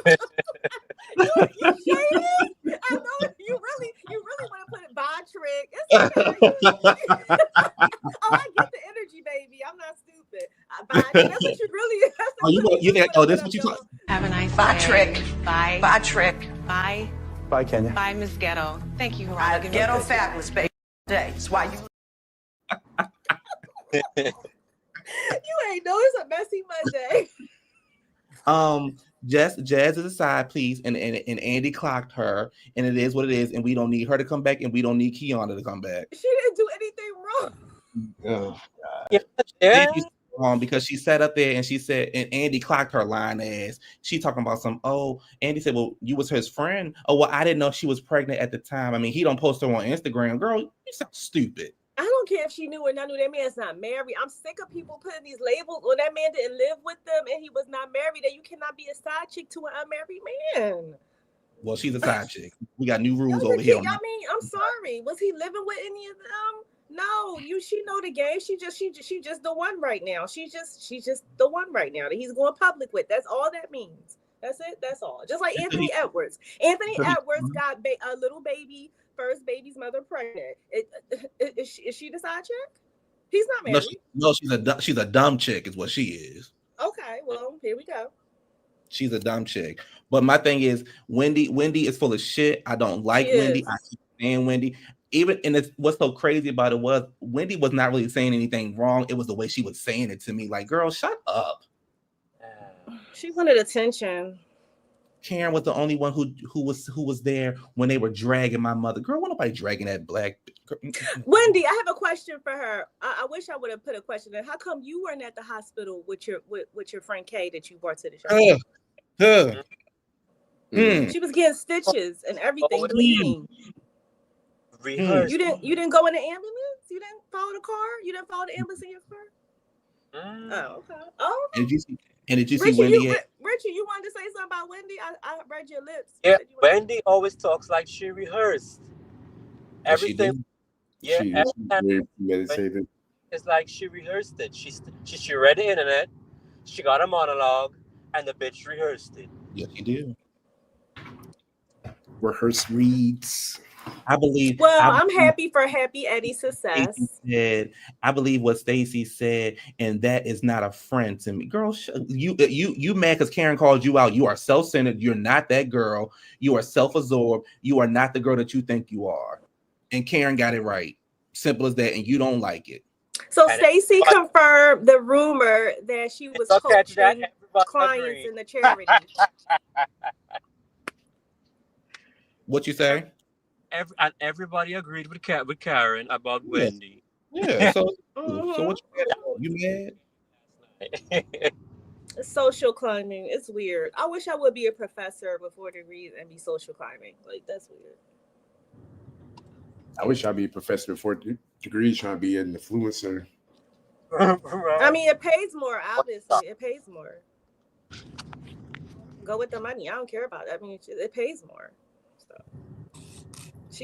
you shaded? I know you really want to put it by trick. It's okay. Oh, I get the energy, baby. I'm not stupid. That's what you really. This what you talk. have a nice Bye, day. trick. Bye. Bye, trick. Bye. Bye, Kenya. Bye, Miss Ghetto. Thank you, I Geraldo. ghetto fabulous, baby. That's why you. You ain't know it's a messy Monday. Jazz is aside, please, and Andy clocked her, and it is what it is, and we don't need her to come back, and we don't need Kiana to come back. She didn't do anything wrong. Oh God. Yeah. Because she sat up there and she said, and Andy clocked her lying ass. She talking about Andy said, well, you was his friend. Oh, well, I didn't know she was pregnant at the time. I mean, he don't post her on Instagram. Girl, you sound stupid. I don't care if she knew or not knew that man's not married. I'm sick of people putting these labels when that man didn't live with them and he was not married, that you cannot be a side chick to an unmarried man. Well, she's a side chick. We got new rules over here. I mean, I'm sorry. Was he living with any of them? No, she know the game. She just the one right now. She's just the one right now that he's going public with. That's all that means. That's it. That's all. Just like Anthony Edwards. Anthony Edwards got a little baby, first baby's mother pregnant. Is she the side chick? He's not married. No, she's a dumb chick is what she is. Okay, well, here we go. She's a dumb chick. But my thing is, Wendy is full of shit. I don't like Wendy. I keep saying Wendy. What's so crazy about it was Wendy was not really saying anything wrong. It was the way she was saying it to me. Like, girl, shut up. She wanted attention. Karen was the only one who was there when they were dragging my mother. Girl, why nobody dragging that black? Wendy, I have a question for her. I wish I would have put a question in. How come you weren't at the hospital with your friend Kay that you brought to the show? She was getting stitches and everything, bleeding. You didn't go in the ambulance? You didn't follow the car? You didn't follow the ambulance in your car? Oh, okay. Oh. And did you see Wendy? Richie, you wanted to say something about Wendy? I read your lips. Yeah, Wendy always talks like she rehearsed. Everything. Yeah, she's very meditated. It's like she rehearsed it. She read the internet, she got a monologue, and the bitch rehearsed it. Yes, she did. Rehearse reads. I believe. Well, I'm happy for Happy Eddie's success. I believe what Stacey said, and that is not a friend to me. Girl, you mad because Karen called you out. You are self-centered. You're not that girl. You are self-absorbed. You are not the girl that you think you are. And Karen got it right. Simple as that. And you don't like it. So Stacey confirmed the rumor that she was coaching clients in the charity. What you say? Everybody agreed with Karen about Wendy. Yeah. So what you mad? Social climbing. It's weird. I wish I would be a professor with 4 degrees and be social climbing. Like, that's weird. I wish I'd be a professor with 4 degrees trying to be an influencer. I mean, it pays more, obviously. It pays more. Go with the money. I don't care about it. I mean, it pays more. So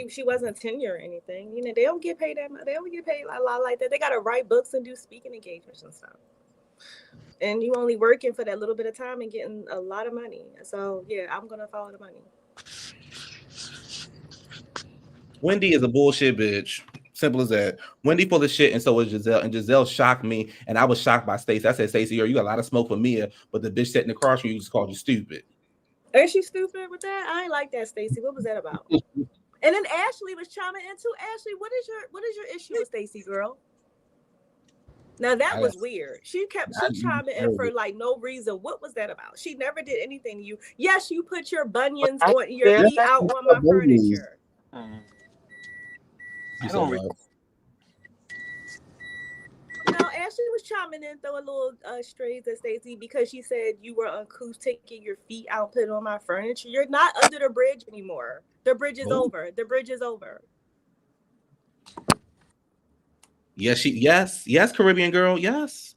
she wasn't tenure or anything. You know, they don't get paid that much. They don't get paid a lot like that. They got to write books and do speaking engagements and stuff. And you only working for that little bit of time and getting a lot of money. So, yeah, I'm going to follow the money. Wendy is a bullshit bitch. Simple as that. Wendy full of shit, and so was Giselle. And Giselle shocked me, and I was shocked by Stacey. I said, Stacey, you got a lot of smoke for Mia, but the bitch sitting across from you just called you stupid. Ain't she stupid with that? I ain't like that, Stacey. What was that about? And then Ashley was chiming in too. Ashley, what is your issue with Stacey, girl? Now that was weird. She chiming in for like no reason. What was that about? She never did anything to you. Yes, you put your bunions on your feet out on my furniture. I don't No, Ashley was chiming in, throwing little strays at Stacey because she said you were uncouth taking your feet out, put on my furniture. You're not under the bridge anymore. The bridge is over. The bridge is over. Yes, Caribbean girl. Yes.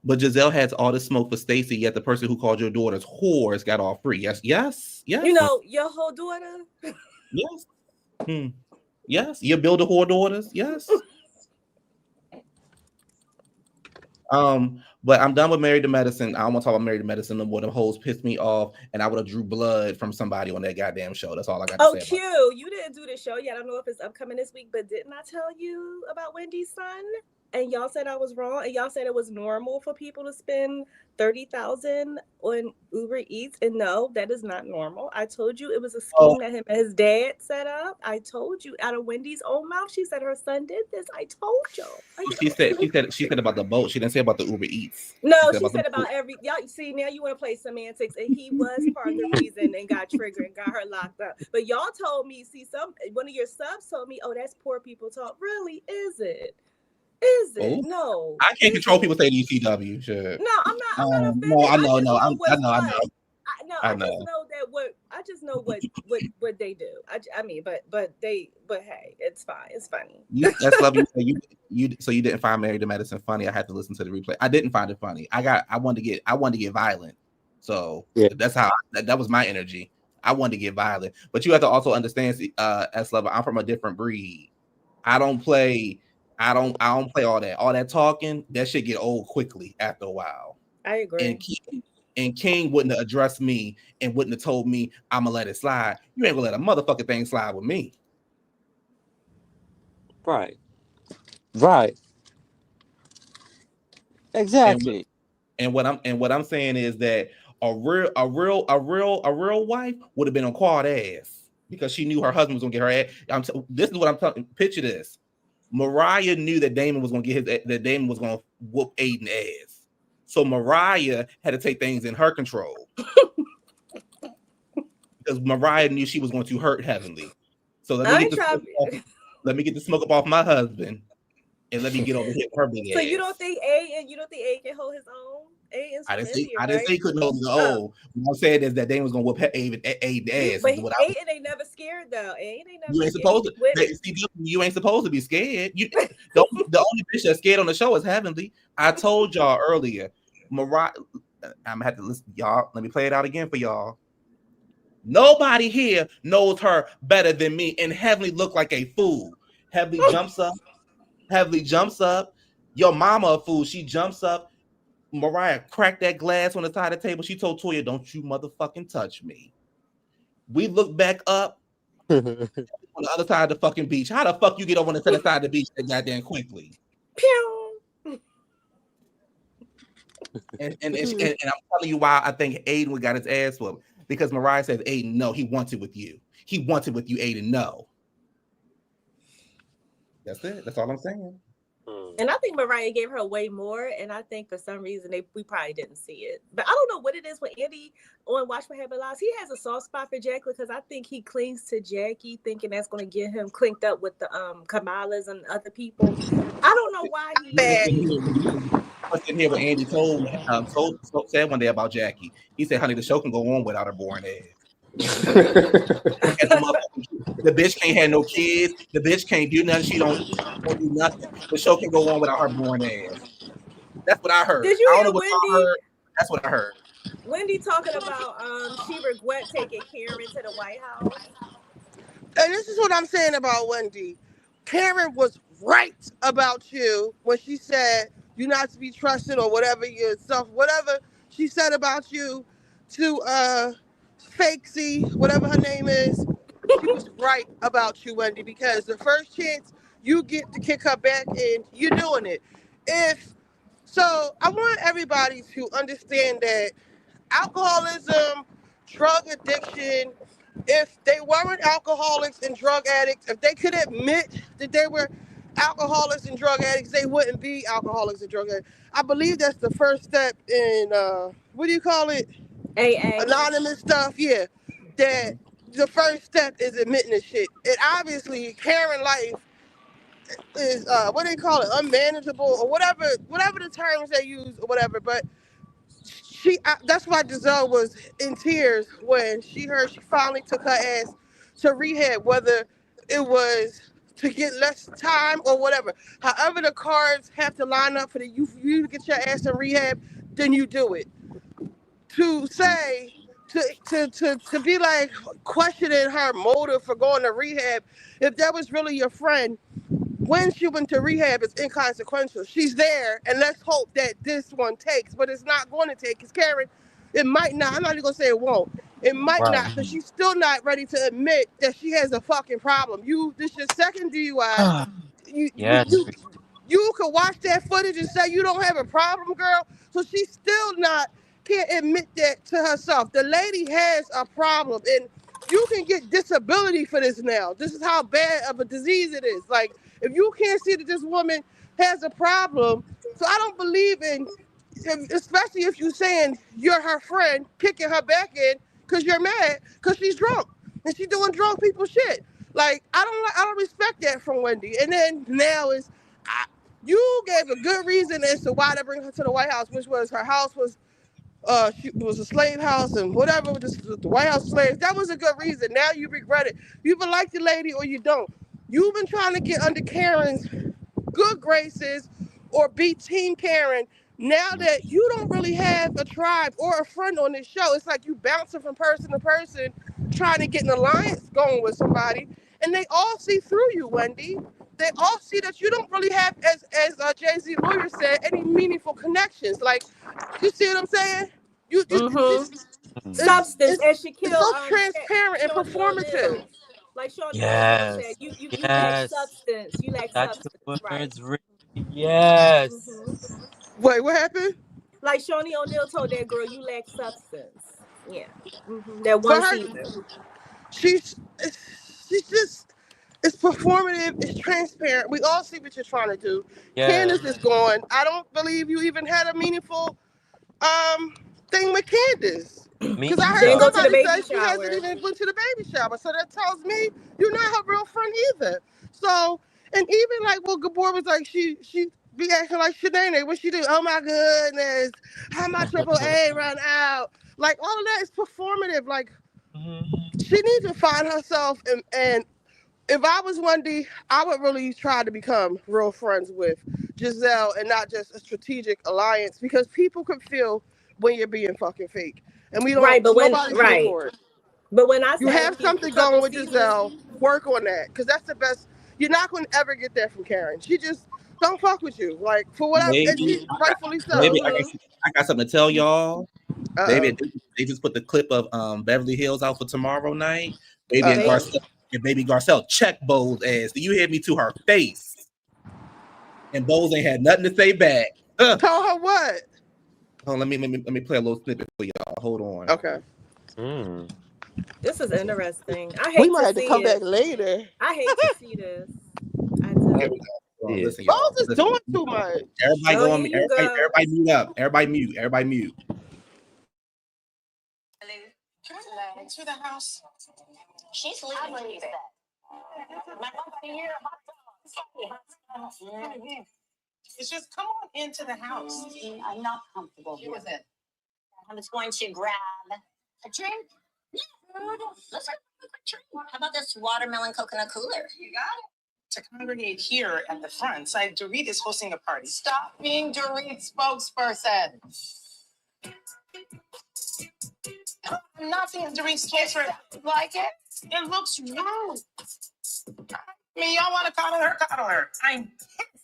But Giselle has all the smoke for Stacey, yet the person who called your daughter's whores got all free. Yes. You know, your whole daughter? Yes. Yes. You build a whore daughters. Yes. But I'm done with Married to Medicine. I don't want to talk about Married to Medicine no more. The hoes pissed me off, and I would have drew blood from somebody on that goddamn show. That's all I got to say. Oh, Q, you didn't do the show yet. I don't know if it's upcoming this week, but didn't I tell you about Wendy's son? And y'all said I was wrong, and y'all said it was normal for people to spend $30,000 on Uber Eats, and no, that is not normal. I told you it was a scheme that him and his dad set up. I told you out of Wendy's own mouth. She said her son did this. I told y'all. She said about the boat. She didn't say about the Uber Eats. No, she said about every. Y'all see now you want to play semantics, and he was part of the reason and got triggered and got her locked up. But y'all told me, one of your subs told me, oh, that's poor people talk. Really? Is it? Is it? Oh. No. I can't control people saying ECW. Shit. No, I'm not offended. No, I know. I just know what they do. I mean, but hey, it's fine. It's funny. That's lovely. So you didn't find Married to Medicine funny. I had to listen to the replay. I didn't find it funny. I wanted to get violent. So that's how that was my energy. I wanted to get violent. But you have to also understand, S11, I'm from a different breed. I don't play all that. All that talking, that shit get old quickly after a while. I agree. And King wouldn't have addressed me and wouldn't have told me I'm gonna let it slide. You ain't gonna let a motherfucking thing slide with me. Right. Exactly. And what I'm saying is that a real wife would have been on Quad ass because she knew her husband was gonna get her ass. This is what I'm telling. Picture this. Mariah knew that Damon was going to whoop Aiden ass. So Mariah had to take things in her control. Because Mariah knew she was going to hurt Heavenly. So let me get the smoke up off my husband and let me get over here her big ass. So you don't think A can hold his own? I didn't say he couldn't hold his own. What I'm saying is that Damon was going to whoop Aiden ass. But Aiden ain't never scared though. You ain't supposed to. You ain't supposed to be scared. The only bitch that's scared on the show is Heavenly. I told y'all earlier. Mariah, I'm gonna have to listen, y'all. Let me play it out again for y'all. Nobody here knows her better than me, and Heavenly looked like a fool. Heavenly jumps up. Your mama a fool. She jumps up. Mariah cracked that glass on the side of the table. She told Toya, "Don't you motherfucking touch me." We look back up on the other side of the fucking beach. How the fuck you get over on the other side of the beach that goddamn quickly? Pew. And I'm telling you why I think Aiden got his ass whooped. Because Mariah says, Aiden, no, he wants it with you. He wants it with you, Aiden, no. That's it. That's all I'm saying. And I think Mariah gave her way more, and I think for some reason we probably didn't see it. But I don't know what it is with Andy on Watch What Happens Live. He has a soft spot for Jackie because I think he clings to Jackie, thinking that's going to get him clinked up with the Kamalas and other people. I don't know why he. I was sitting here with Andy said one day about Jackie. He said, "Honey, the show can go on without her boring ass." The bitch can't have no kids. The bitch can't do nothing. She don't do nothing. The show can go on without her boring ass. That's what I heard. Did you I don't hear know what Wendy? y'all heard. That's what I heard. Wendy talking about she regret taking Karen to the White House. And this is what I'm saying about Wendy. Karen was right about you when she said you're not to be trusted or whatever whatever she said about you to Fakesy, whatever her name is. She was right about you, Wendy, because the first chance you get to kick her back in, you're doing it. So I want everybody to understand that alcoholism, drug addiction, if they weren't alcoholics and drug addicts, if they could admit that they were alcoholics and drug addicts, they wouldn't be alcoholics and drug addicts. I believe that's the first step in, what do you call it? AA. Anonymous stuff, yeah. That the first step is admitting the shit. And obviously, Karen Life is, what do they call it, unmanageable or whatever the terms they use or whatever, but that's why Giselle was in tears when she heard she finally took her ass to rehab, whether it was to get less time or whatever. However the cards have to line up for you to get your ass in rehab, then you do it. To say, to be like questioning her motive for going to rehab, if that was really your friend, when she went to rehab, it's inconsequential. She's there, and let's hope that this one takes, but it's not going to take, because Karen, it might not, I'm not even going to say it won't. It might not, because she's still not ready to admit that she has a fucking problem. This is your second DUI. You could watch that footage and say you don't have a problem, girl. So she's still can't admit that to herself. The lady has a problem, and you can get disability for this now. This is how bad of a disease it is. Like, if you can't see that this woman has a problem, so I don't believe in, especially if you're saying you're her friend, kicking her back in because you're mad because she's drunk and she's doing drunk people shit. Like, I don't respect that from Wendy. And then now you gave a good reason as to why to bring her to the White House, which was her house was it was a slave house and whatever, the White House slaves. That was a good reason. Now you regret it. You either like the lady or you don't. You've been trying to get under Karen's good graces or be Team Karen. Now that you don't really have a tribe or a friend on this show, it's like you bouncing from person to person, trying to get an alliance going with somebody, and they all see through you, Wendy. They all see that you don't really have, as Jay-Z lawyer said, any meaningful connections. Like, you see what I'm saying? Substance, and Shaquille. It's so transparent and performative. Like Shawnee said, you lack substance. You lack That's substance. the words, Right. Yes. Wait, what happened? Like Shawnee O'Neal told that girl, you lack substance. Yeah. That one season. She's just, it's performative, it's transparent. We all see what you're trying to do. Yeah. Candace is going. I don't believe you even had a meaningful thing with Candace. Because I heard somebody say she hasn't even went to the baby shower. So that tells me you're not her real friend either. So, and even like what Gabor was like, she be acting like Shanae. What she do? Oh my goodness, how my AAA run out? Like, all of that is performative. Like, she needs to find herself. And if I was Wendy, I would really try to become real friends with Giselle and not just a strategic alliance, because people can feel when you're being fucking fake. And we don't, nobody's here for it. But when I you have something going with Giselle, work on that, because that's the best. You're not going to ever get that from Karen. She just don't fuck with you, like, for whatever, and she rightfully so. Maybe I got something to tell y'all. Baby, they just put the clip of Beverly Hills out for tomorrow night. Baby Garcelle check Bo's ass. Do you hear me, to her face? And Bo's ain't had nothing to say back. Tell her what? Oh, let me play a little snippet for y'all. Hold on. Okay. This is interesting. I hate we might have to come back later. I hate to see this. I do. Well, Yeah. listen, y'all. Bones is Listen. doing too much. Everybody Oh, go on here me. you go. Everybody mute up. Everybody mute. Everybody mute. Can we go into the house? She's leaving. It's just come on into the house. I'm not comfortable here. With it. I was going to grab a drink. Let's have a quick drink. How about this watermelon coconut cooler? You got it. To congregate here at the front, so Dorit is hosting a party. Stop being Dorit's spokesperson. I'm not being Dorit's spokesperson. Like it? It looks wrong. I mean, y'all want to coddle her? Coddle her. I'm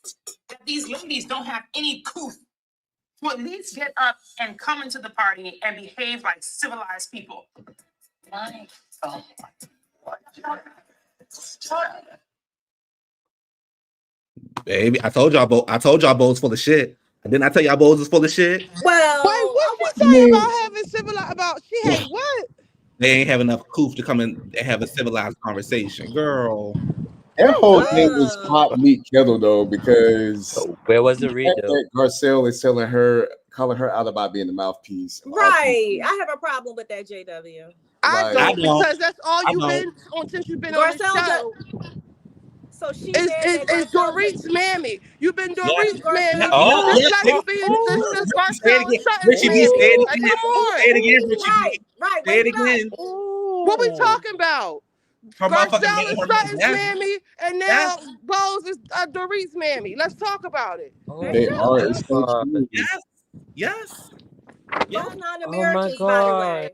pissed that these ladies don't have any coof to at least get up and come into the party and behave like civilized people. My God. Baby, I told y'all Bo's full of shit. Didn't I tell y'all Bo's is full of shit? Wait, Well, what she say about having civilized? About she has what? They ain't have enough coof to come in and have a civilized conversation, girl. That whole thing was hot meat kettle though, because where was the read though? Garcelle is calling her out about being the mouthpiece. right. I have a problem with that, JW. I don't, because that's all you've been on since you've been on the show. So she is Dorit's mammy. You've been Dorit's mammy. Oh, Just like you be this Garcelle Sutton's Richie B, say mammy. it Like, again. come on. Say it again, Richie B. Right. Say it again. What we talking about? Her motherfucking Garcelle is her Sutton's yes. mammy, and now Bo's is Dorit's mammy. Let's talk about it. They are. It's so true. Yes. Both non-Americans, by the way.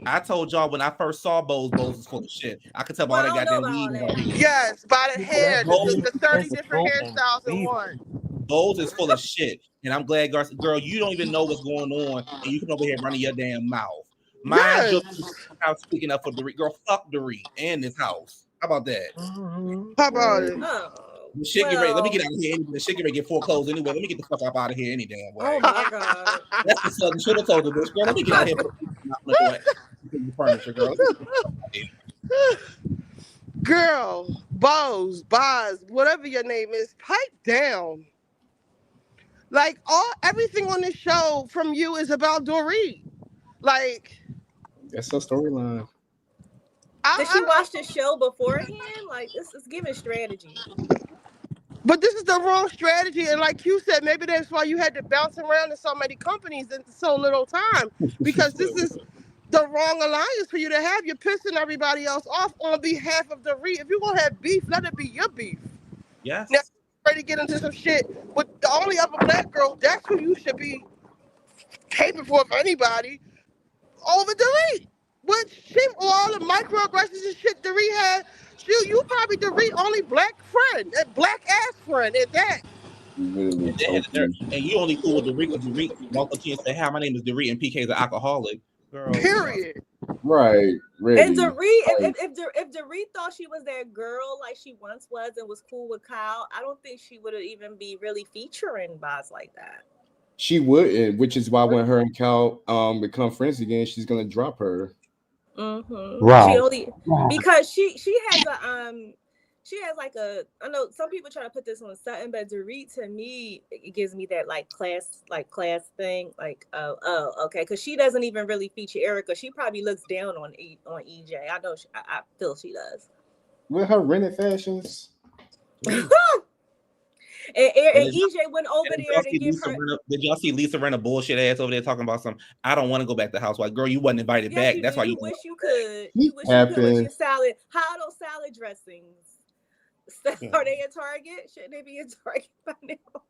I told y'all when I first saw Bo's is full of shit. I could tell by all that goddamn weed. Yes, by the hair, the 30 different hairstyles in one. Bo's is full of shit. And I'm glad, girl, you don't even know what's going on. And you can over here running your damn mouth. Mind your house speaking up for Dorit. Girl, fuck Dorit and this house. How about that? How about it? The shit get ready. Let me get out of here. The shit get ready to get foreclosed anyway. Let me get the fuck up out of here any damn way. Oh my God. That's the Southern should have told the bitch, girl. Let me get out of here. The furniture, girl. Girl, Boz, whatever your name is, pipe down. Like everything on this show from you is about Dorit. Like that's her storyline. Did she watch the show beforehand? Like this is giving strategy. But this is the wrong strategy, and like you said, maybe that's why you had to bounce around in so many companies in so little time, because this is the wrong alliance for you to have. You're pissing everybody else off on behalf of Dorit. If you're gonna have beef, let it be your beef. Yes. Now, ready to get into some shit with the only other black girl. That's who you should be caping for, if anybody, over Dorit. Which she, all the microaggressions and shit Dorit had, you probably Dorit only black friend, a black ass friend at that. And you only cool with Dorit because Dorit walk up to you and say, "Hi, my name is Dorit, and PK is an alcoholic." Girl, period. Right. Ready. And Dorit, if Dorit thought she was that girl like she once was and was cool with Kyle, I don't think she would have even be really featuring Boz like that. She wouldn't, which is why when her and Cal become friends again, she's gonna drop her. Mm-hmm. Right. She only because she has like a, I know some people try to put this on Sutton, but Dorit to me it gives me that like class thing, like okay, because she doesn't even really feature Erica. She probably looks down on EJ. I know I feel she does. With her rented fashions. And EJ went over there to give her. Did y'all see Lisa Rinna bullshit ass over there talking about some? I don't want to go back to Housewives. Girl, you wasn't invited back. That's why you wish you could. You wish you could with your salad. How are those salad dressings? Are they in Target? Shouldn't they be in Target by now?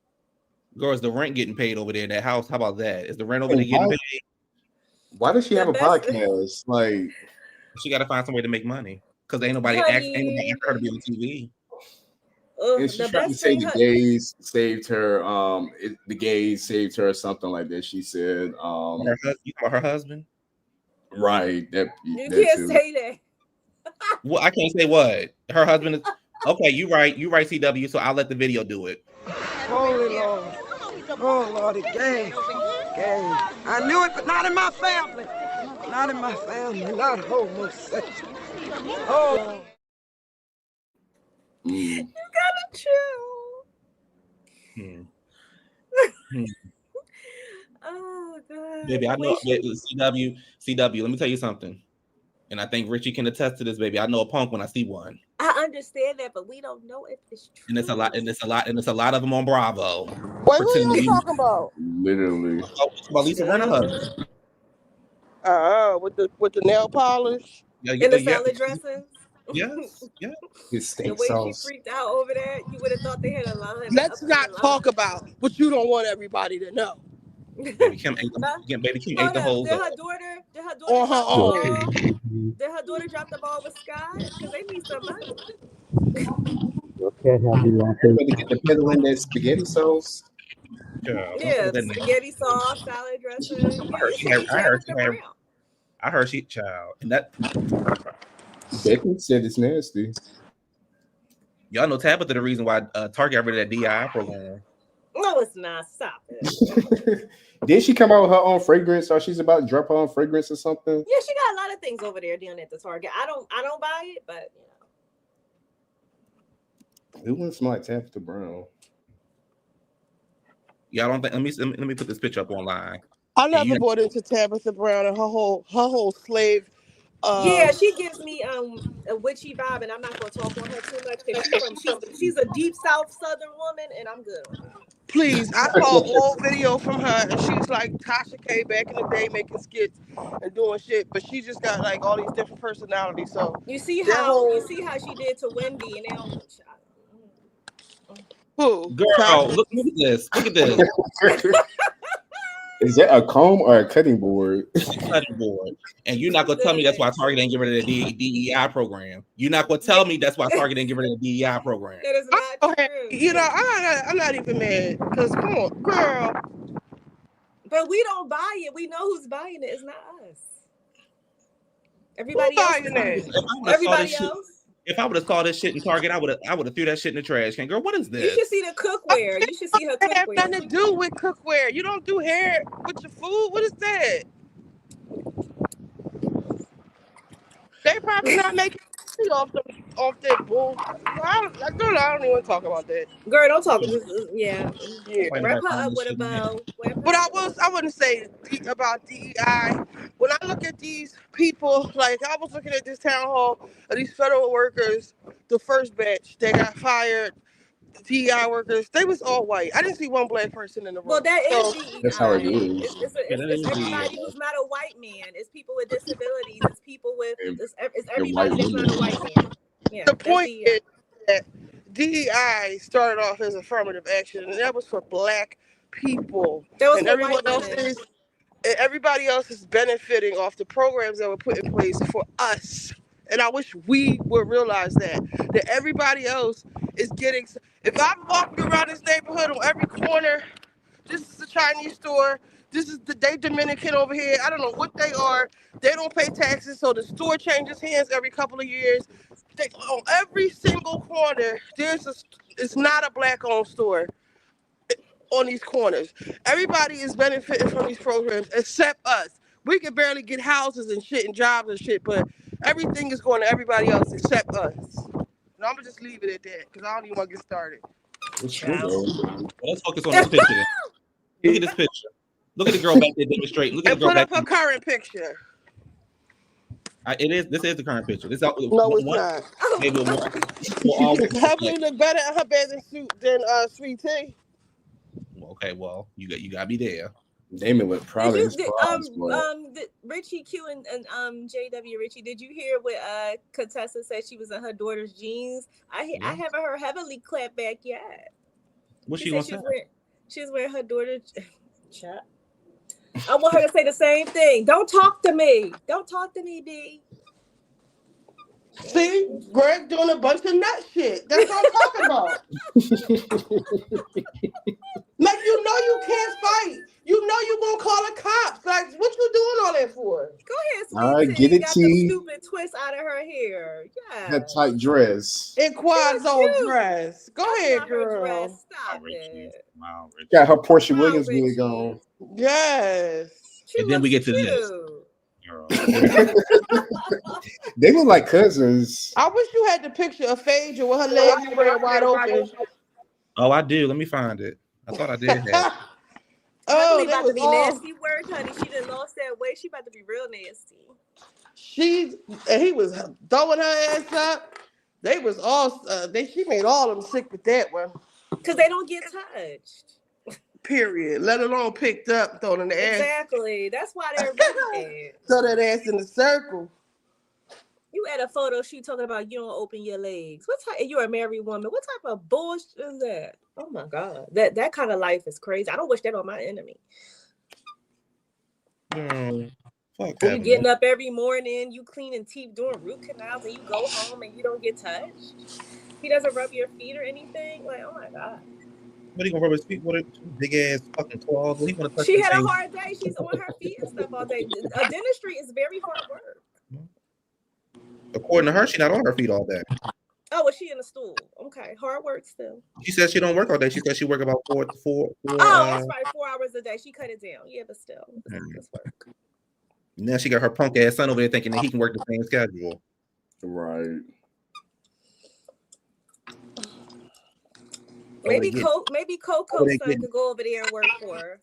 Girl, is the rent getting paid over there in that house? How about that? Is the rent over there getting paid? Why does she have a podcast? Like, she got to find some way to make money because ain't nobody asked her to be on TV. And she's trying to say the gays saved her. The gays saved her, or something like that. She said, her husband, right? You can't say that. Well, I can't say what her husband is. Okay, you right, CW. So I'll let the video do it. Holy Lord, oh Lord, gang. I knew it, but not in my family. Not in my family. Not homosexual. Oh. You gotta chill. Oh God. Baby, I know. She... CW. Let me tell you something. And I think Richie can attest to this, baby. I know a punk when I see one. I understand that, but we don't know if it's true. And it's a lot. And it's a lot of them on Bravo. Wait, who you talking about? Literally. About Lisa Rinna husband. With the nail polish. Yeah, and the salad dressing. Yes. Yeah. His steak the way sauce. she freaked out over that, you would have thought they had a line. Let's not talk about what you don't want everybody to know. Baby Kim ate the holes Did up. her daughter drop the ball? Did her daughter drop the ball with Scott? Because they need some money. Okay, get the peddling that spaghetti sauce. Yeah, the spaghetti sauce, salad dressing. Yeah, it should be Tabitha Brown. I heard she child. And that Becky said it's nasty. Y'all know Tabitha the reason why Target got rid of that DI program. No, it's not. Stop it. Did she come out with her own fragrance, or she's about to drop her own fragrance or something? Yeah, she got a lot of things over there doing at the Target. I don't buy it, but It wouldn't smell like Tabitha Brown. Y'all don't think? Let me put this picture up online. I never bought into Tabitha Brown and her whole slave. Yeah, she gives me a witchy vibe, and I'm not gonna talk on her too much because she's a deep South Southern woman, and I'm good on it. Please, I saw an old video from her, and she's like Tasha K back in the day making skits and doing shit, but she just got like all these different personalities. So you see how she did to Wendy, and they don't. Who? Girl, look at this. Look at this. Is that a comb or a cutting board? Cutting board. And you're not gonna tell me that's why Target didn't get rid of the DEI program. You're not gonna tell me that's why Target didn't get rid of the DEI program. That is not true. You know, I'm not even mad because come on, girl. But we don't buy it. We know who's buying it. It's not us. Everybody else. Everybody else. If I would have saw this shit in Target, I would have threw that shit in the trash can. Girl, what is this? You should see the cookware. You should see her cookware. It have nothing to do with cookware. You don't do hair with your food. What is that? They probably not making off that bull. I don't even want to talk about that. Girl, don't talk. Yeah. Wrap her up with a bow. But I wouldn't say about DEI. When I look at these people, like I was looking at this town hall of these federal workers, the first batch that got fired, DEI workers, they was all white. I didn't see one black person in the room. Well, that is DEI. That's how it is. It's everybody who's not a white man. It's people with disabilities. It's people with. It's everybody that's not a white man. Yeah, the point is that DEI started off as affirmative action, and that was for black people. That was and everybody else is benefiting off the programs that were put in place for us. And I wish we would realize that everybody else is getting. If I'm walking around this neighborhood on every corner, this is the Chinese store, this is they Dominican over here. I don't know what they are. They don't pay taxes, so the store changes hands every couple of years. On every single corner, it's not a black-owned store on these corners. Everybody is benefiting from these programs except us. We can barely get houses and shit and jobs and shit, but everything is going to everybody else except us. And I'm going to just leave it at that because I don't even want to get started. Let's focus on this picture. Look at this picture. Look at the girl back there demonstrating. Look at the girl back there. Put up her current picture. This is the current picture. This no, it's not. Heavily look better in her bathing suit than Sweet Tea. Okay, well, you got me there. Damon with probably Richie Q and JW Richie, did you hear what Contessa said she was in her daughter's jeans? I haven't heard Heavenly clap back yet. What she gonna say? She was wearing her daughter's chat. I want her to say the same thing. Don't talk to me. Don't talk to me, B. See, Greg doing a bunch of nut shit. That's what I'm talking about. Like, you know you can't fight. You know you won't call the cops. Like, what you doing all that for? Go ahead, Sweet Tea. Get it, got T. the stupid twist out of her hair. Yeah. That tight dress. In Quad's old dress. Go ahead, girl. Stop it. Wow, got her Portia Williams wig on. Yes. And then we get to this. They look like cousins. I wish you had the picture of Phaedra with her legs spread wide open. Oh, I do. Let me find it. I thought I did have. Oh, they about was to be all nasty work, honey. She done lost that weight. She about to be real nasty. and he was throwing her ass up. They was all she made all of them sick with that one. Cause they don't get touched. Period. Let alone picked up, thrown in the ass. Exactly. That's why they're really bad. Throw that ass in the circle. You at a photo shoot talking about you don't open your legs. What type? You're a married woman. What type of bullshit is that? Oh my god, that kind of life is crazy. I don't wish that on my enemy. Fuck you getting up every morning, you cleaning teeth, doing root canals, and you go home and you don't get touched. He doesn't rub your feet or anything. Like, oh my god. What, he gonna rub his feet with big ass fucking claws? He wanna touch she the had thing. a hard day. She's on her feet and stuff all day. Dentistry is very hard work. According to her, she's not on her feet all day. Oh, was she in a stool? Okay, hard work still. She says she don't work all day. She says she work about four. Oh, that's right, 4 hours a day. She cut it down. Yeah, but still, it's work. Now she got her punk ass son over there thinking that he can work the same schedule. Right. Maybe Coco's son could go over there and work for her.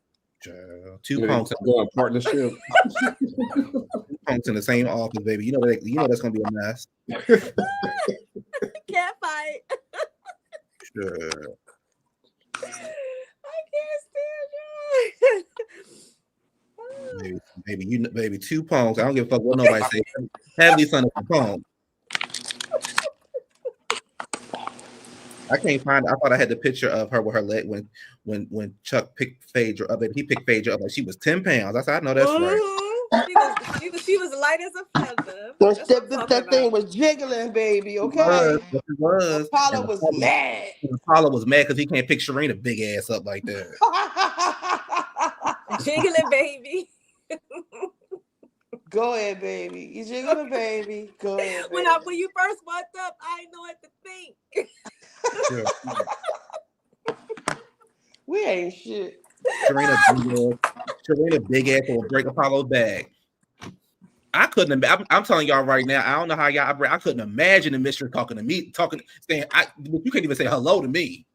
Two punks going partnership. Punks in the same office, baby. You know that's gonna be a mess. Can't fight. Sure. I can't stand you. Baby, two punks. I don't give a fuck what nobody say. Have these son of a punk. I can't find. I thought I had the picture of her with her leg when Chuck picked Phaedra up. He picked Phaedra up like she was 10 pounds. I said, I know that's right. She was light as a feather. That thing was jiggling, baby. Okay. It was. Apollo was mad. Apollo was mad because he can't pick Sherrein a big ass up like that. Jiggling, baby. Go ahead, baby. You jiggling, baby. Go ahead, baby. When you first walked up, I didn't know what to think. We ain't shit. Sherrein a big ass will break Apollo's back. I couldn't. I'm telling y'all right now. I don't know how y'all. I couldn't imagine the mistress talking to me, saying, "You can't even say hello to me."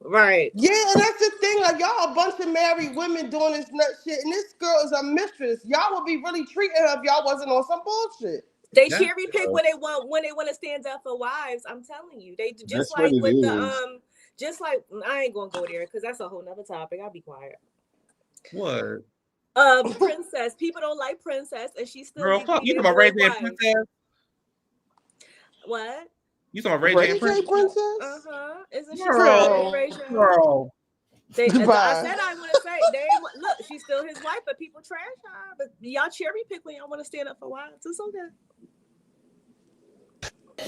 Right. Yeah, that's the thing. Like y'all, a bunch of married women doing this nut shit, and this girl is a mistress. Y'all would be really treating her if y'all wasn't on some bullshit. They cherry pick when they want to stand up for wives. I'm telling you, they just like with the just like I ain't gonna go there because that's a whole nother topic. I'll be quiet. What? Princess. People don't like Princess, and she's still. Girl, fuck you talking about Ray J and Princess? What? You talking about Ray J and Princess? Isn't she still Ray J? Girl. I said I want to say look, she's still his wife, but people trash her. But y'all cherry pick when y'all want to stand up for wives. It's okay.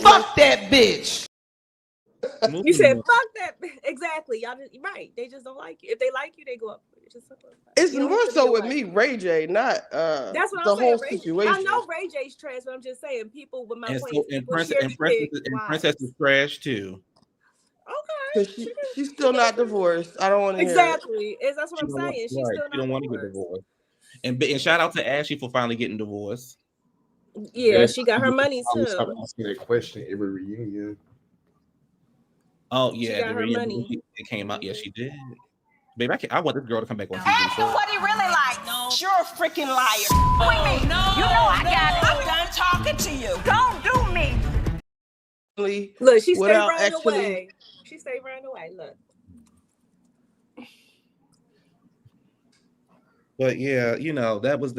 Fuck that bitch. You said fuck that. Exactly. Y'all right. They just don't like you. If they like you, they go up. It's more so with me, Ray J, not that's what the I'm saying, whole Ray situation. I know Ray J's trash, but I'm just saying people with my And Princess is trash too. Okay. She's still not divorced. I don't want to exactly. That's what I'm saying. She's still not. She don't want to get divorced. And shout out to Ashley for finally getting divorced. Yeah, she got her money too. Stop asking that question every reunion. Oh yeah, she got her money. It came out. Yeah, she did. Baby, I want this girl to come back on TV. Ask him what he really like. No. You're a freaking liar. With me. No, you know I got it. I'm done talking to you. Don't do me. Look, she stayed running away. She stayed running away. Look. But yeah, that was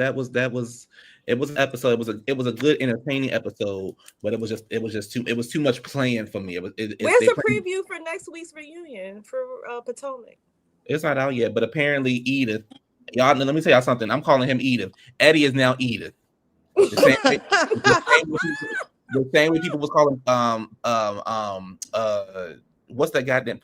it was an episode. It was a good entertaining episode, but it was too much playing for me. Where's the preview for next week's reunion for Potomac? It's not out yet, but apparently Edith. Y'all, let me tell y'all something. I'm calling him Edith. Eddie is now Edith. The same way people was calling what's that goddamn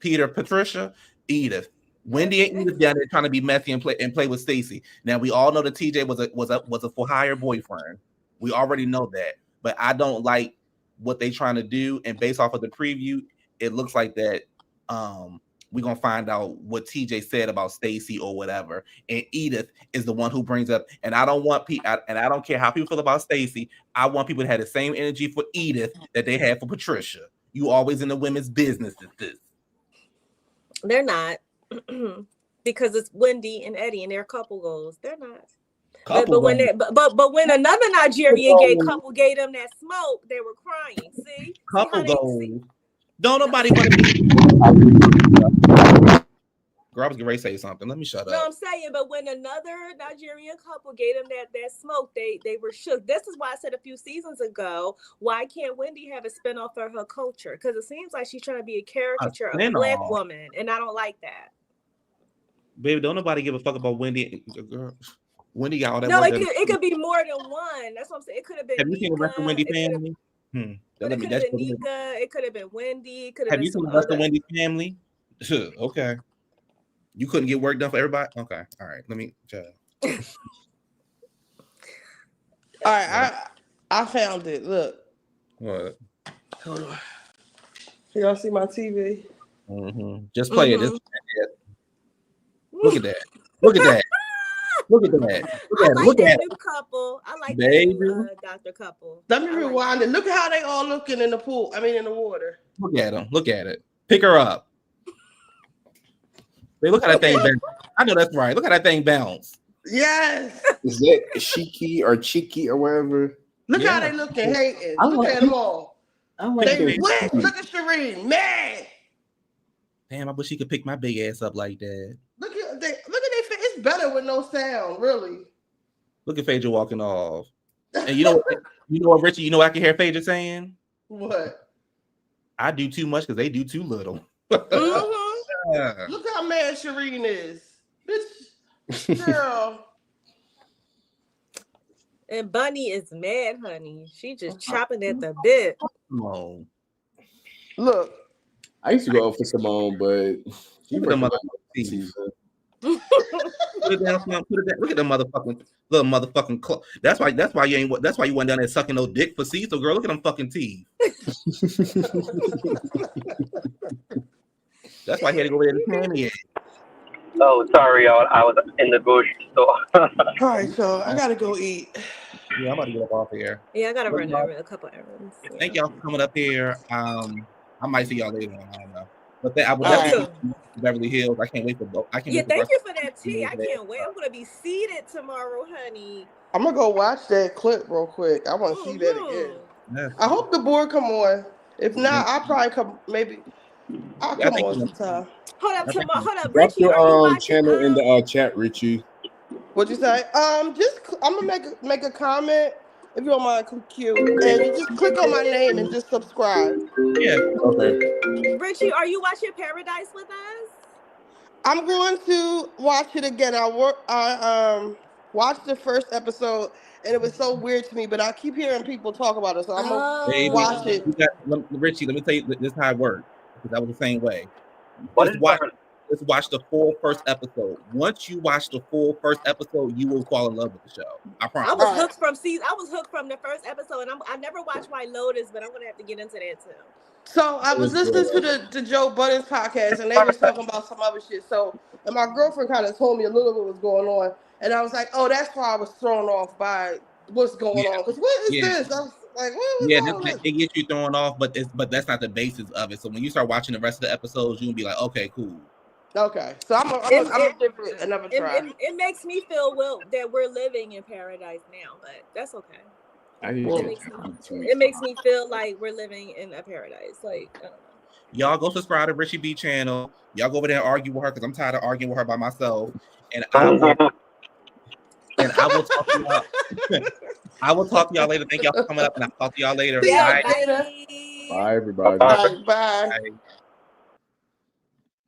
Peter Patricia Edith. Wendy and Edith down there trying to be messy and play with Stacy. Now we all know that TJ was a for hire boyfriend. We already know that, but I don't like what they trying to do. And based off of the preview, it looks like that we're gonna find out what TJ said about Stacy or whatever. And Edith is the one who brings up. And I don't want and I don't care how people feel about Stacy. I want people to have the same energy for Edith that they had for Patricia. You always in the women's business. They're not. Because it's Wendy and Eddie and their couple goals. They're not. But when another Nigerian gay couple gave them that smoke, they were crying. See? Couple goals. Don't nobody want to be. Girl, I was getting ready to say something. Let me shut up. No, I'm saying, but when another Nigerian couple gave them that smoke, they were shook. This is why I said a few seasons ago, why can't Wendy have a spinoff of her culture? Because it seems like she's trying to be a caricature of a black woman, and I don't like that. Baby, don't nobody give a fuck about Wendy. Girl, Wendy got all that. No, it could be more than one. That's what I'm saying. It could have been. Have you seen the rest of Wendy family? But it could have been Nika. It could have been Wendy. Have you seen the rest of Wendy family? Okay. You couldn't get work done for everybody? Okay. All right. Let me check. All right. I found it. Look. What? Hold on. Y'all see my TV? Just play it. Look at that. Look at that. Look at that. Look at new couple. I like that new, Dr. couple. Let me rewind it. Look at how they all looking in the pool. I mean, in the water. Look at them. Look at it. Pick her up. They look at that thing bounce. I know that's right. Look at that thing bounce. Yes. Is that Shiki or Chiki or whatever? Look how they looking, hating. Look at them all. They wet. Look at Sherrein, man. Damn, I wish she could pick my big ass up like that. Look at their face. It's better with no sound, really. Look at Phaedra walking off. And you know what, Richie? You know what I can hear Phaedra saying? What? I do too much because they do too little. Look how mad Sherrein is. Bitch, girl. And Bunny is mad, honey. She just chopping at the bit. No. Look. I used to go out for Simone, but she Look at them motherfucking little motherfucking That's why you went down there sucking no dick for Cecil, girl. Look at them fucking teeth. That's why he had to go over there to Tammy. Oh, sorry, y'all. I was in the grocery store. All right, so I gotta go eat. Yeah, I'm about to get up off here. Yeah, I gotta run a couple errands. Thank y'all for coming up here. I might see y'all later on. I don't know. But I will definitely Beverly Hills. I can't wait for both. Thank you for that tea. I can't wait. I'm gonna be seated tomorrow, honey. I'm gonna go watch that clip real quick. I want to see that again. Yes. I hope the board come on. If not, I'll probably come. Maybe I'll come on sometime. Hold up, Drop Richie. your channel in the chat, Richie. What'd you say? I'm gonna make a comment if you don't mind, Q, and you just click on my name and just subscribe. Yeah. Okay. Richie, are you watching Paradise with us? I'm going to watch it again. I watched the first episode and it was so weird to me, but I keep hearing people talk about it, so I'm gonna watch it. Richie, let me tell you this is how it works, because I was the same way. Let's watch the full first episode. Once you watch the full first episode, you will fall in love with the show. I promise. I was hooked from the first episode, and I never watched White Lotus, but I'm gonna have to get into that too. So I was listening to Joe Budden's podcast, and they were talking about some other shit. So, and my girlfriend kind of told me a little bit what was going on, and I was like, "Oh, that's why I was thrown off by what's going on." Because what is this? I was like, "What was all this?" It gets you thrown off, but that's not the basis of it. So when you start watching the rest of the episodes, you'll be like, "Okay, cool." Okay, so I'm gonna give it another try. It makes me feel that we're living in paradise now, but that's okay. It makes me feel like we're living in a paradise. Like, I don't know. Y'all go subscribe to Richie B channel. Y'all go over there and argue with her, because I'm tired of arguing with her by myself. And I will talk to y'all. I will talk to y'all later. Thank y'all for coming up, and I'll talk to y'all later. Bye. Bye, everybody. Bye.